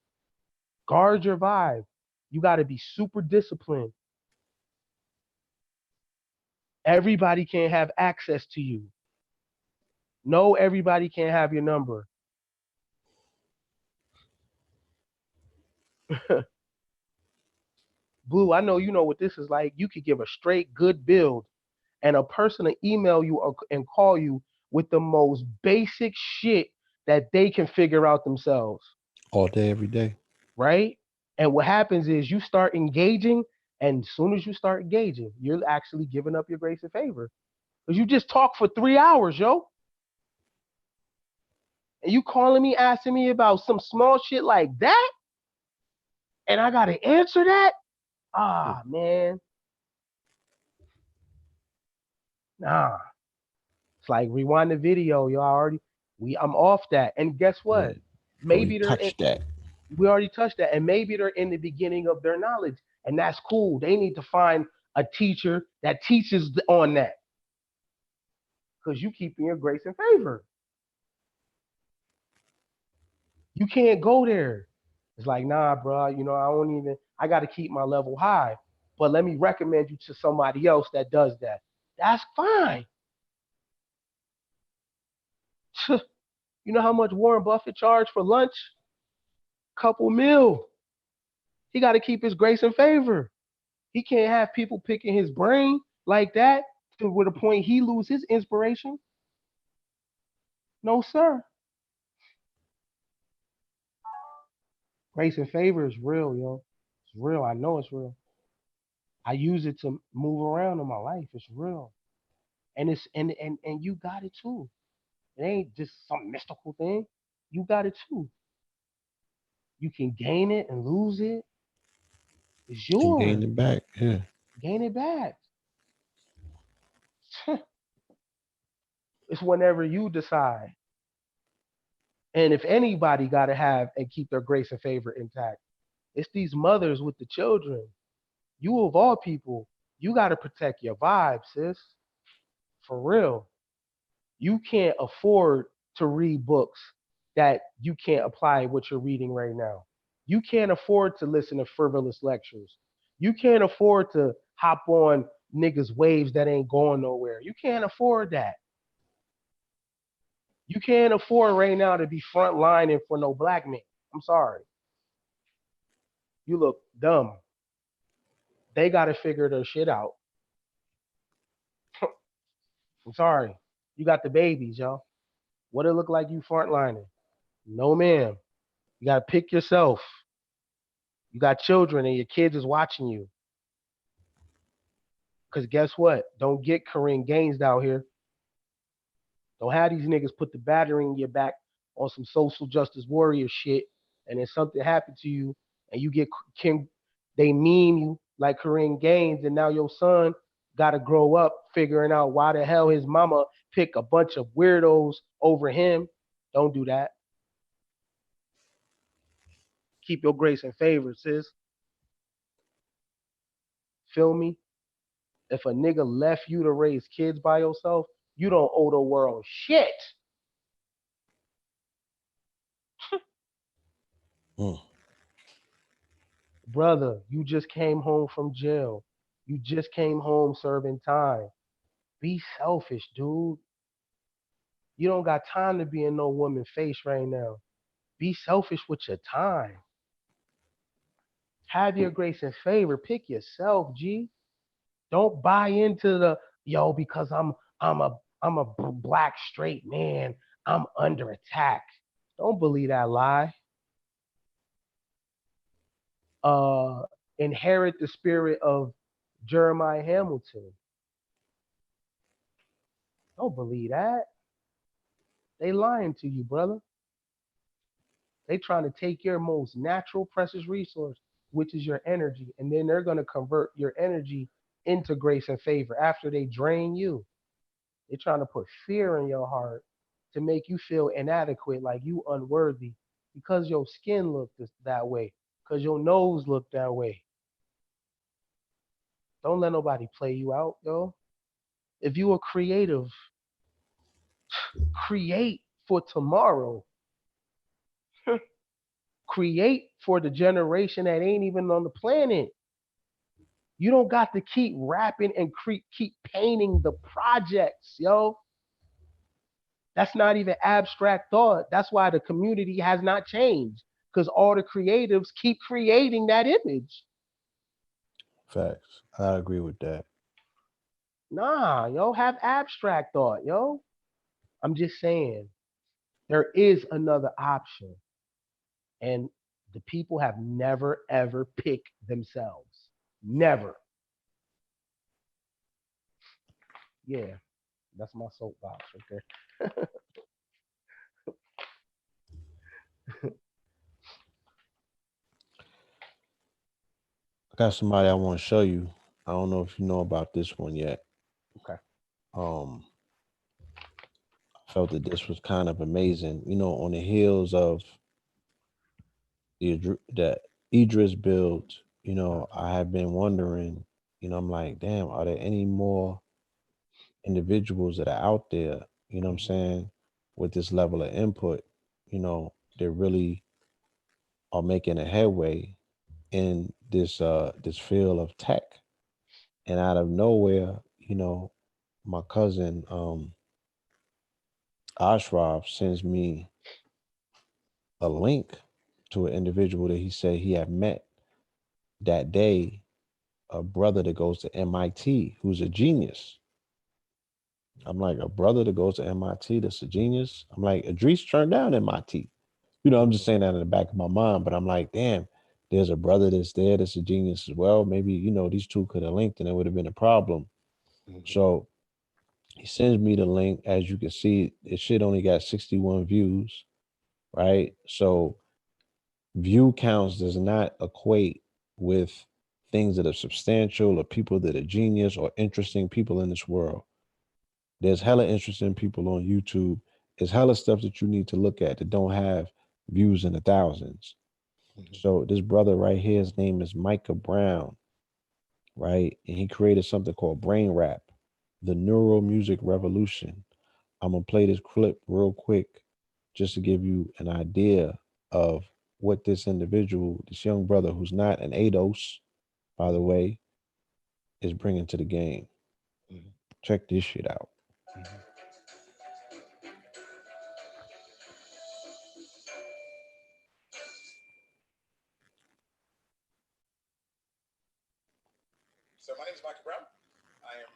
Guard your vibe. You got to be super disciplined. Everybody can't have access to you. No, everybody can't have your number. Blue, I know you know what this is like. You could give a straight good build, and a person to email you and call you with the most basic shit that they can figure out themselves, All day, every day. right? And what happens is you start engaging, and as soon as you start engaging, you're actually giving up your grace and favor. Because you just talk for 3 hours, yo. And you calling me asking me about some small shit like that, and I gotta answer that? Ah, man. Nah. It's like rewind the video, y'all already I'm off that. And guess what? Right. Already Maybe they're in, touched that. we already touched that. And maybe they're in the beginning of their knowledge. And that's cool. They need to find a teacher that teaches on that. Because you keeping your grace and favor. You can't go there. It's like, nah, bro, I don't even I gotta keep my level high. But let me recommend you to somebody else that does that. That's fine. You know how much Warren Buffett charged for lunch? Couple mil. He got to keep his grace and favor. He can't have people picking his brain like that to the point he lose his inspiration. No, sir. Grace and favor is real, yo. It's real. I know it's real. I use it to move around in my life. It's real. And and you got it too. It ain't just some mystical thing. You got it too. You can gain it and lose it. It's And gain yours. it back. Yeah. Gain it back. It's whenever you decide. And if anybody got to have and keep their grace and favor intact, it's these mothers with the children. You of all people, you got to protect your vibe, sis. For real. You can't afford to read books that you can't apply what you're reading right now. You can't afford to listen to frivolous lectures. You can't afford to hop on niggas' waves that ain't going nowhere. You can't afford that. You can't afford right now to be front lining for no black man. I'm sorry. You look dumb. They got to figure their shit out. I'm sorry. You got the babies, y'all. What it look like you frontlining? No, ma'am. You got to pick yourself. You got children and your kids is watching you. Because guess what? Don't get Corinne Gaines out here. Don't have these niggas put the battery in your back on some social justice warrior shit. And then something happened to you and you get Kim, they meme you like Corinne Gaines. And now your son got to grow up figuring out why the hell his mama pick a bunch of weirdos over him. Don't do that. Keep your grace and favor, sis. Feel me? If a nigga left you to raise kids by yourself, you don't owe the world shit. Mm. Brother, you just came home from jail. You just came home serving time. Be selfish, dude. You don't got time to be in no woman face right now. Be selfish with your time. Have your grace and favor. Pick yourself, G. Don't buy into the yo because I'm a black straight man. I'm under attack. Don't believe that lie. Uh, inherit the spirit of Jeremiah Hamilton. Don't believe that. They lying to you, brother. They trying to take your most natural, precious resource, which is your energy, and then they're gonna convert your energy into grace and favor after they drain you. They're trying to put fear in your heart to make you feel inadequate, like you unworthy, because your skin looked that way, because your nose looked that way. Don't let nobody play you out, yo. If you are creative, create for tomorrow. Create for the generation that ain't even on the planet. You don't got to keep rapping and keep painting the projects, yo. That's not even abstract thought. That's why the community has not changed because all the creatives keep creating that image. Facts. I agree with that. Nah, yo, have abstract thought, yo. I'm just saying there is another option, and the people have never ever picked themselves. Never. Yeah, that's my soapbox right there. I got somebody I want to show you. I don't know if you know about this one yet. Okay. Um, I felt that this was kind of amazing. You know, on the heels of the Idris build, you know, Uh-huh. I have been wondering, you know, I'm like, damn, are there any more individuals that are out there, you know what I'm Mhm. saying, with this level of input, you know, they really are making a headway in this field of tech. And out of nowhere, you know, my cousin Ashraf sends me a link to an individual that he said he had met that day, a brother that goes to MIT who's a genius. I'm like, a brother that goes to MIT that's a genius? I'm like, Idris turned down MIT. You know, I'm just Mhm. saying that in the back of my mind, but I'm like, damn, there's a brother that's there that's a genius as well. Maybe, you know, these two could have linked and it would have been a problem. Mhm. So he sends me the link. As you can see, it shit only got 61 views, right? So view counts does not equate with things that are substantial or people that are genius or interesting people in this world. There's hella interesting people on YouTube. There's hella stuff that you need to look at that don't have views in the thousands. Mhm. So this brother right here, his name is Micah Brown, right? And he created something called Brain Rap, the Neural Music Revolution. I'm gonna play this clip real quick just to give you an idea of what this individual, this young brother who's not an ADOS, by the way, is bringing to the game. Mhm. Check this shit out. Mhm. So my name is Michael Brown. I am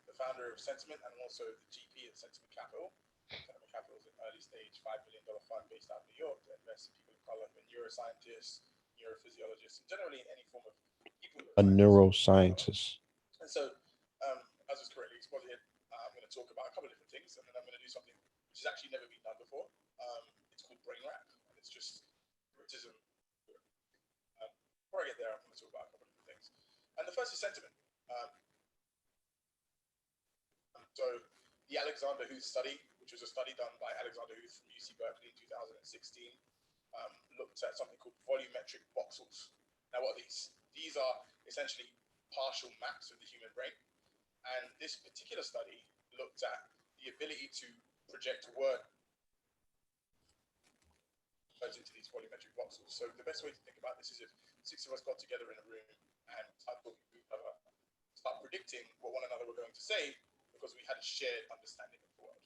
the founder of Sentiment and also the GP at Sentiment Capital. Sentiment Capital is an early stage $5 million fund based out of New York that invests in people of color, and neuroscientists, neurophysiologists, and generally any form of people who are A scientists or people of color. neuroscientist. And so, as was correctly exposited, I'm going to talk about a couple of different things, and then I'm going to do something which has actually never been done before. It's called brain rap, and it's just criticism. Before I get there, I'm going to talk about a couple of different things. And the first is sentiment. Um, so the Alexander Huth study, which was a study done by Alexander Huth from UC Berkeley in 2016, looked at something called volumetric voxels. Now, what are these? These are essentially partial maps of the human brain. And this particular study looked at the ability to project words into these volumetric voxels. So the best way to think about this is if six of us got together in a room and started talking to each other, start predicting what one another were going to say because we had a shared understanding of the world.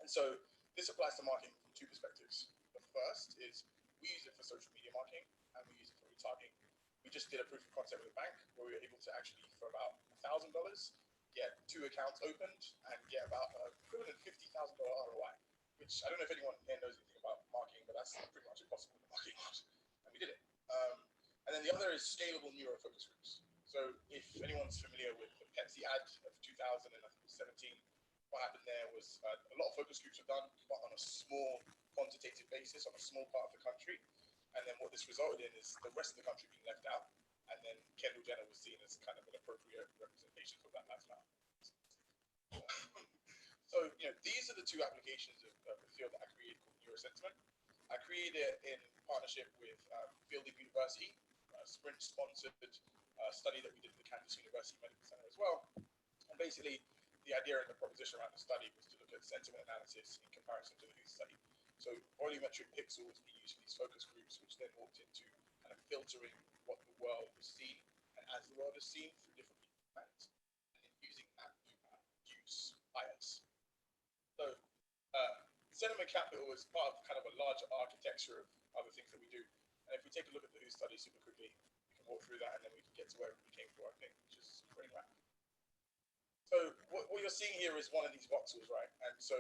And so this applies to marketing from two perspectives. The first is we use it for social media marketing and we use it for retargeting. We just did a proof of concept with a bank where we were able to actually, for about $1,000, get 2 accounts opened and get about equivalent $50,000 ROI, which I don't know if anyone here knows anything about marketing, but that's pretty much impossible in the marketing world. And we did it. And then the other is scalable neuro focus groups. So if anyone's familiar with the Pepsi ad of 2000 and I think it was 17, what happened there was a lot of focus groups were done, but on a small quantitative basis, on a small part of the country. And then what this resulted in is the rest of the country being left out. And then Kendall Jenner was seen as kind of an appropriate representation for Black Lives Matter. So, these are the two applications of the field that I created called neurosentiment. I created it in partnership with Fielding University, a Sprint-sponsored study that we did at the Kansas University Medical Center as well. And basically, the idea and the proposition around the study was to look at sentiment analysis in comparison to the Huth study. So volumetric pixels being used for these focus groups, which then walked into kind of filtering what the world was seen, and as the world is seen through different people's lens, and then using that to use bias. So capital is part of kind of a larger architecture of other things that we do. And if we take a look at the WHO study super quickly, we can walk through that and then we can get to where we came for, I think, which is brain map. So what you're seeing here is one of these voxels, right? And so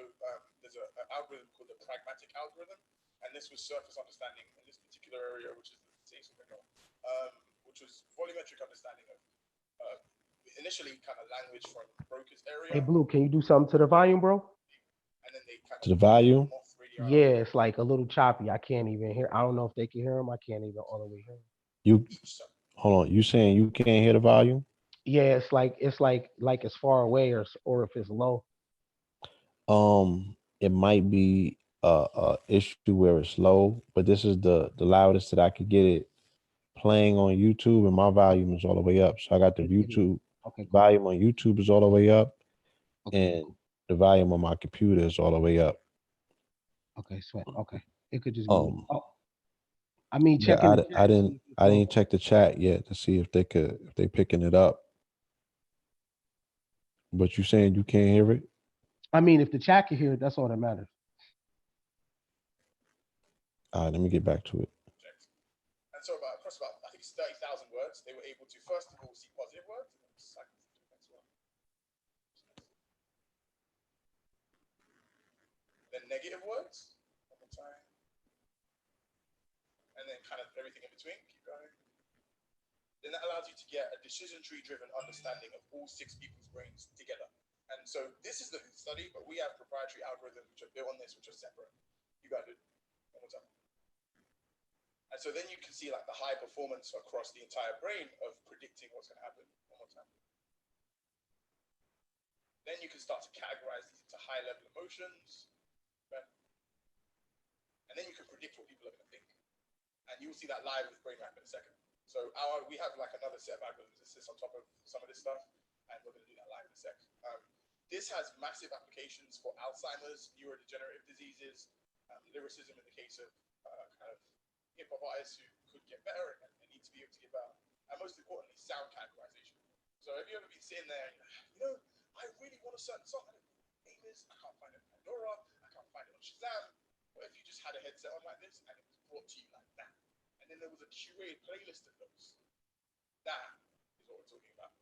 there's an algorithm called the pragmatic algorithm, and this was surface understanding in this particular area, which is which was volumetric understanding of initially kind of language from Broca's area. Hey, Blue, can you do something to the volume, bro? And then they kind To the volume? Yeah, it's like a little choppy. I can't even hear. I don't know if they can hear him. I can't even all the way hear him. You hold on. You saying you can't hear the volume? Yeah, it's like it's far away or if it's low. It might be a issue where it's low, but this is the loudest that I could get it playing on YouTube, and my volume is all the way up. So I got the YouTube volume on YouTube is all the way up, and the volume on my computer is all the way up. Okay, sweat. Okay, it could just be. I mean, check. Yeah, I didn't check the chat yet to see if they picking it up. But you saying you can't hear it? I mean, if the chat can hear it, that's all that matters. All right, let me get back to it. And so across about, I think it's 30,000 words, they were able to first of all see positive words. Then negative words. One more time. And then kind of everything in between. Keep going. Then that allows you to get a decision tree driven understanding of all 6 people's brains together. And so this is the study, but we have proprietary algorithms which are built on this, which are separate. You got it. One more time. And so then you can see like the high performance across the entire brain of predicting what's going to happen. One more time. Then you can start to categorize these into high level emotions. Okay? And then you can predict what people are going to think. And you'll see that live with brain map in a second. So we have like another set of algorithms that sits on top of some of this stuff, and we're going to do that live in a sec. This has massive applications for Alzheimer's, neurodegenerative diseases, lyricism in the case of kind of hip-hop artists who could get better and need to be able to get better, and most importantly, sound categorization. So have you ever been sitting there and I really want a certain song, I don't know what the name is, I can't find it on Pandora, I can't find it on Shazam. What if you just had a headset on like this and it was brought to you like that? And then there was a curated playlist of those. That is what we're talking about.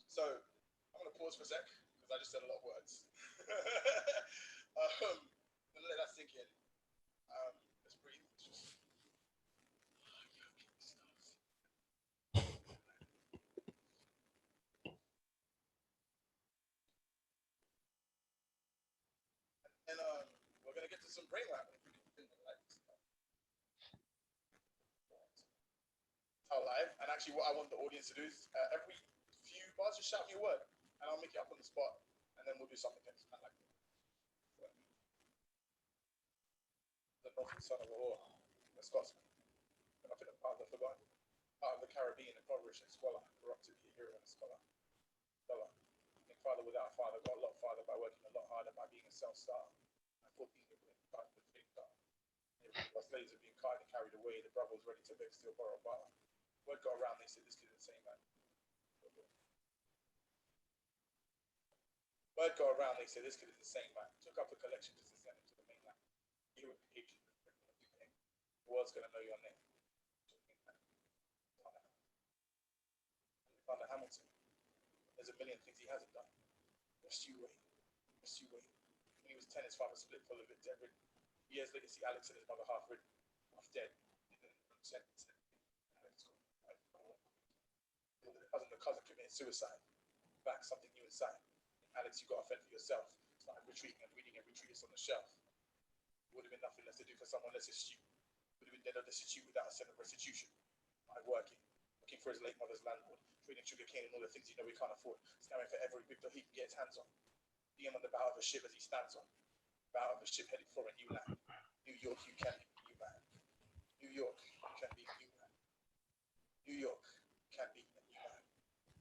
So I'm going to pause for a sec because I just said a lot of words. I'm going to let that sink in. Let's breathe. And we're going to get to some brain lab. Live, and actually what I want the audience to do is every few bars just shout me a word and I'll make it up on the spot and then we'll do something else. I like that. The northern son of war, the Scotsman, up in a part of the forgotten, part of the Caribbean, impoverished and squalor, corrupt to be a hero and a scholar. Think father without a father got a lot farther by working a lot harder by being a self-starter. I thought being a part of the big star. While slaves are being caught and carried away, the brother was ready to beg, still borrow bar. Word got around, they said this kid is insane, man. Word got around, they said this kid is insane, man. Took up a collection just to send him to the mainland. Here with the hatred, the world's gonna know your name. Father Hamilton. There's a million things he hasn't done. Rest you wait. Rest you wait. When he was 10, his father split full of it, dead ridden. Years later, see Alex and his mother half ridden, half dead. The cousin committed suicide. Back something new inside. Alex, you got to fend for yourself. Started retreating and reading every treatise on the shelf. Would have been nothing less to do for someone less astute. Would have been dead or destitute without a sense of restitution. Working for his late mother's landlord, trading sugar cane and all the things he can't afford, scamming for every big he can get his hands on. Being on the bow of a ship as he stands on. Bow of a ship heading for a new land. New York, you can be new man. New York, you can be new man. New York can be a new man.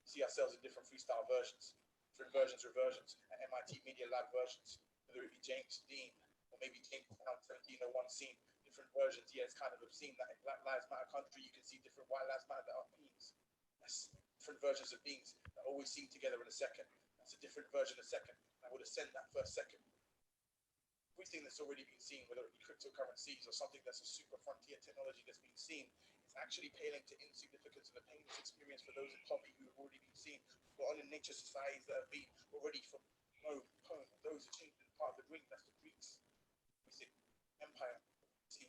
See ourselves in different freestyle versions, different versions, reversions, and MIT Media Lab versions, whether it be James Dean or maybe James Town 1701 scene, different versions. Yeah, it's kind of obscene that in Black Lives Matter country you can see different White Lives Matter that are beings. That's different versions of beings that always seem together in a second. That's a different version a second. I would ascend that first second. everything that's already been seen, whether it be cryptocurrencies or something that's a super frontier technology that's been seen, is actually paling to insignificance and a painless experience for those in poverty who have already been seen, for all in nature societies that have been already from Rome, Rome, those who changed in part of the ring, that's the Greeks, we see empire, see,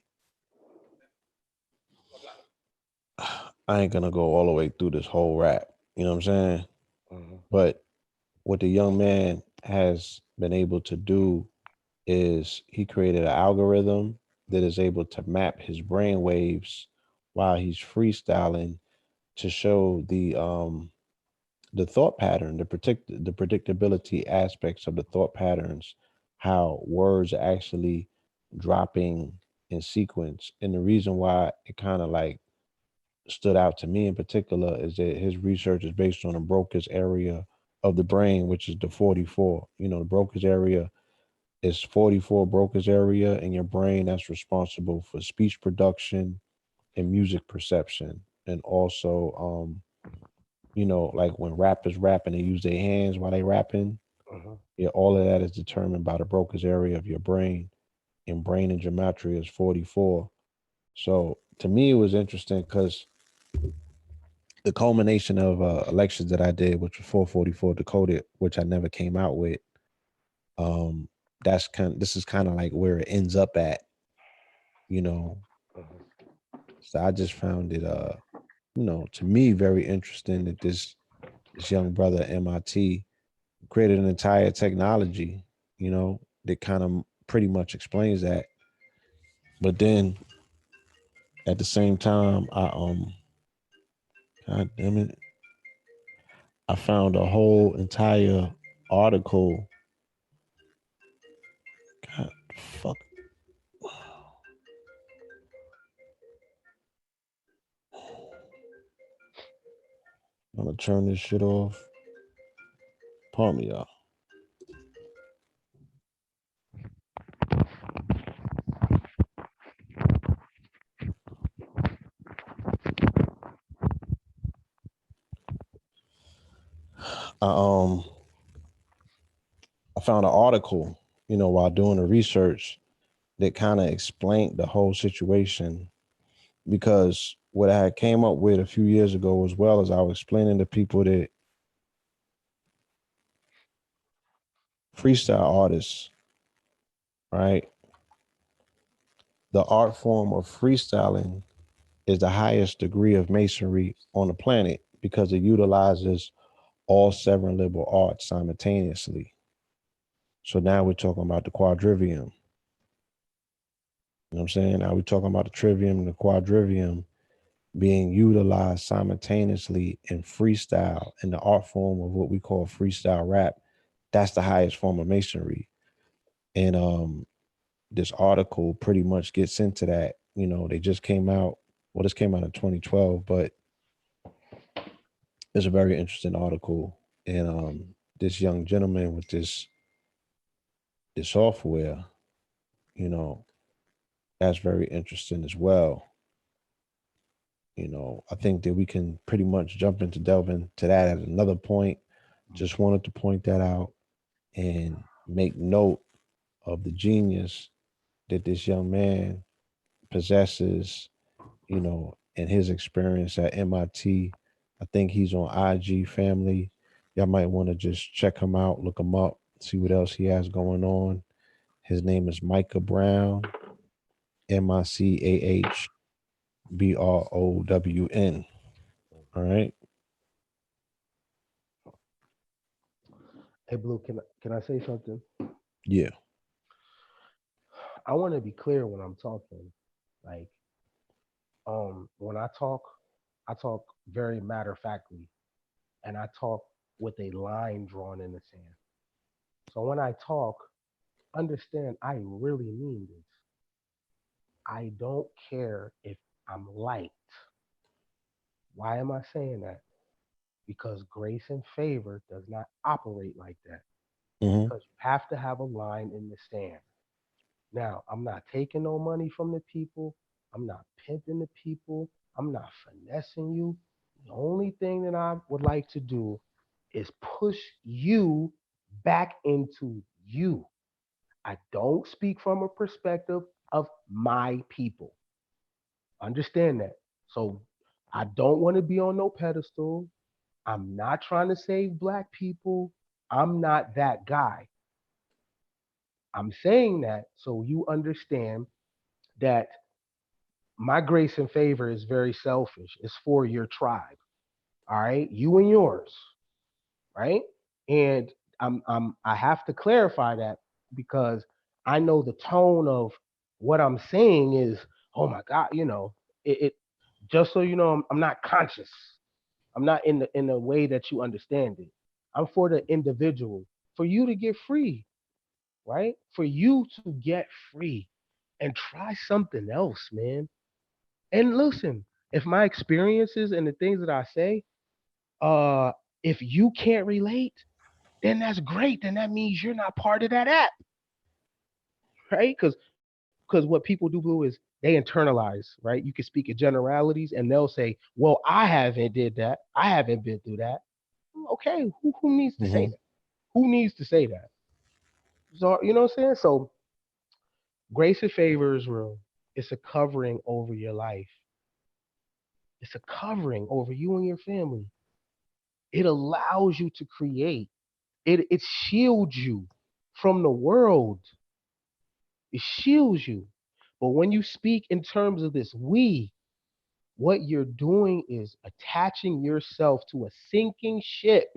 my black. I ain't gonna go all the way through this whole rap. You know what I'm saying? Mm-hmm. But what the young man has been able to do is he created an algorithm that is able to map his brain waves while he's freestyling to show the thought pattern, the predictability aspects of the thought patterns, how words are actually dropping in sequence. And the reason why it kind of like stood out to me in particular is that his research is based on the Broca's area of the brain, which is the 44. You know, the Broca's area is 44 Broca's area in your brain that's responsible for speech production and music perception. And also, you know, like when rappers rapping, they use their hands while they rapping. Mm-hmm. Yeah, all of that is determined by the Broca's area of your brain. And brain and gematria is 44. So to me, it was interesting because the culmination of elections that I did, which was 444 decoded, which I never came out with. Um, this is kind of like where it ends up at, you know. Mm-hmm. So I just found it, you know, to me very interesting that this young brother at MIT created an entire technology, you know, that kind of pretty much explains that. But then at the same time, God damn it, I found a whole entire article. God fuck. I'm gonna turn this shit off. Pardon me, y'all. I, um, I found an article, you know, while doing the research that kind of explained the whole situation because what I had came up with a few years ago, as well as I was explaining to people that freestyle artists, right, the art form of freestyling is the highest degree of masonry on the planet because it utilizes all seven liberal arts simultaneously. So now we're talking about the quadrivium. You know what I'm saying? Now we're talking about the trivium and the quadrivium being utilized simultaneously in freestyle in the art form of what we call freestyle rap. That's the highest form of masonry. And this article pretty much gets into that. You know, they just came out. Well, this came out in 2012, but it's a very interesting article. And this young gentleman with this software, you know, that's very interesting as well. You know, I think that we can pretty much jump into delving to that at another point. Just wanted to point that out and make note of the genius that this young man possesses, you know, and his experience at MIT. I think he's on IG family. Y'all might want to just check him out, look him up, see what else he has going on. His name is Micah Brown, MICAHBROWN. All right. Hey, Blue, can I say something? Yeah. I want to be clear when I'm talking. Like, when I talk very matter of factly, and I talk with a line drawn in the sand. So when I talk, understand I really mean this. I don't care if I'm liked. Why am I saying that? Because grace and favor does not operate like that. Hmm. Because you have to have a line in the sand. Now, I'm not taking no money from the people. I'm not pimping the people. I'm not finessing you. The only thing that I would like to do is push you back into you. I don't speak from a perspective of my people. Understand that. So I don't want to be on no pedestal. I'm not trying to save black people. I'm not that guy. I'm saying that so you understand that my grace and favor is very selfish. It's for your tribe. All right. You and yours. Right. And I have to clarify that because I know the tone of what I'm saying is, oh my God, it just so you know, I'm not conscious. I'm not in the way that you understand it. I'm for the individual, for you to get free, right? For you to get free and try something else, man. And listen, if my experiences and the things that I say, uh, if you can't relate, then that's great. Then that means you're not part of that app, right? Because what people do, Blue, is they internalize, right? You can speak in generalities, and they'll say, "Well, I haven't did that. I haven't been through that." Okay, who needs to say Hmm. that? Who needs to say that? So you know what I'm saying? So grace and favor is real. It's a covering over your life. It's a covering over you and your family. It allows you to create. It shields you from the world. It shields you. But when you speak in terms of this we, what you're doing is attaching yourself to a sinking ship.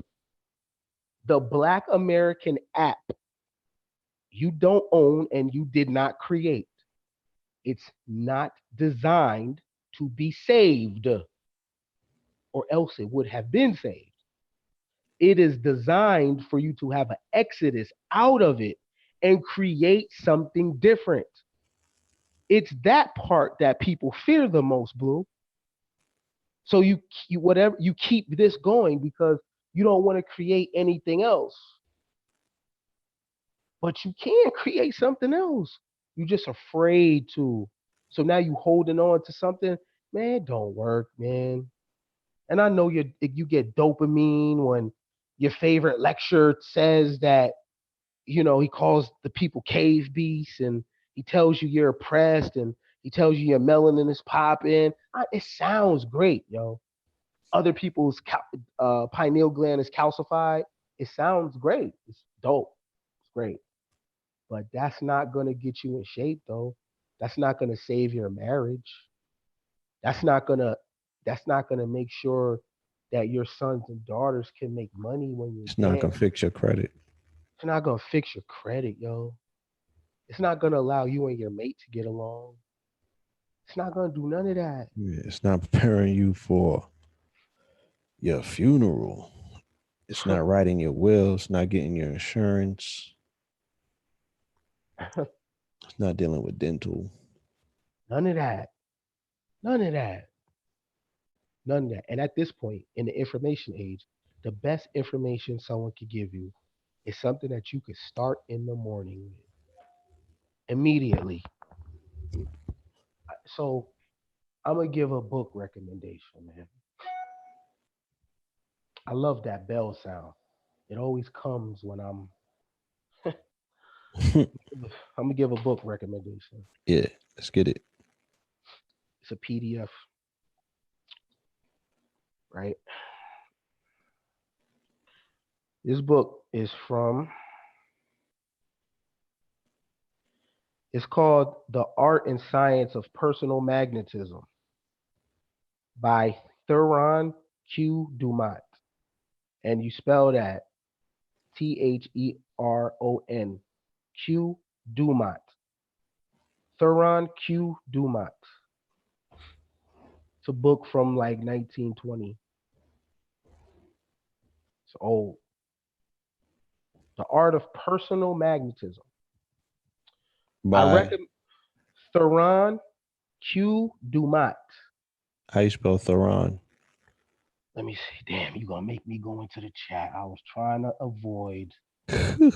The Black American app you don't own and you did not create. It's not designed to be saved, or else it would have been saved. It is designed for you to have an exodus out of it and create something different. It's that part that people fear the most, Blue. So you whatever you keep this going because you don't want to create anything else. But you can create something else. You're just afraid to. So now you holding on to something, man, don't work, man. And I know you get dopamine when your favorite lecturer says that, he calls the people cave beasts and he tells you you're oppressed and he tells you your melanin is popping. It sounds great, yo. Other people's pineal gland is calcified. It sounds great. It's dope. It's great. But that's not going to get you in shape, though. That's not going to save your marriage. That's not going to that's not going to make sure that your sons and daughters can make money when It's you're not dead. gonna fix your credit. It's not going to fix your credit, yo. It's not going to allow you and your mate to get along. It's not going to do none of that. Yeah, it's not preparing you for your funeral. It's not writing your will. It's not getting your insurance. It's not dealing with dental. None of that. None of that. None of that. And at this point in the information age, the best information someone could give you is something that you could start in the morning with immediately. So I'm gonna give a book recommendation, man. I love that bell sound. It always comes when I'm gonna give a book recommendation. Yeah, let's get it. It's a PDF, right? This book is from. It's called The Art and Science of Personal Magnetism by Thuron Q. Dumont. And you spell that Theron Q. Dumont. Thuron Q. Dumont. It's a book from like 1920. It's old. The Art of Personal Magnetism. I By recommend Thuron Q. Dumont. how you spell Theron? Let me see. Damn, you gonna make me go into the chat. I was trying to avoid. You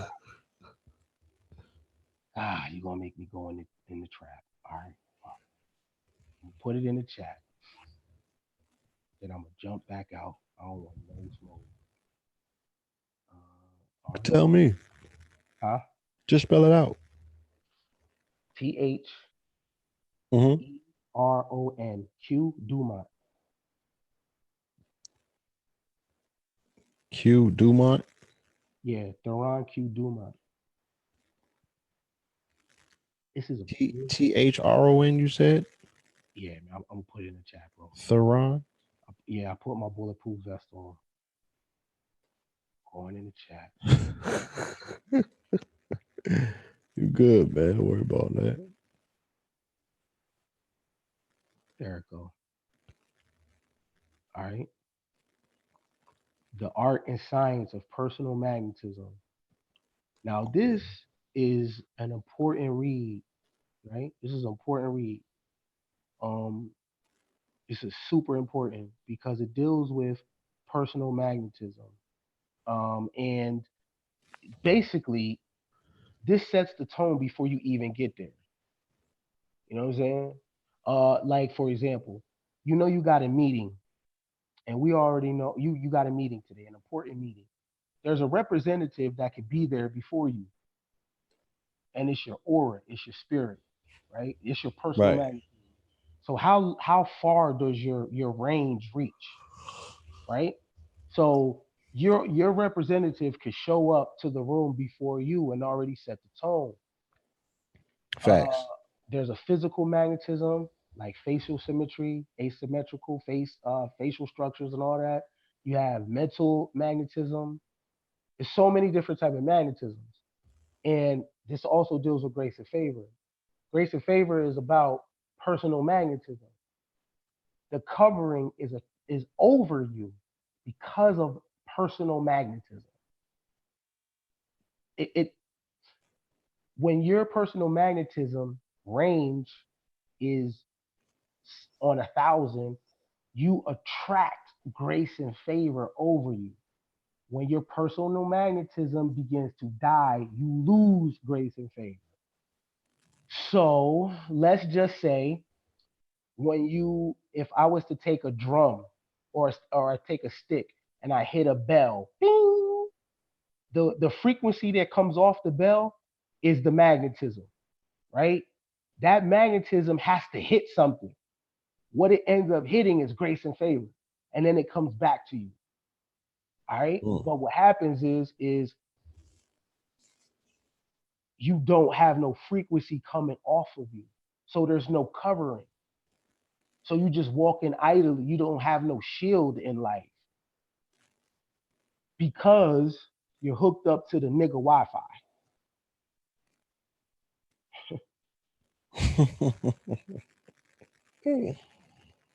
gonna make me go in the trap. All right. Put it in the chat. Then I'm gonna jump back out. I don't want no smoke. Tell me. Huh? Just spell it out. THERON, Q Dumont. Q Dumont. Yeah, Theron Q Dumont. This is a THRON. You said yeah, man, I'm gonna put it in the chat, bro. Theron. Yeah, I put my bulletproof vest on. Going in the chat. You good, man? Don't worry about that. There it go. All right. The Art and Science of Personal Magnetism. Now, this is an important read, right? This is an important read. This is super important because it deals with personal magnetism. And basically, this sets the tone before you even get there. You know what I'm saying? Like for example, you got a meeting, and we already know you got a meeting today, an important meeting. There's a representative that could be there before you, and it's your aura, it's your spirit, right? It's your personal Right. magnetism. So how far does your range reach, right? So your representative could show up to the room before you and already set the tone. Uh, Facts. there's a physical magnetism like facial symmetry, asymmetrical facial structures, and all that. You have mental magnetism. There's so many different type of magnetisms, and this also deals with grace and favor. Grace and favor is about personal magnetism. The covering is over you because of personal magnetism. It when your personal magnetism range is on 1,000, you attract grace and favor over you. When your personal magnetism begins to die, you lose grace and favor. So let's just say if I was to take a drum or I take a stick and I hit a bell, bing, the frequency that comes off the bell is the magnetism, right? That magnetism has to hit something. What it ends up hitting is grace and favor, and then it comes back to you. All right. But what happens is you don't have no frequency coming off of you. So there's no covering. So you just walking idly. You don't have no shield in life because you're hooked up to the nigga Wi-Fi.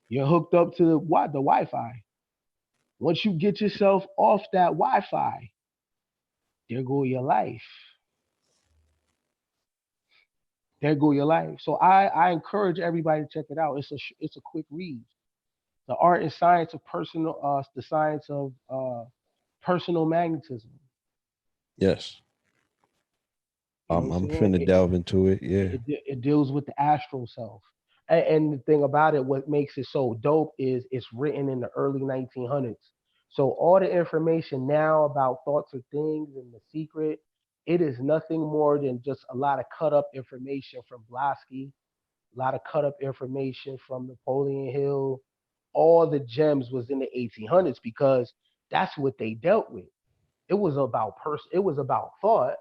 You're hooked up to the Wi-Fi. Once you get yourself off that Wi-Fi, there go your life. There go your life. So I encourage everybody to check it out. It's a quick read. The Art and Science of the Science of Personal Magnetism. Yes. You know what I'm I'm saying? finna delve into it. Yeah. It deals with the astral self. And the thing about it, what makes it so dope is it's written in the early 1900s. So all the information now about thoughts of things and the secret, it is nothing more than just a lot of cut up information from Blavatsky, a lot of cut up information from Napoleon Hill. All the gems was in the 1800s because that's what they dealt with. It was about it was about thought,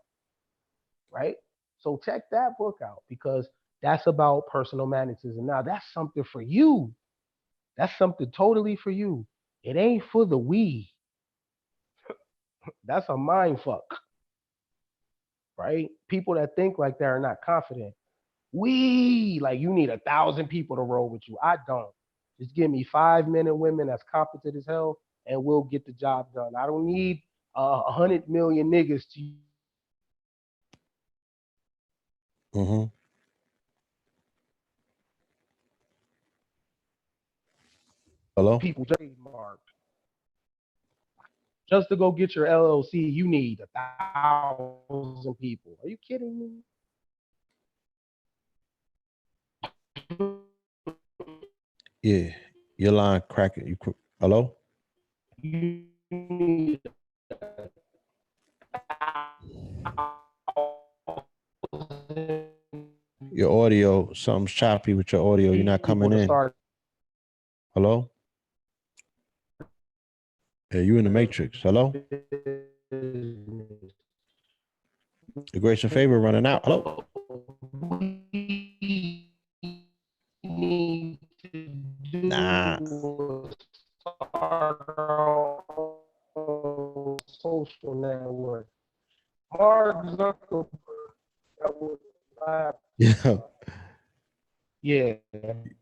right? So check that book out because that's about personal magnetism. Now that's something for you. That's something totally for you. It ain't for the we. That's a mind fuck, right? People that think like that are not confident. We like you need 1,000 people to roll with you. I don't. Just give me 5 men and women that's competent as hell, and we'll get the job done. I don't need 100 million niggas to Mm-hmm. Hello? people trademark. Just to go get your LLC, you need 1,000 people. Are you kidding me? Yeah. Your line cracking. Hello? You need 1,000 Your audio, something's choppy with your audio. You're not coming People to in. start Hello? Yeah, you in the matrix. Hello? Your grace and favor running out. Hello? Nah. Start our own social network. Mark Zuckerberg, that was live. Yeah. Yeah.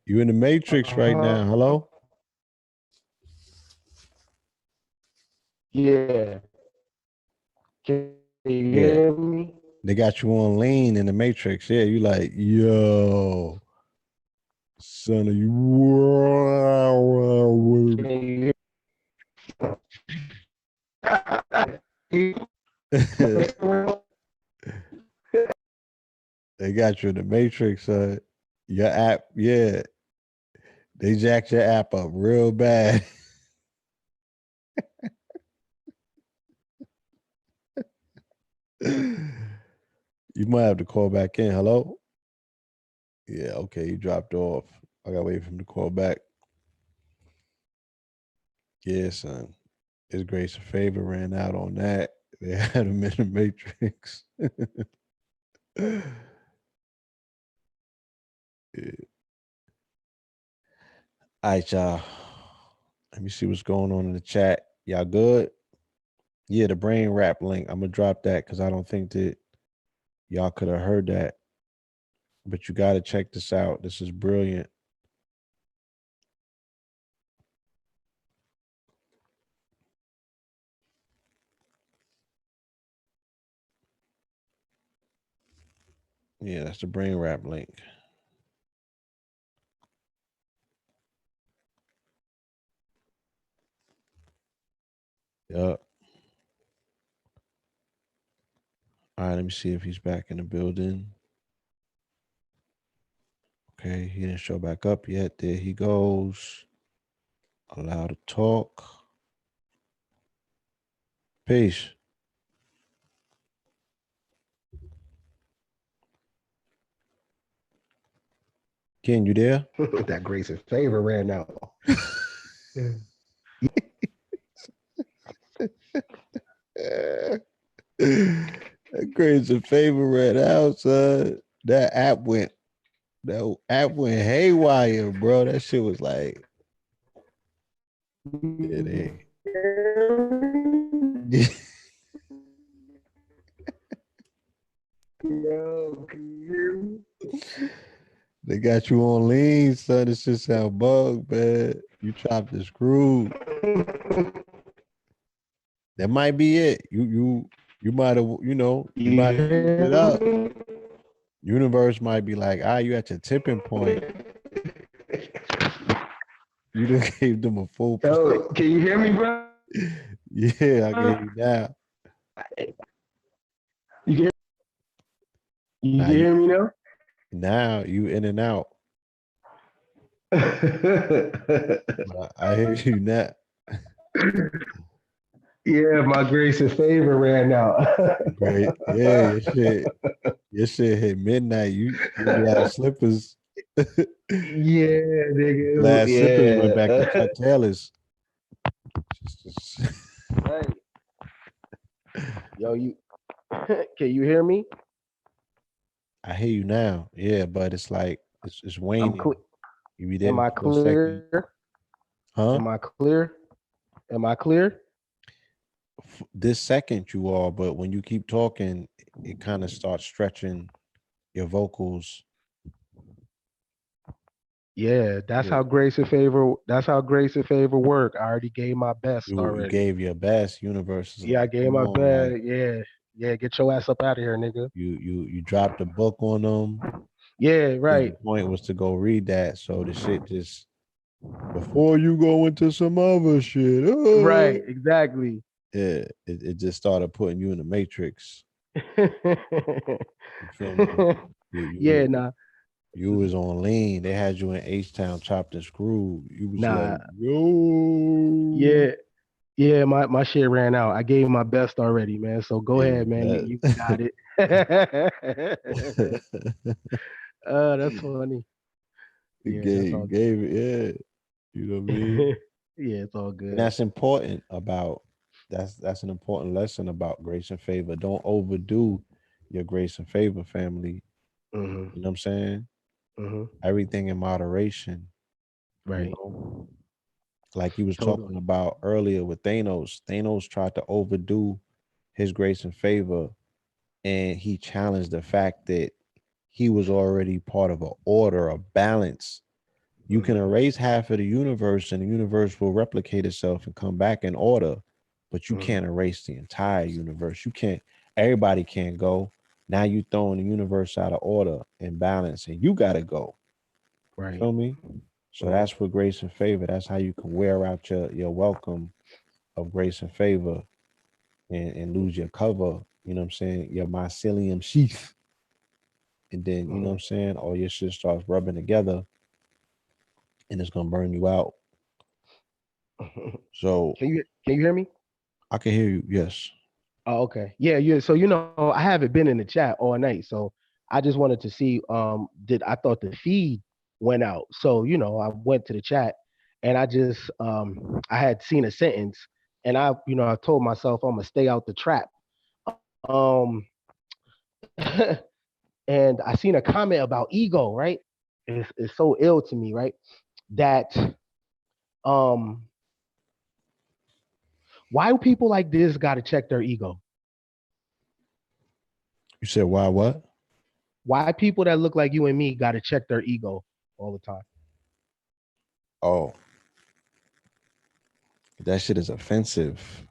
You in the matrix right now. Hello? Yeah. Can you Yeah. hear me? They got you on lean in the matrix. Yeah, you like, yo, son of you. Can you hear me? They got you in the matrix. Your app, yeah. They jacked your app up real bad. You might have to call back in. Hello? Yeah, okay, you dropped off. I gotta wait for him to call back. Yeah, son. His grace and favor ran out on that. They had him in the matrix. Yeah. All right, y'all. Let me see what's going on in the chat. Y'all good? Yeah, the brain rap link. I'm gonna drop that because I don't think that y'all could have heard that. But you gotta check this out. This is brilliant. Yeah, that's the brain rap link. Yup. All right, let me see if he's back in the building. Okay, he didn't show back up yet. There he goes. Allow to talk. Peace. Ken, you there? That grace and favor ran out. That crazy favor ran out, son. That app went haywire, bro. That shit was like, yeah, they got you on lean, son. This shit sound bug, man. You chopped the screw. That might be it. You might have, you might have used it up. Universe might be like, you at your tipping point. You done gave them a full Yo, can you hear me, bro? Yeah, I get you now. You Nah, can hear me now? Now you in and out. I hear you now. Yeah, my grace and favor ran out. Great. Yeah, your shit hit midnight. You got slippers. Yeah, nigga. Last slippers went back to Yeah. Chuck Taylor's. Right. Yo, can you hear me? I hear you now. Yeah, but it's like it's waning. You be there Am I for a second. clear? Huh? Am I clear? Am I clear? This second you are, but when you keep talking, it kind of starts stretching your vocals. Yeah, that's how grace and favor. That's how grace and favor work. I already gave my best You already. gave your best. Universe is Yeah, I like, gave come my on, best. like, Yeah. Get your ass up out of here, nigga. you dropped a book on them. Yeah, right. The point was to go read that, so the shit just before you go into some other shit. Right. Exactly. Yeah, it just started putting you in the matrix. You feel me? Yeah. Nah. You was on lean. They had you in H-Town chopped and screwed. You was like, yo. Yeah. Yeah, my shit ran out. I gave my best already, man. So go ahead, man. You got it. That's funny. It Yeah, that's all gave it, yeah. You know what I mean? yeah, it's all And good. that's important about that's an important lesson about grace and favor. Don't overdo your grace and favor, family. Mm-hmm. You know what I'm saying? Mm-hmm. Everything in moderation, you Right. know. Like you was talking Totally. about earlier with Thanos. Thanos tried to overdo his grace and favor, and he challenged the fact that he was already part of an order, a balance. You can Mm-hmm. erase half of the universe and the universe will replicate itself and come back in order, but you Mm-hmm. can't erase the entire universe. You can't, everybody can't go. Now you throwing the universe out of order and balance, and you gotta go. You Right. feel me? So Mm-hmm. that's what grace and favor. That's how you can wear out your welcome of grace and favor and lose your cover, you know what I'm saying? Your mycelium sheath. And then, you know what I'm saying? All your shit starts rubbing together and it's gonna burn you out. Mm-hmm. So Can you hear me? I can hear you. Yes. Oh, okay. Yeah, yeah. So I haven't been in the chat all night, so I just wanted to see did I thought the feed went out. So, I went to the chat and I had seen a sentence and I told myself I'm gonna stay out the trap. Um and I seen a comment about ego, right? It's so ill to me, right? That um why do people like this gotta check their ego? You said why what? Why people that look like you and me gotta check their ego all the time? Oh, that shit is offensive.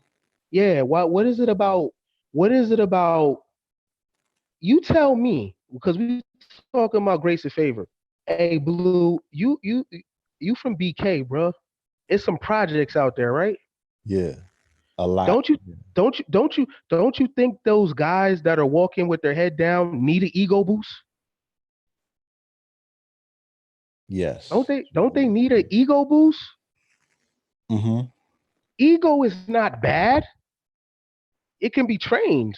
Yeah, what is it about? What is it about? You tell me, because we talking about grace and favor. Hey, Blue, you from BK, bro? It's some projects out there, right? Yeah. A lot. Don't you don't you think those guys that are walking with their head down need an ego boost? Don't Yes. they don't they need an ego boost? Mm-hmm. Ego is not bad. It can be trained.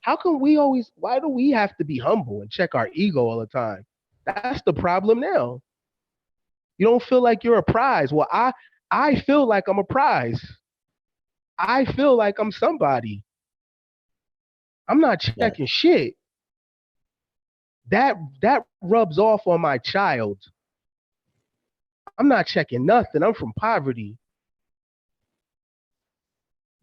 How come why do we have to be humble and check our ego all the time? That's the problem now. You don't feel like you're a prize. Well, I feel like I'm a prize. I feel like I'm somebody. I'm not Yes. checking shit. That rubs off on my child. I'm not checking nothing. I'm from poverty.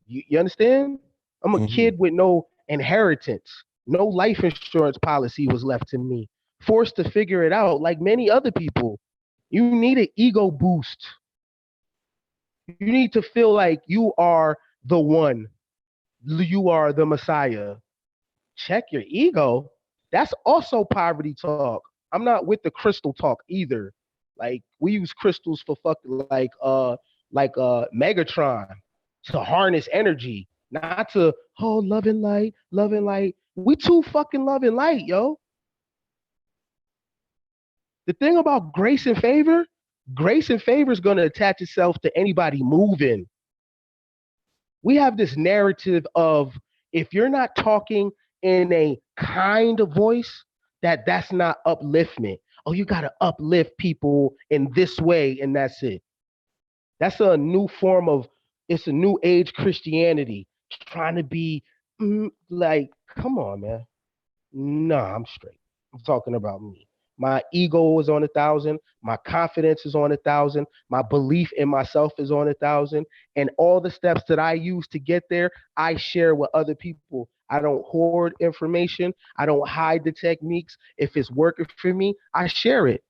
You understand? I'm a Mm-hmm. kid with no inheritance. No life insurance policy was left to me. Forced to figure it out like many other people. You need an ego boost. You need to feel like you are the one. You are the Messiah. Check your ego. That's also poverty talk. I'm not with the crystal talk either. Like we use crystals for Megatron to harness energy, not to love and light. We too fucking love and light, yo. The thing about grace and favor is going to attach itself to anybody moving. We have this narrative of if you're not talking in a kind of voice, that's not upliftment. Oh, you got to uplift people in this way, and that's it. That's a new form of it's a new age Christianity trying to be like, come on, man. Nah, I'm straight. I'm talking about me. My ego is on 1,000. My confidence is on 1,000. My belief in myself is on 1,000. And all the steps that I use to get there, I share with other people. I don't hoard information. I don't hide the techniques. If it's working for me, I share it.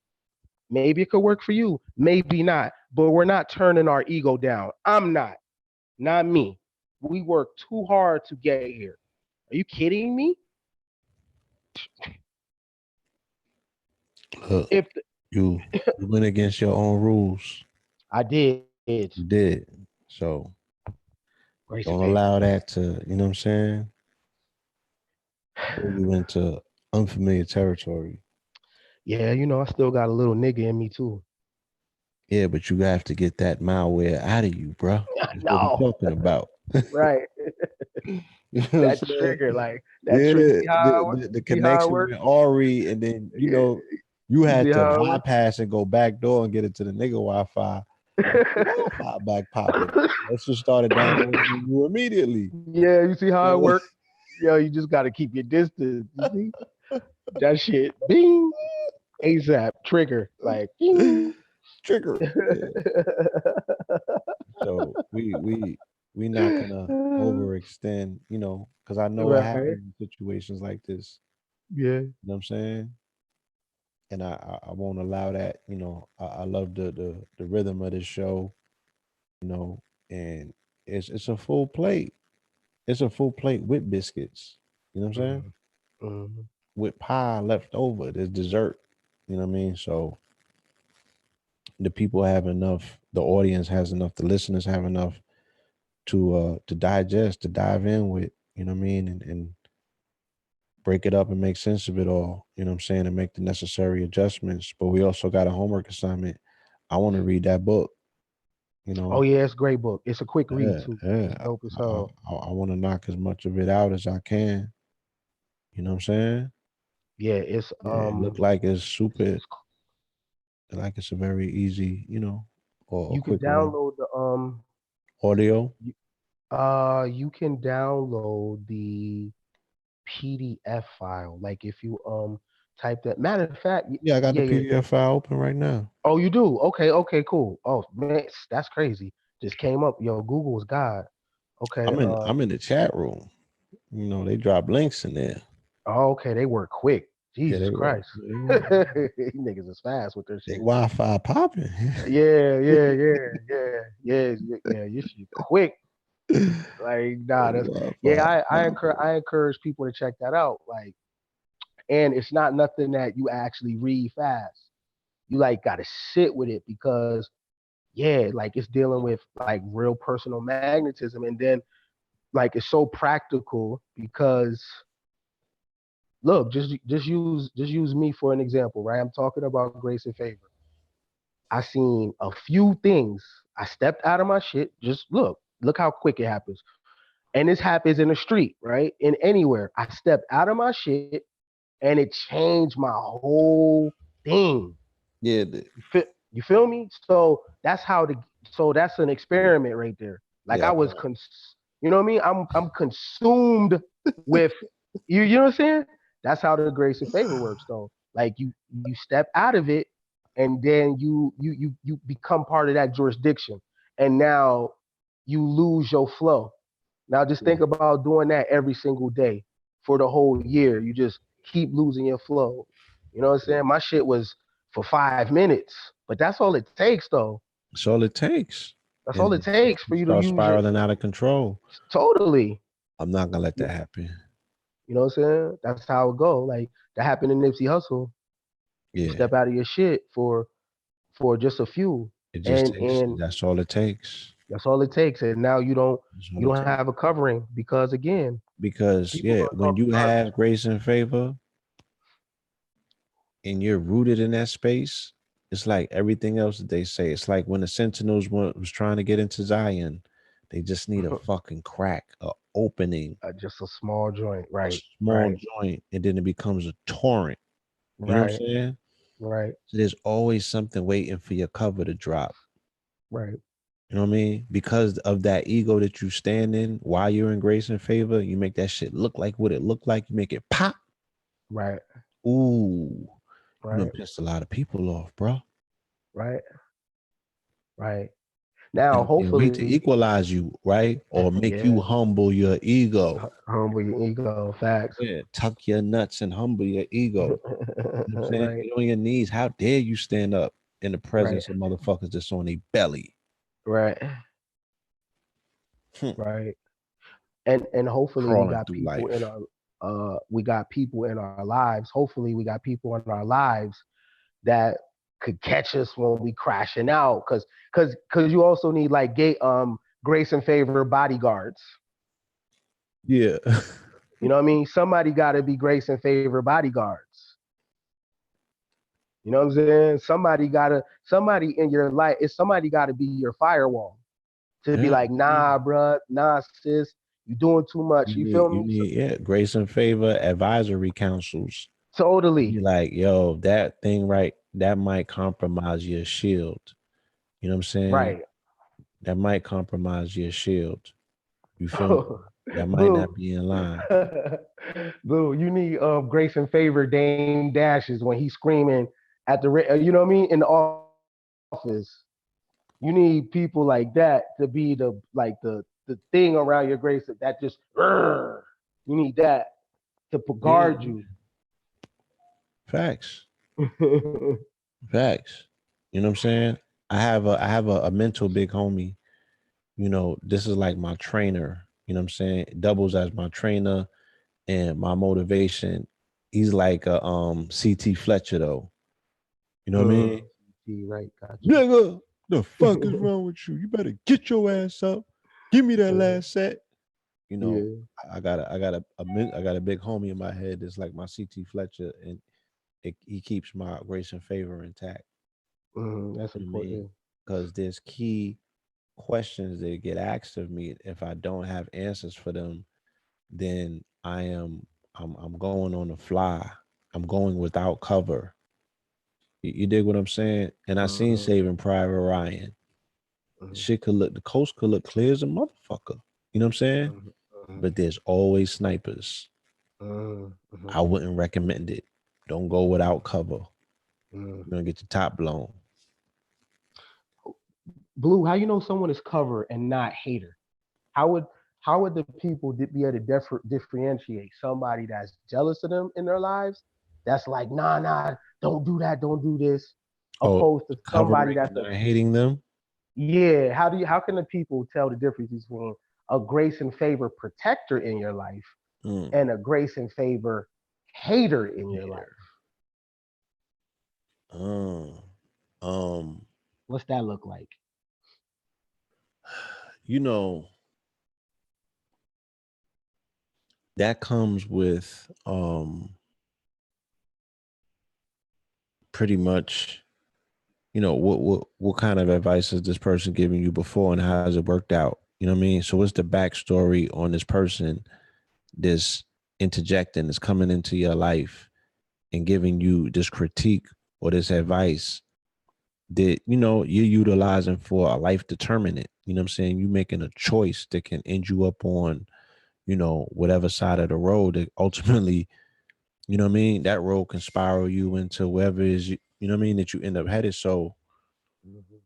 Maybe it could work for you. Maybe not. But we're not turning our ego down. I'm not me. We work too hard to get here. Are you kidding me? Look, If you went against your own rules. I did, You did. So grace and don't favor. allow that to, you know what I'm saying? Pull you into unfamiliar territory. Yeah, I still got a little nigga in me too. Yeah, but you have to get that malware out of you, bro. That's what we're No, talking about. right. You know what I'm That saying? trigger, like that Yeah, trigger. See how it work? the See how it connection work? with Ori, and then Yeah. you You see had to how it work? bypass and go back door and get into the nigga Wi-Fi. Wi-Fi back popping. Let's just started downloading you immediately. Yeah, you see how it work? Yo, you just gotta keep your distance. You see that shit? Bing, ASAP trigger, like bing. Trigger. Yeah. So we not gonna overextend, because I know what Right. happens in situations like this. Yeah. You know what I'm saying? And I won't allow that. I love the rhythm of this show. You know, and it's a full plate. It's a full plate with biscuits. You know what I'm saying? Mhm. Mhm. With pie left over, there's dessert. You know what I mean? So the people have enough. The audience has enough. The listeners have enough to digest, to dive in with. You know what I mean? And break it up and make sense of it all. You know what I'm saying? And make the necessary adjustments. But we also got a homework assignment. I want to read that book. You Oh know, yeah, it's a great book. It's a quick read yeah, too. It's yeah. dope as I, hell. I want to knock as much of it out as I can. You know what I'm saying? Yeah, it's Yeah, it look like it's super, it's like it's a very easy, or a you can quick read. download the Audio. you can download the PDF file. Like if you type that. Matter of fact, Yeah, I got yeah, the yeah. PDF file open right now. Oh, you do? Okay, okay, cool. Oh man, that's crazy. Just came up. Yo, Google was God. Okay. I'm in the chat room. They drop links in there. Oh, okay, they work quick. Yeah, Jesus they work. Christ. They work. These niggas is fast with their They shit. Wi-Fi popping. Yeah. Your shit quick. Like, nah, that's yeah. Wi-Fi I popping. encourage people to check that out. Like, and it's not nothing that you actually read fast. You like got to sit with it because yeah, like it's dealing with like real personal magnetism, and then like it's so practical because look, just use me for an example, right? I'm talking about grace and favor. I seen a few things. I stepped out of my shit. Just look how quick it happens. And this happens in the street, right? In anywhere. I stepped out of my shit and it changed my whole thing. Yeah, You feel me? So that's an experiment right there. Like yeah, I was you know what I mean? I'm consumed with you know what I'm saying? That's how the grace and favor works though. Like you step out of it and then you become part of that jurisdiction. And now you lose your flow. Now just yeah. think about doing that every single day for the whole year. You just keep losing your flow. You know what I'm saying? My shit was for 5 minutes, but that's all it takes though. That's all it takes. That's all And it takes for you you to start use your spiraling out of control. totally. I'm not gonna let You that happen. know what I'm saying? That's how it go. Like that happened in Nipsey Hustle. You Yeah, step out of your shit for just a few, it just takes. and That's all it takes. that's all it takes. And now you don't That's you all it don't takes. have a covering because again, Because people yeah, gonna when talk you garbage. have grace and favor and you're rooted in that space, it's like everything else that they say. It's like when the Sentinels was trying to get into Zion, they just need a fucking crack, a opening, Just a small joint, a right? small Right? joint, and then it becomes a torrent. You know what Right? I'm saying? Right? So there's always something waiting for your cover to drop. Right? You know what I mean? Because of that ego that you stand in while you're in grace and favor, you make that shit look like what it looked like. You make it pop. Right? Ooh, you done Right? pissed a lot of people off, bro. Right? Right? Now, And we to hopefully, equalize you, right? Or make yeah, you humble your ego. humble your ego. Facts. Yeah, tuck your nuts and humble your ego. You know what I'm saying? Right? Get on your knees. How dare you stand up in the Right? presence of motherfuckers that's on their belly? Right? Hmm. Right? And hopefully Crawling through life. we got people in our lives. Hopefully we got people in our lives that could catch us when we crashing out. Cause you also need like grace and favor bodyguards. Yeah. You know what I mean? Somebody gotta be grace and favor bodyguards. You know what I'm saying? Somebody in your life, somebody gotta be your firewall to be Yeah. like, nah, bruh, nah, sis, You doing too much. You feel me? Yeah, grace and favor advisory councils. Totally. Be like, yo, that thing right, that might compromise your shield. You know what I'm saying? Right. That might compromise your shield. You feel me? That might Blue. not be in line. Blue, you need grace and favor Dame Dashes when he's screaming at the you know what I mean, in the office. You need people like that to be the thing around your grace that just you need that to Yeah, guard you. facts. Facts. You know what I'm saying? I have a mental big homie. You know, this is like my trainer. You know what I'm saying? Doubles as my trainer and my motivation. He's like a CT Fletcher though. You know what I mean? Right, got you. Nigga, the fuck is wrong with you? You better get your ass up. Give me that last set. You know, Yeah. I got a big homie in my head that's like my CT Fletcher, and he keeps my grace and favor intact. That's You know what I mean? important. Because there's key questions that get asked of me. If I don't have answers for them, then I'm going on the fly. I'm going without cover. You dig what I'm saying? And I seen Mhm, Saving Private Ryan. mhm, Shit could look, the coast could look clear as a motherfucker. You know what I'm saying? mhm, mhm, But there's always snipers. mhm, mhm, I wouldn't recommend it. Don't go without cover. mhm. You're gonna get your top blown. Blue, how you know someone is cover and not hater? How would how would the people be able to differentiate somebody that's jealous of them in their lives, that's like, nah, don't do that, don't do this, Oh, opposed to somebody covering that's and a not hating them. yeah. How can the people tell the difference between a grace and favor protector in your life Mm, and a grace and favor hater in your life? hater. Uh, um, What's that look like? you know, that comes with pretty much, what kind of advice has this person given you before and how has it worked out? You know what I mean? So what's the backstory on this person this interjecting, is coming into your life and giving you this critique or this advice that you're utilizing for a life determinant. You know what I'm saying? You making a choice that can end you up on, whatever side of the road that ultimately, you know what I mean, that road can spiral you into wherever is you know what I mean, that you end up headed. So Mhm.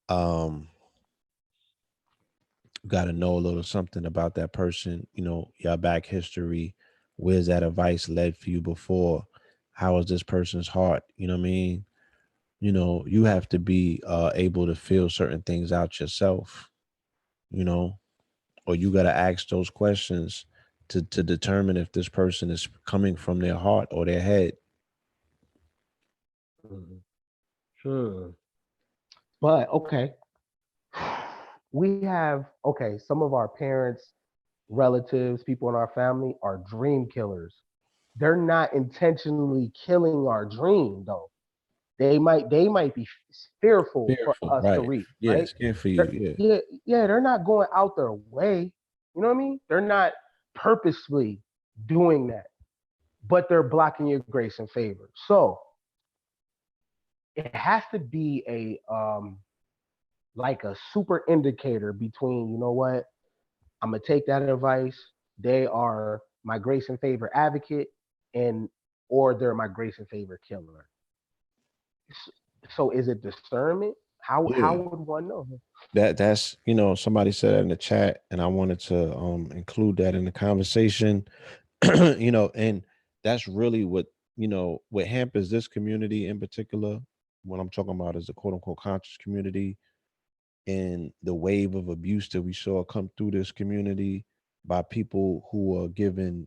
um got to know a little something about that person, your back history. Where's that advice led for you before? How is this person's heart? You know what I mean? You have to be able to feel certain things out yourself, you know, or you got to ask those questions to determine if this person is coming from their heart or their head. Mhm. Hmm. But okay, we have okay. Some of our parents, relatives, people in our family are dream killers. They're not intentionally killing our dream though. They might be fearful for Fearful, us to right? reach, Yeah, right? scared for you. They're, Yeah. yeah, they're not going out their way. You know what I mean? They're not purposely doing that, but they're blocking your grace and favor. So it has to be a like a super indicator between, you know what, I'm gonna take that advice. They are my grace and favor advocate, and or they're my grace and favor killer. So is it discernment? How Yeah. would one know? That's somebody said that in the chat, and I wanted to include that in the conversation. And that's really what hampers this community in particular. What I'm talking about is the quote unquote conscious community, and the wave of abuse that we saw come through this community by people who are given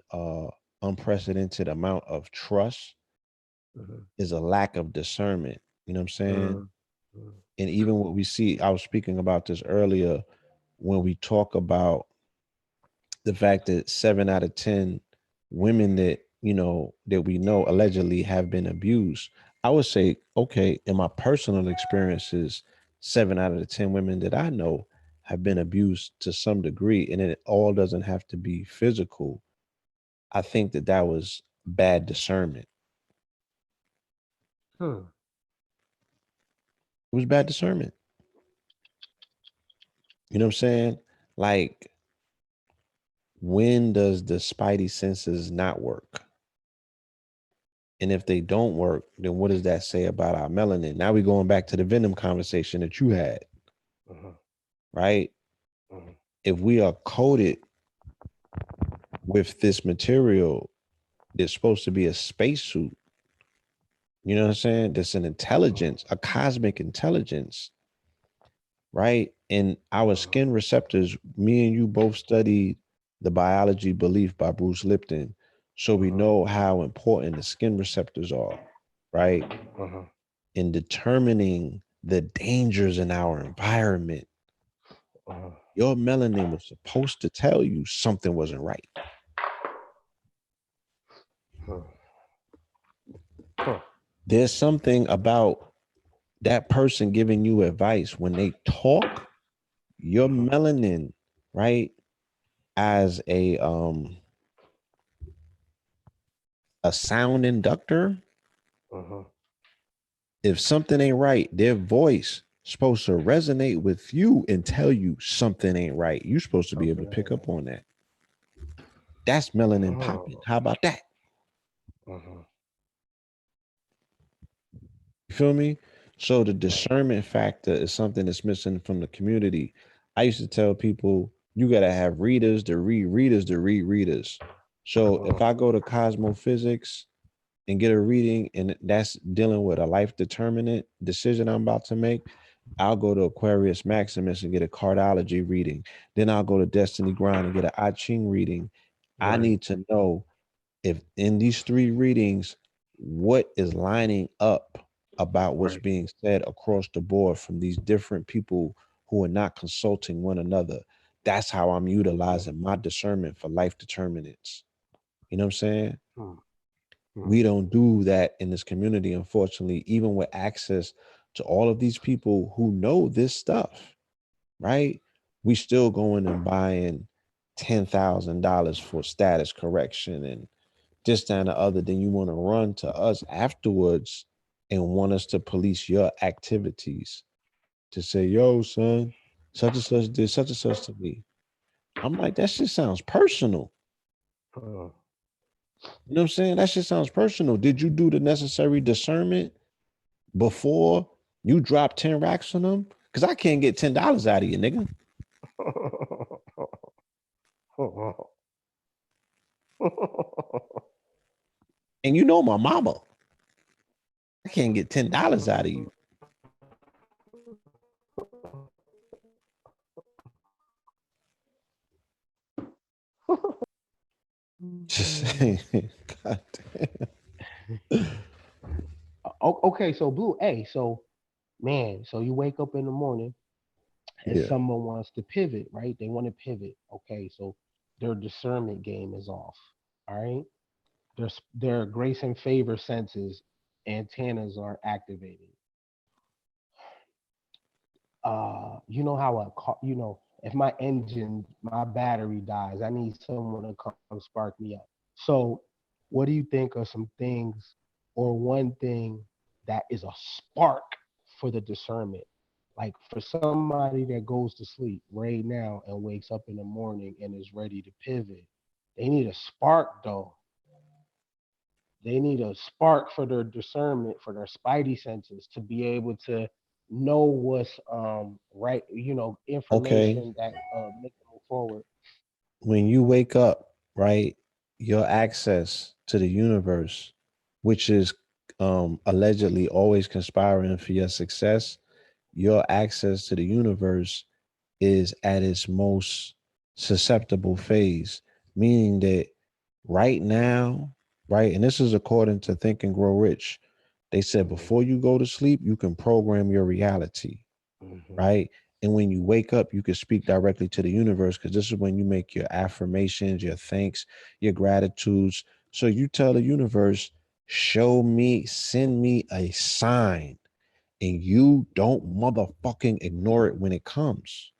unprecedented amount of trust, Mhm, is a lack of discernment. You know what I'm saying? mhm, mhm, And even what we see, I was speaking about this earlier, when we talk about the fact that 7 out of 10 women that we know allegedly have been abused, I would say, okay, in my personal experiences, 7 out of the 10 women that I know have been abused to some degree, and it all doesn't have to be physical. I think that that was bad discernment. Hmm. It was bad discernment. You know what I'm saying? Like, when does the spidey senses not work? And if they don't work, then what does that say about our melanin? Now we're going back to the venom conversation that you had, Uh-huh. right? Uh-huh. If we are coated with this material that's supposed to be a spacesuit, you know what I'm saying? That's an intelligence, a cosmic intelligence, right? And our skin receptors, me and you both studied The Biology Belief by Bruce Lipton. So we know how important the skin receptors are, right? Uh-huh. In determining the dangers in our environment. Uh-huh. Your melanin was supposed to tell you something wasn't right. Huh. Huh. There's something about that person giving you advice when they talk, your melanin, right? As a sound inductor, Uh-huh. if something ain't right, their voice supposed to resonate with you and tell you something ain't right. You're supposed to be able to pick up on that. That's melanin popping. How about that? Uh-huh. You feel me? So the discernment factor is something that's missing from the community. I used to tell people you gotta have readers to read readers to read readers. So if I go to Cosmophysics and get a reading and that's dealing with a life determinant decision I'm about to make, I'll go to Aquarius Maximus and get a cardology reading. Then I'll go to Destiny Grind and get an I Ching reading. I Right. need to know if in these 3 readings, what is lining up about what's Right. being said across the board from these different people who are not consulting one another. That's how I'm utilizing my discernment for life determinants. You know what I'm saying? Hmm. Hmm. We don't do that in this community, unfortunately, even with access to all of these people who know this stuff, right? We still going and buying $10,000 for status correction and this, that, and the other. Then you want to run to us afterwards and want us to police your activities to say, yo, son, such and such did such and such to me. I'm like, that shit sounds personal. Huh. You know what I'm saying? That shit sounds personal. Did you do the necessary discernment before you drop 10 racks on them? Because I can't get $10 out of you, nigga. And you know my mama. I can't get $10 out of you. Just saying. God damn. Okay, so Blue, hey, so man, so you wake up in the morning and Yeah. someone wants to pivot, right? They want to pivot. Okay, so their discernment game is off. All right. Their grace and favor senses antennas are activated. You know how a car, if my engine, my battery dies, I need someone to come spark me up. So, what do you think are some things or one thing that is a spark for the discernment? Like for somebody that goes to sleep right now and wakes up in the morning and is ready to pivot, they need a spark though. They need a spark for their discernment, for their spidey senses to be able to know what's right, Okay. information that make them move forward. When you wake up, right, your access to the universe, which is allegedly always conspiring for your success, your access to the universe is at its most susceptible phase, meaning that right now, right, and this is according to Think and Grow Rich, they said Hmm. before you go to sleep, you can program your reality, Hmm. right? And when you wake up, you can speak directly to the universe because this is when you make your affirmations, your thanks, your gratitudes. So you tell the universe, show me, send me a sign, and you don't motherfucking ignore it when it comes.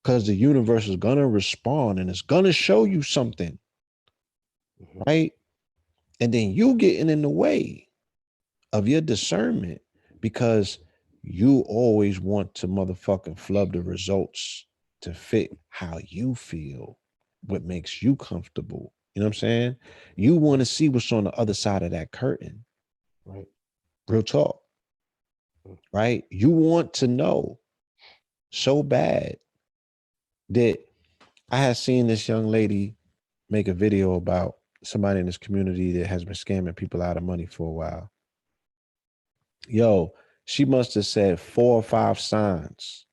because the universe is gonna respond and it's gonna show you something, right? And then you getting in the way of your discernment because you always want to motherfucking flub the results to fit how you feel, what makes you comfortable. You know what I'm saying? You want to see what's on the other side of that curtain. Right. Real talk. Right? You want to know so bad that I had seen this young lady make a video about somebody in this community that has been scamming people out of money for a while. Yo, she must have said 4 or 5 signs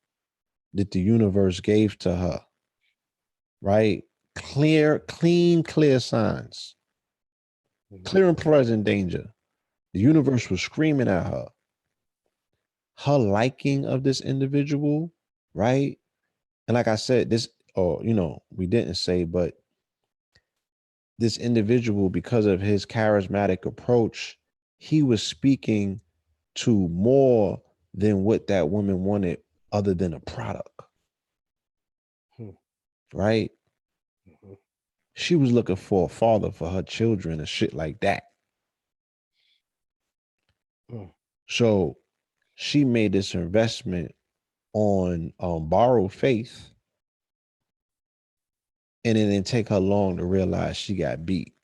that the universe gave to her, right? Clear signs, clear and present danger. The universe was screaming at her. Her liking of this individual, right? And like I said, this, or, you know, we didn't say, but this individual, because of his charismatic approach, he was speaking to more than what that woman wanted other than a product. Right? She was looking for a father for her children and shit like that. So she made this investment on borrowed faith, and it didn't take her long to realize she got beat.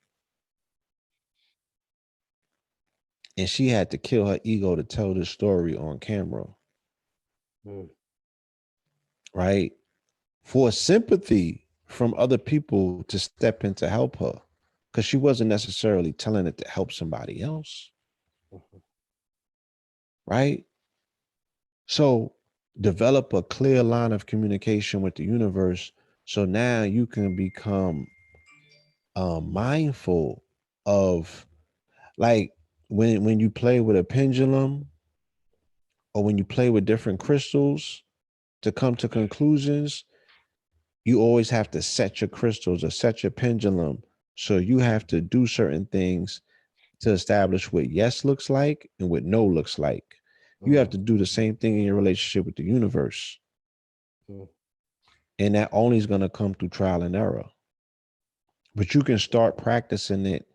And she had to kill her ego to tell this story on camera. Right? For sympathy from other people to step in to help her, because she wasn't necessarily telling it to help somebody else. Right? So develop a clear line of communication with the universe, so now you can become mindful of, like, when you play with a pendulum or when you play with different crystals to come to conclusions, you always have to set your crystals or set your pendulum. So you have to do certain things to establish what yes looks like and what no looks like. You have to do the same thing in your relationship with the universe. And that only is going to come through trial and error. But you can start practicing it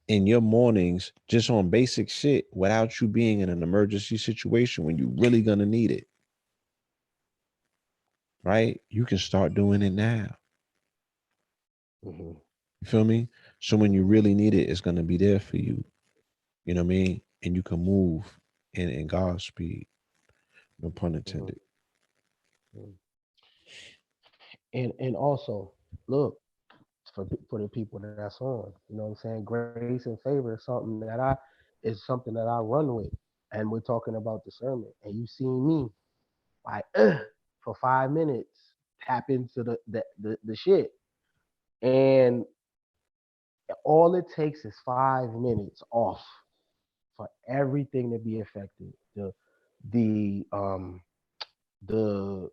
in your mornings just on basic shit without you being in an emergency situation when you're really going to need it. Right? You can start doing it now. You feel me? So when you really need it, it's going to be there for you. You know what I mean? And you can move in God's speed. No pun intended. And also, look, for the people that's on, you know what I'm saying? Grace and favor is something that I run with. And we're talking about discernment. And you seen me like for 5 minutes tap into the shit. And all it takes is 5 minutes off for everything to be affected. The um the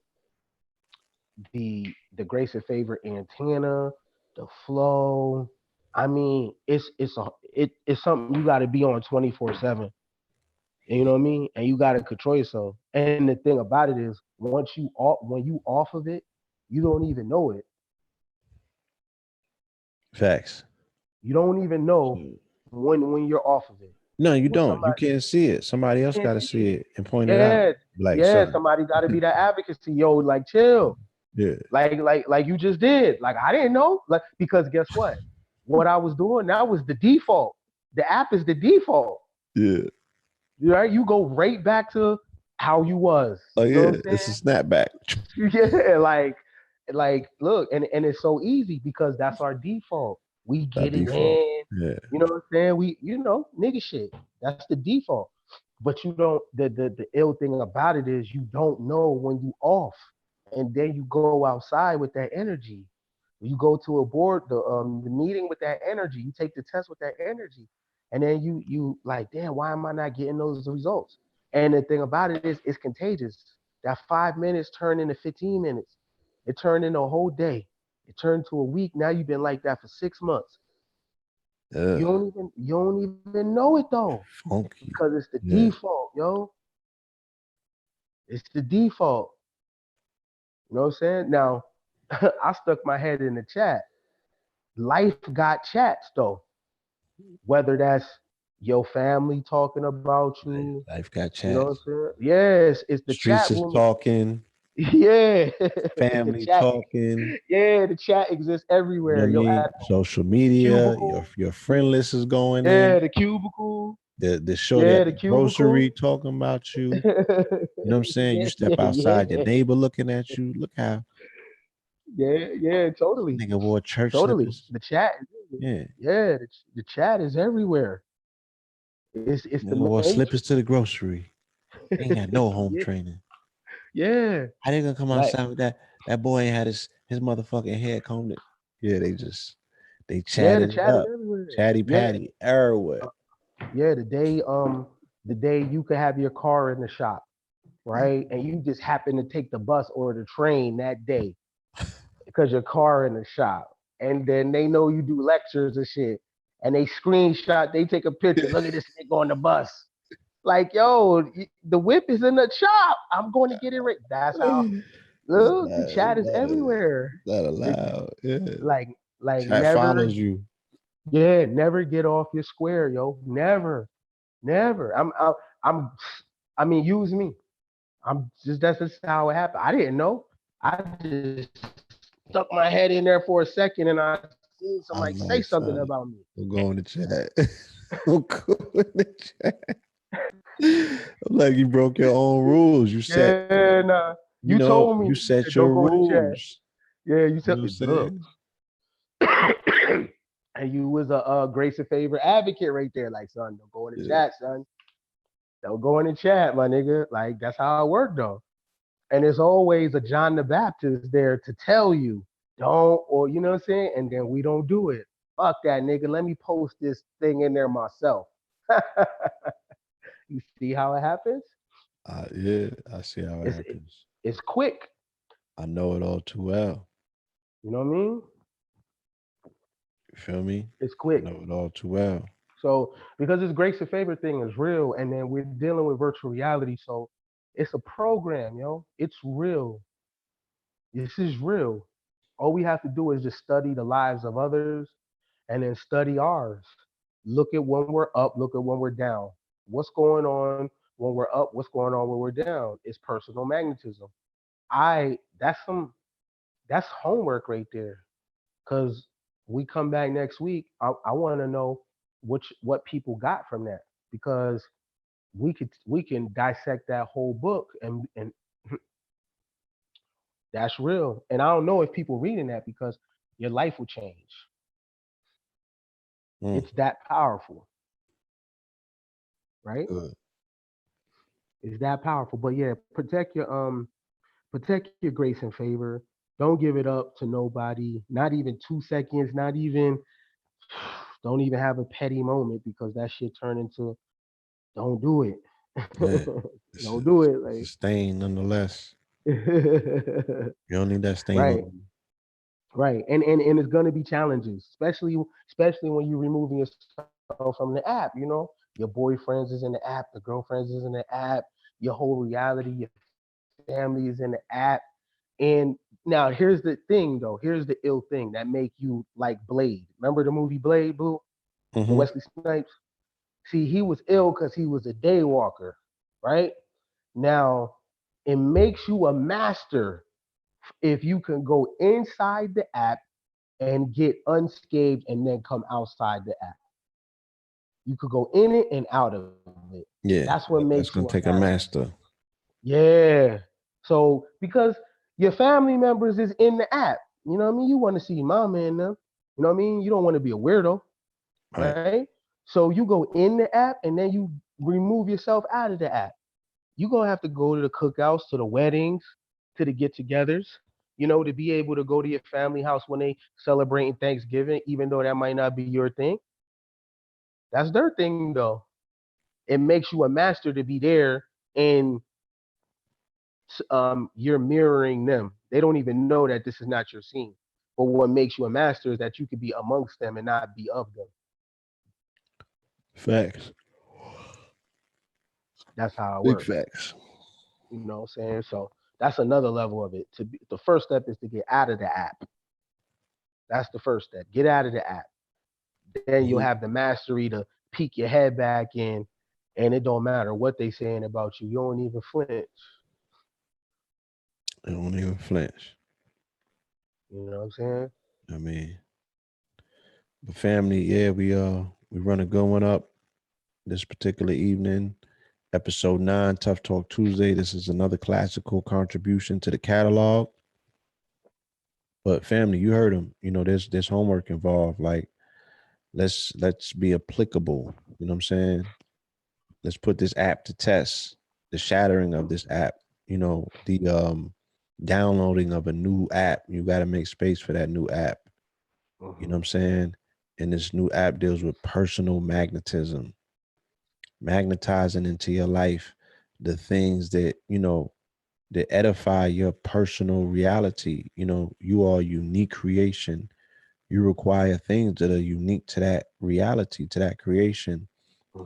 the grace and favor antenna, the flow. I mean, it's something you got to be on 24/7. You know what I mean? And you got to control yourself. And the thing about it is, when you off of it, you don't even know it. Facts. You don't even know when you're off of it. No, you When don't. You somebody can't see it. Somebody else can't got to see see it. it and point it out. Yeah, Like, yeah. son. Somebody got to be that advocacy. Yo, like chill. Yeah. Like you just did. Like I didn't know. Like because guess what? What I was doing that was the default. The app is the default. Yeah. Right? You go right back to how you was. Oh, You know what yeah. I'm saying? It's a snapback. Yeah, like look, and it's so easy because that's our default. We By get it default. in. Yeah. You know what I'm saying? Nigga shit. That's the default. But you don't the ill thing about it is you don't know when you off. And then you go outside with that energy. You go to a board, the meeting with that energy. You take the test with that energy, and then you like, damn, why am I not getting those results? And the thing about it is, it's contagious. That 5 minutes turned into 15 minutes. It turned into a whole day. It turned to a week. Now you've been like that for 6 months. You don't even know it though, Funky. because it's the Yeah. default, yo. It's the default. You know what I'm saying? Now, I stuck my head in the chat. Life got chats though. Whether that's your family talking about you, Life got you know what I'm chats. saying? Yes, it's the Streets chat is room. talking. Yeah, the Family chat. talking. Yeah, the chat exists You know what everywhere. I Yo, mean? at Social the media. cubicle. Your friend list is going Yeah, in. the cubicle. The shorty Yeah, at the the grocery cubicle. talking about you. yeah, You know what I'm saying? You step yeah, outside, your neighbor looking at you. Look how yeah, totally, nigga wore church totally. slippers. The chat. Yeah. Yeah, the chat is everywhere. It's the Nigga wore slippers matrix. to the grocery. Ain't got no home yeah, training. yeah. How they gonna come Like, outside with that? That boy ain't had his motherfucking head combed. Yeah, they yeah, the chatted it chat is up. everywhere. Chatty Yeah, patty everywhere. yeah. The day you could have your car in the shop, right? And you just happen to take the bus or the train that day because your car in the shop. And then they know you do lectures and shit. And they screenshot, they take a picture. Look at this nigga on the bus. Like, yo, the whip is in the shop. I'm going to get it right. That's how. Look, the chat is everywhere. Not The, allowed. Yeah. like, Chat never, follows you. yeah, never get off your square, yo. Never, never. I'm. I mean, use me. I'm just that's just how it happened. I didn't know. I just stuck my head in there for a second and I seen I somebody was say like, something son, about me. we'll go in the chat. We'll go in the chat. I'm like, you broke your own rules. Yeah, nah. You told me You set don't your go in the chat. rules. Yeah, you You said know what I'm look. saying? and you was a grace and favor advocate right there. Like, son, don't go in the Yeah. chat, son. Don't go in the chat, my nigga. Like, that's how it worked though. And there's always a John the Baptist there to tell you, don't, or you know what I'm saying? And then we don't do it. Fuck that nigga. Let me post this thing in there myself. You see how it happens? Yeah, I see how it It's happens. it's quick. I know it all too well. You know what I mean? You feel me? It's I quick. know it all too well. So because this grace and favor thing is real, and then we're dealing with virtual reality, so it's a program, yo. It's real. This is real. All we have to do is just study the lives of others and then study ours. Look at when we're up, look at when we're down. What's going on when we're up? What's going on when we're down? It's personal magnetism. I that's homework right there. Cause we come back next week. I want to know what people got from that because we can dissect that whole book and that's real. And I don't know if people reading that because your life will change. Mm, It's that powerful, right? good. It's that powerful. But yeah, protect your grace and favor. Don't give it up to nobody. Not even 2 seconds. Not even. Don't even have a petty moment because that shit turn into. Don't do it. Yeah. don't do It's a it. stain nonetheless. Like You don't need that stain on right, you. right. And it's gonna be challenges, especially when you're removing yourself from the app. You know, your boyfriends is in the app, the girlfriends is in the app, your whole reality, your family is in the app. And now here's the thing though. Here's the ill thing that make you like Blade. Remember the movie Blade, Blue? The Mm-hmm. Wesley Snipes? See, he was ill because he was a day walker, right? Now, it makes you a master if you can go inside the app and get unscathed and then come outside the app. You could go in it and out of it. That's Yeah, what makes you that's a gonna take a master. master. Yeah. So because your family members is in the app, you know what I mean? You want to see mama in them. You know what I mean? You don't want to be a weirdo, Right. right? So you go in the app and then you remove yourself out of the app. You're gonna have to go to the cookouts, to the weddings, to the get-togethers, to be able to go to your family house when they celebrating Thanksgiving, even though that might not be your thing. That's their thing though. It makes you a master to be there and you're mirroring them. They don't even know that this is not your scene. But what makes you a master is that you could be amongst them and not be of them. Facts. That's how it Big works. facts. You know what I'm saying? So That's another level of it. The first step is to get out of the app. That's the first step. Get out of the app. Then you'll Mhm. have the mastery to peek your head back in, and it don't matter what they saying about you. You don't even flinch. I don't even flinch. You know what I'm saying? I mean, but family, yeah, we run a good one up this particular evening. Episode 9, Tough Talk Tuesday. This is another classical contribution to the catalog. But family, you heard him. You know, there's homework involved. Like, let's be applicable. You know what I'm saying? Let's put this app to test. The shattering of this app. You know, the downloading of a new app. You got to make space for that new app. You know what I'm saying? And this new app deals with personal magnetism, magnetizing into your life the things that, you know, that edify your personal reality. You know, you are a unique creation. You require things that are unique to that reality, to that creation.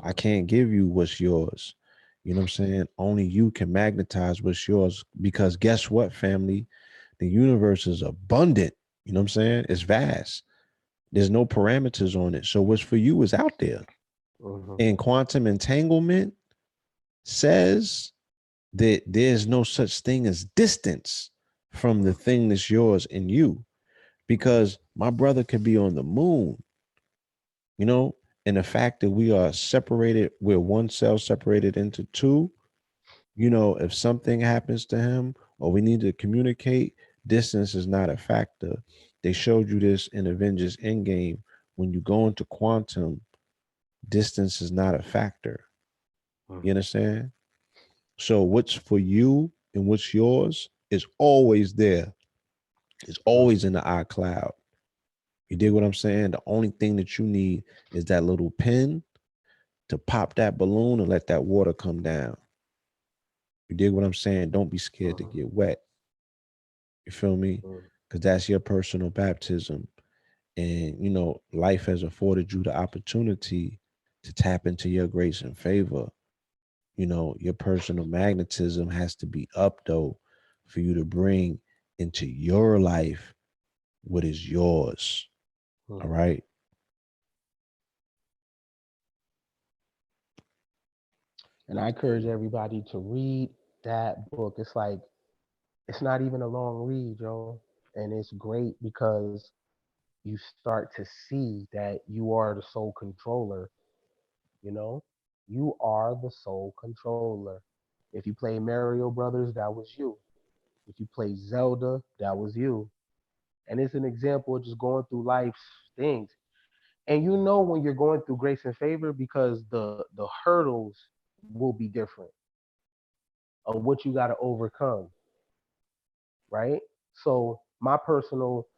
I Mhm. can't give you what's yours. You know what I'm saying? Only you can magnetize what's yours, because guess what, family? The universe is abundant. You know what I'm saying? It's vast. There's no parameters on it. So what's for you is out there. Mhm. And quantum entanglement says that there's no such thing as distance from the thing that's yours in you. Because my brother could be on the moon, you know, and the fact that we are separated, we're one cell separated into two, you know, if something happens to him or we need to communicate, distance is not a factor. They showed you this in Avengers Endgame. When you go into quantum, distance is not a factor. You Mhm. understand? So what's for you and what's yours is always there. It's Mhm. always in the iCloud. You dig what I'm saying? The only thing that you need is that little pin to pop that balloon and let that water come down. You dig what I'm saying? Don't be scared to Mhm. get wet. You feel me? Mhm. Because that's your personal baptism. And, you know, life has afforded you the opportunity to tap into your grace and favor. You know, your personal magnetism has to be up, though, for you to bring into your life what is yours. All Mhm. right. And I encourage everybody to read that book. It's like it's not even a long read, yo, and it's great because you start to see that you are the sole controller. You know, you are the sole controller. If you play Mario Brothers, that was you. If you play Zelda, that was you. And it's an example of just going through life's things. And you know when you're going through grace and favor because the hurdles will be different of what you got to overcome, right? So my personal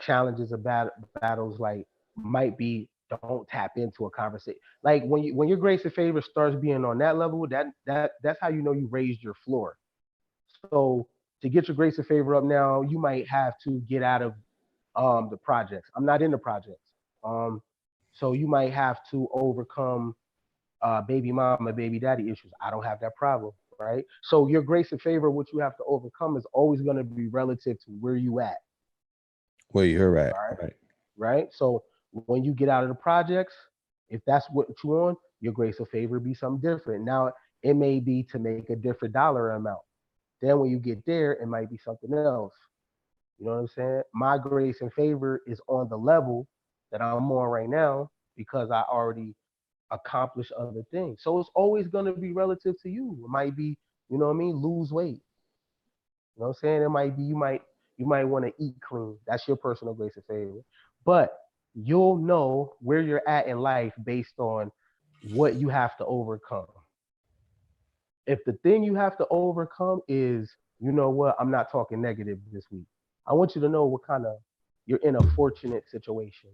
challenges of battles like might be don't tap into a conversation. Like when your grace and favor starts being on that level, that's how you know you raised your floor. So to get your grace and favor up now, you might have to get out of the projects. I'm not in the projects. Um, so you might have to overcome baby mama, baby daddy issues. I don't have that problem, right? So your grace and favor, what you have to overcome, is always going to be relative to where you at, Where you're at. right? Right. Right. So when you get out of the projects, if that's what you want, your grace or favor be something different. Now it may be to make a different dollar amount. Then when you get there, it might be something else. You know what I'm saying? My grace and favor is on the level that I'm on right now because I already accomplished other things. So it's always going to be relative to you. It might be, you know what I mean, lose weight. You know what I'm saying? It might be you might want to eat clean. That's your personal grace and favor. But you'll know where you're at in life based on what you have to overcome. If the thing you have to overcome is, you know what, I'm not talking negative this week. I want you to know what kind of you're in a fortunate situation.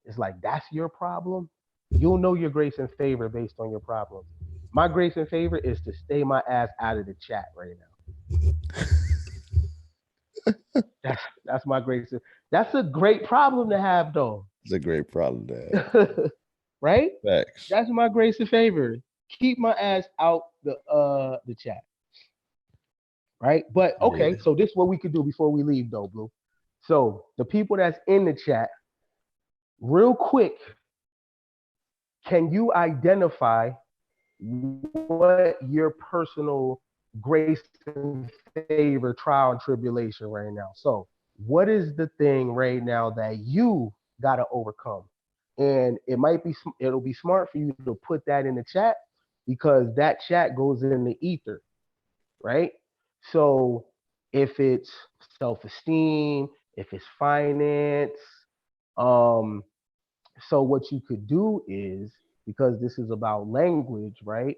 It's like that's your problem. You'll know your grace and favor based on your problems. My grace and favor is to stay my ass out of the chat right now. That's my grace. That's a great problem to have though. It's a great problem to have. Right? Facts. That's my grace and favor. Keep my ass out the chat. right? But Yeah. okay, so this is what we could do before we leave, though, Blue. So the people that's in the chat, real quick, can you identify what your personal grace and favor, trial and tribulation right now? So what is the thing right now that you got to overcome? And it'll be smart for you to put that in the chat, because that chat goes in the ether, right? So if it's self-esteem, if it's finance, um, so what you could do is, because this is about language, right?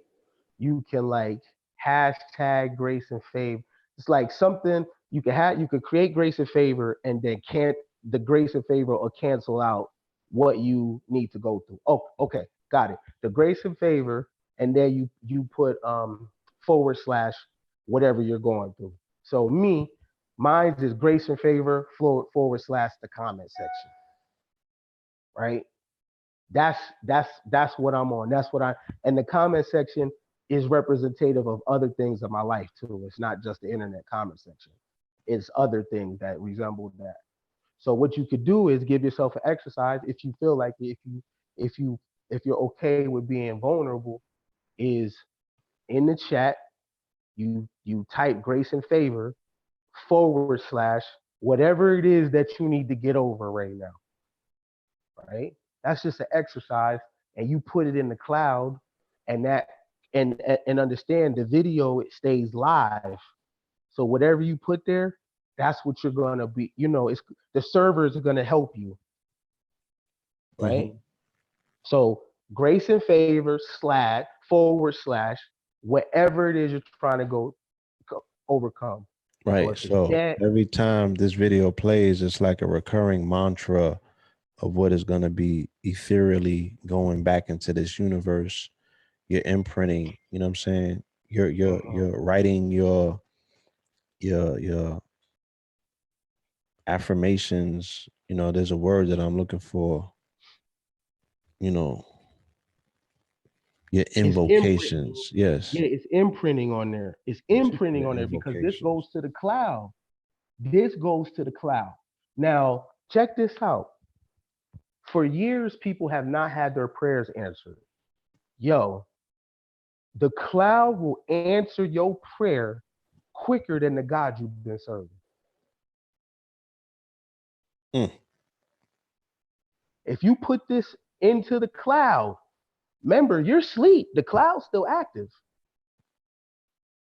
You can like hashtag grace and favor. It's like something you could create grace and favor, and then can't the grace and favor or cancel out what you need to go through. Oh, okay, got it. The grace and favor, and then you put forward slash whatever you're going through. So mine's is grace and favor forward slash the comment section, right? That's what I'm on. That's what I and the comment section is representative of other things in my life too. It's not just the internet comment section. It's other things that resemble that. So what you could do is give yourself an exercise if you feel like it, if you if you're okay with being vulnerable, is in the chat you type grace and favor forward slash whatever it is that you need to get over right now, right? That's just an exercise, and you put it in the cloud, and that and understand the video, it stays live. So whatever you put there, that's what you're gonna be. It's the servers are gonna help you, right? Mm-hmm. So grace and favor slash forward slash whatever it is you're trying to go overcome. So Right. if it's So debt, every time this video plays, it's like a recurring mantra of what is going to be ethereally going back into this universe. You're imprinting, you know what I'm saying? You're writing your affirmations. There's a word that I'm looking for, you know, your it's imprint. invocations. Yes. Yeah, it's imprinting on there. It's Yes, imprinting your on there because this invocations. goes to the cloud. This goes to the cloud. Now, check this out. For years, people have not had their prayers answered. Yo, the cloud will answer your prayer quicker than the God you've been serving. Mm. If you put this into the cloud, remember, you're asleep. The cloud's still active.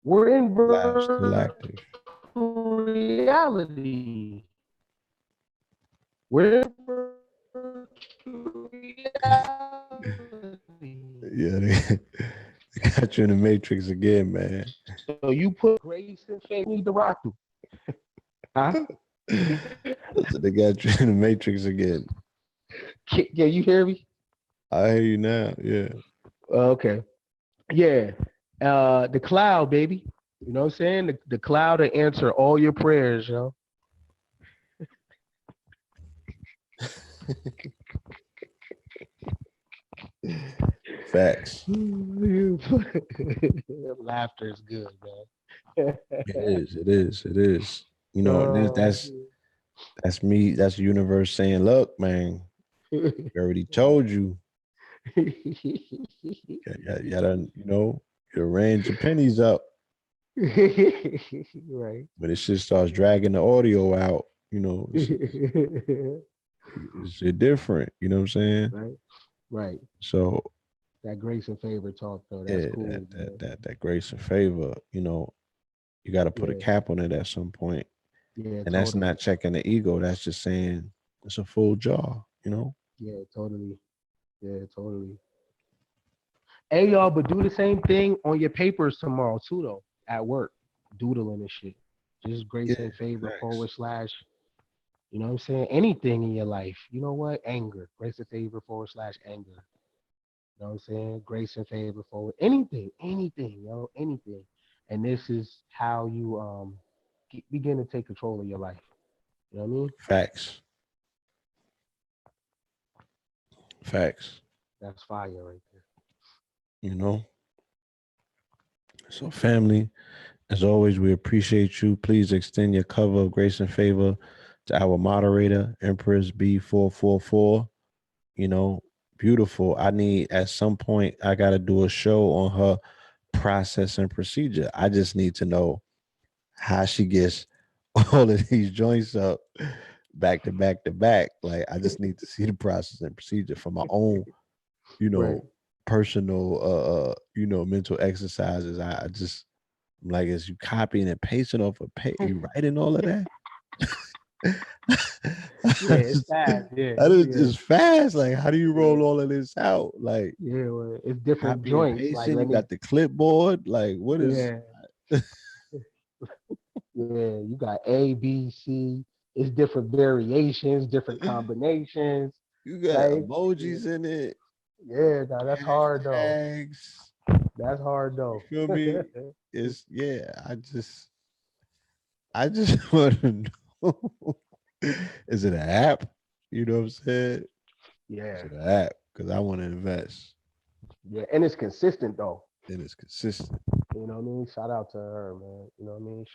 We're in Live still virtual active. reality. We're in virtual reality. Yeah, they got you in the matrix again, man. So you put grace and faith, need to rock through. Huh? So they got you in the matrix again. Yeah, you hear me? I hear you now. Yeah. Okay. Yeah. The cloud, baby. You know what I'm saying? The cloud will answer all your prayers, yo. Facts. Laughter is good, man. It is. It is. It is. That's me. That's the universe saying, "Look, man, we already told you. You gotta, you range your pennies up." Right. But it just starts dragging the audio out. It's different. You know what I'm saying? Right. Right. So That grace and favor talk though. That's yeah, cool. that grace and favor. You got to put a Yeah. cap on it at some point. Yeah. And that's Totally. not checking the ego. That's just saying it's a full jar. Yeah. Totally. Yeah. Totally. Hey y'all, but do the same thing on your papers tomorrow too, though. At work, doodling and shit. Just grace Yeah, and favor facts. forward slash. You know what I'm saying? Anything in your life. You know what? Anger. Grace and favor forward slash anger. You know what I'm saying? Grace and favor forward. Anything, yo, anything. And this is how you begin to take control of your life. You know what I mean? Facts. Facts. That's fire right there. So family, As always, we appreciate you. Please extend your cover of grace and favor to our moderator, Empress B444. You know, beautiful. I need at some point I gotta do a show on her process and procedure. I just need to know how she gets all of these joints up back to back to back. Like I just need to see the process and procedure for my own, you Right. know, personal mental exercises. I just I'm like, is you copying and pasting off a page, you writing all of that? Yeah, it's fast. Yeah, That is yeah, just fast. Like, how do you yeah, roll all of this out? Like, yeah. Well, it's different copy and joints. Like, pasting. You let me. got the clipboard. Like, what is? Yeah, yeah. You got A, B, C. It's different variations, different combinations. You got Like, yeah, emojis in it, yeah. Nah, that's hard though. hashtags. That's hard You though. feel me? It's yeah. I just want to know. Is it an app? You know what I'm saying? Is Yeah, it an app? Because I want to invest, yeah, and it's consistent though. and it's consistent. You know what I mean? Shout out to her, man. You know what I mean?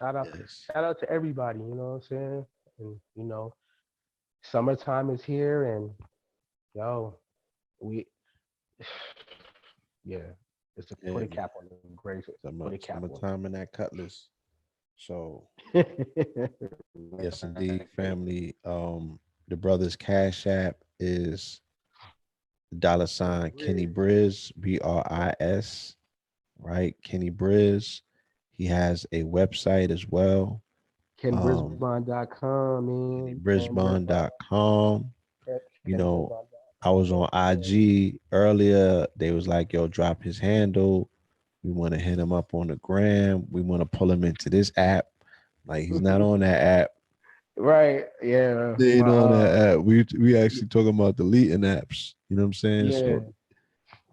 Yes. Shout out to everybody. You know what I'm saying? And summertime is here, and yo, we, yeah, it's a Yeah, put a man. cap on the grace. Put a cap on Summertime in that cutlass. So it. yes, indeed, family. The brother's cash app is $ Kenny Briz, BRIS, right? Kenny Briz. He has a website as well. Um, KenBrisbon.com, man. KennyBrisbon.com. You know, KenBrisbon. I was on IG earlier. They was like, yo, drop his handle. We want to hit him up on the gram. We want to pull him into this app. Like he's not on that app. Right. Yeah. They ain't My on that app. We actually talking about deleting apps. You know what I'm saying? yeah. So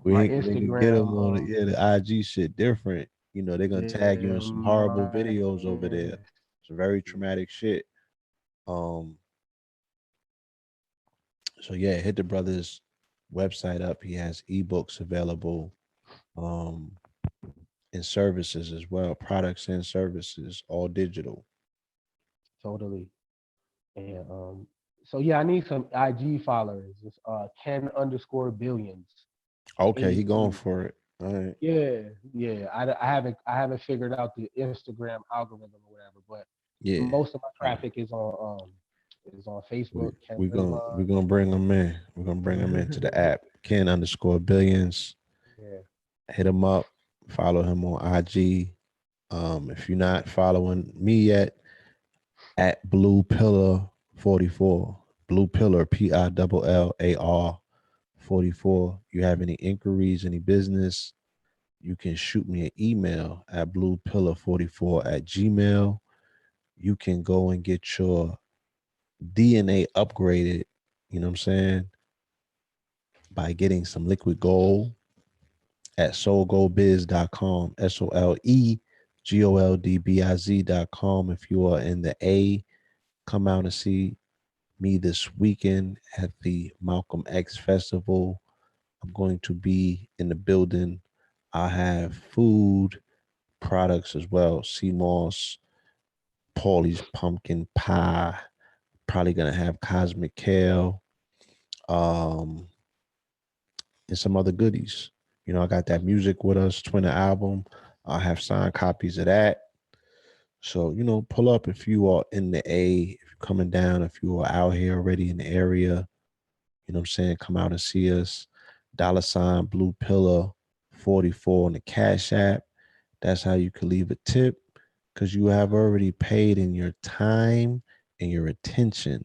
we My ain't gonna get Instagram. them on it. Yeah, the IG shit different. You know, they're gonna tag you Yeah. in some horrible My videos over there. Some very traumatic shit. Um, so yeah, hit the brother's website up. He has ebooks available, um, and services as well, products and services, all digital. totally. And so yeah, I need some IG followers. It's Ken underscore billions. Okay, he going 83. for it. All right. Yeah, yeah. I haven't figured out the Instagram algorithm or whatever, but Yeah. most of my traffic is on We Facebook, Ken we gonna Brisbon. we gonna bring him in. We're gonna bring him into the app. Ken underscore billions. Yeah. Hit him up. Follow him on IG. If you're not following me yet, at Blue Pillar 44. Blue Pillar PILLAR 44. You have any inquiries, any business, you can shoot me an email at bluepillar44@gmail. You can go and get your DNA upgraded, you know what I'm saying, by getting some liquid gold at soulgoldbiz.com, SOLEGOLDBIZ.com. If you are in the A, come out and see me this weekend at the Malcolm X Festival. I'm going to be in the building. I have food, products as well. CMOS, Paulie's pumpkin pie. Probably gonna have cosmic kale, um, and some other goodies. You know, I got that music with us, Twitter album. I have signed copies of that. So, you know, pull up if you are in the A, if you're coming down, if you are out here already in the area, you know what I'm saying? Come out and see us. Blue Pillar 44 on the Cash App. That's how you can leave a tip because you have already paid in your time and your attention.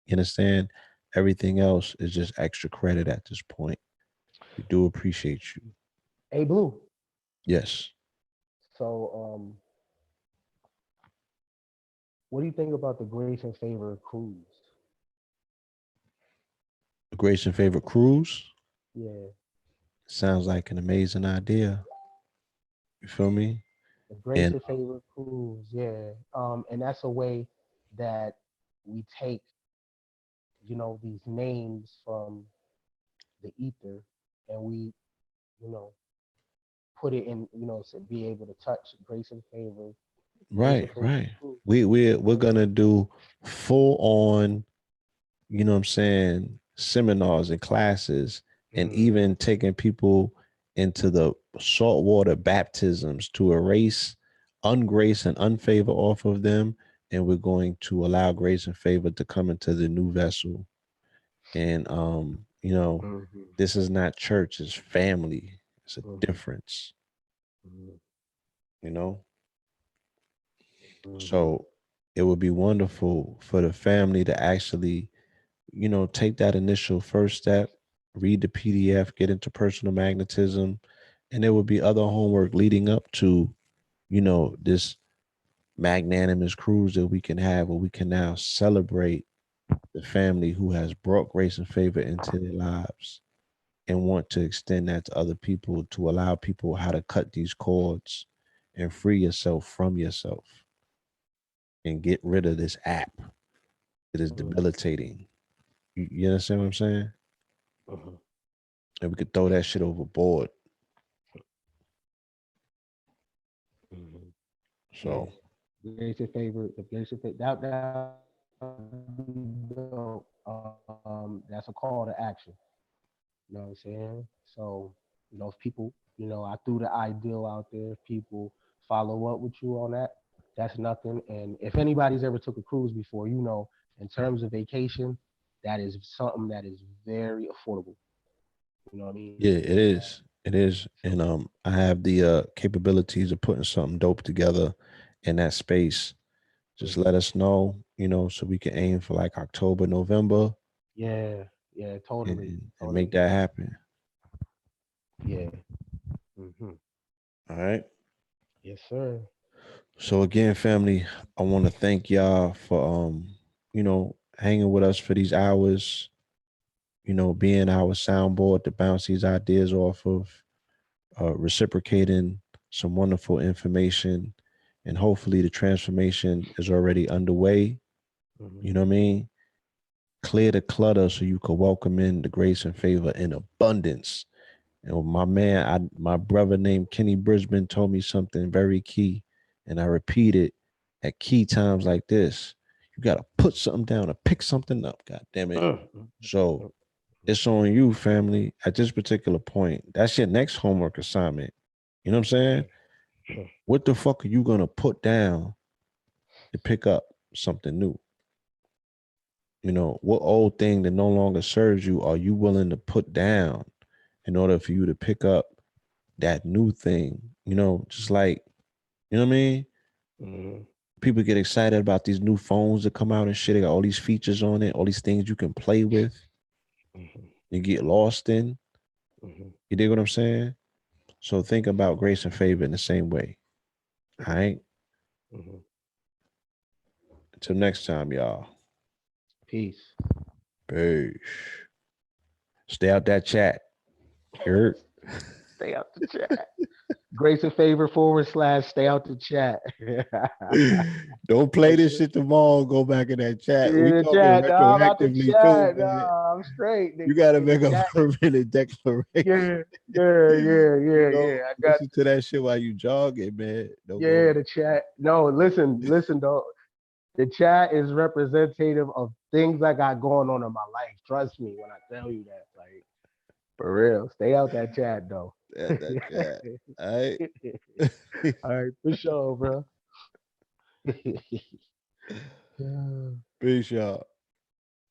You understand? Everything else is just extra credit at this point. We do appreciate you. Hey Blue. Yes. So what do you think about the Grace and Favor cruise? The Grace and Favorite Cruise Yeah. sounds like an amazing idea. You feel me? The Grace And and Favor cruise, yeah. And that's a way that we take, these names from the ether and we, you know, put it in, to be able to touch grace and favor Right, Favor right. Crew. We're gonna do full on, you know what I'm saying, seminars and classes, and even taking people into the saltwater baptisms to erase ungrace and unfavor off of them. And we're going to allow grace and favor to come into the new vessel. And you know, this is not church, it's family. It's a difference, you know. So it would be wonderful for the family to actually, you know, take that initial first step, read the PDF, get into personal magnetism, and there would be other homework leading up to, you know, this magnanimous cruise that we can have where we can now celebrate the family who has brought grace and favor into their lives and want to extend that to other people to allow people how to cut these cords and free yourself from yourself and get rid of this app that is debilitating. You understand what I'm saying? And we could throw that shit overboard. So Grace and favor, the grace and favor, that's a call to action. You know what I'm saying? So, you know, if people, you know, I threw the ideal out there. If people follow up with you on that, that's nothing. And if anybody's ever took a cruise before, you know, in terms of vacation, that is something that is very affordable. You know what I mean? yeah, it is. It is. And I have the capabilities of putting something dope together in that space. Just let us know, you know, so we can aim for like October, November, Yeah, yeah, totally, and make totally. that happen. Yeah. hmm All right. Yes, sir. So again, family, I want to thank y'all for you know, hanging with us for these hours, you know, being our soundboard to bounce these ideas off of, reciprocating some wonderful information, and hopefully the transformation is already underway. You know what I mean? Clear the clutter so you can welcome in the grace and favor in abundance. And my man, my brother named Kenny Brisbon told me something very key, and I repeat it at key times like this. You gotta put something down or pick something up. God damn it. So it's on you, family, at this particular point. That's your next homework assignment. You know what I'm saying? What the fuck are you gonna put down to pick up something new? You know, what old thing that no longer serves you are you willing to put down in order for you to pick up that new thing? You know, just like, you know what I mean? People get excited about these new phones that come out and shit. They got all these features on it, all these things you can play with. You get lost in. You dig what I'm saying? So think about grace and favor in the same way. All right. Until next time, y'all. Peace. Peace. Stay out that chat. Heard? Stay out the chat. Grace and favor / stay out the chat. Don't play this shit tomorrow. Go back in that chat. We In the talking chat, nah, I'm out the retroactively too, chat. man. Nah, I'm straight, You nigga. gotta In the make a chat. permanent declaration. Yeah, You know, I got listen to that shit while you jogging, man. Don't go. the chat. No, listen, though. The chat is representative of things I got going on in my life. Trust me when I tell you that. Like, for real. Stay out that chat, though. At that chat. All right. All right, for sure, bro. Peace, y'all.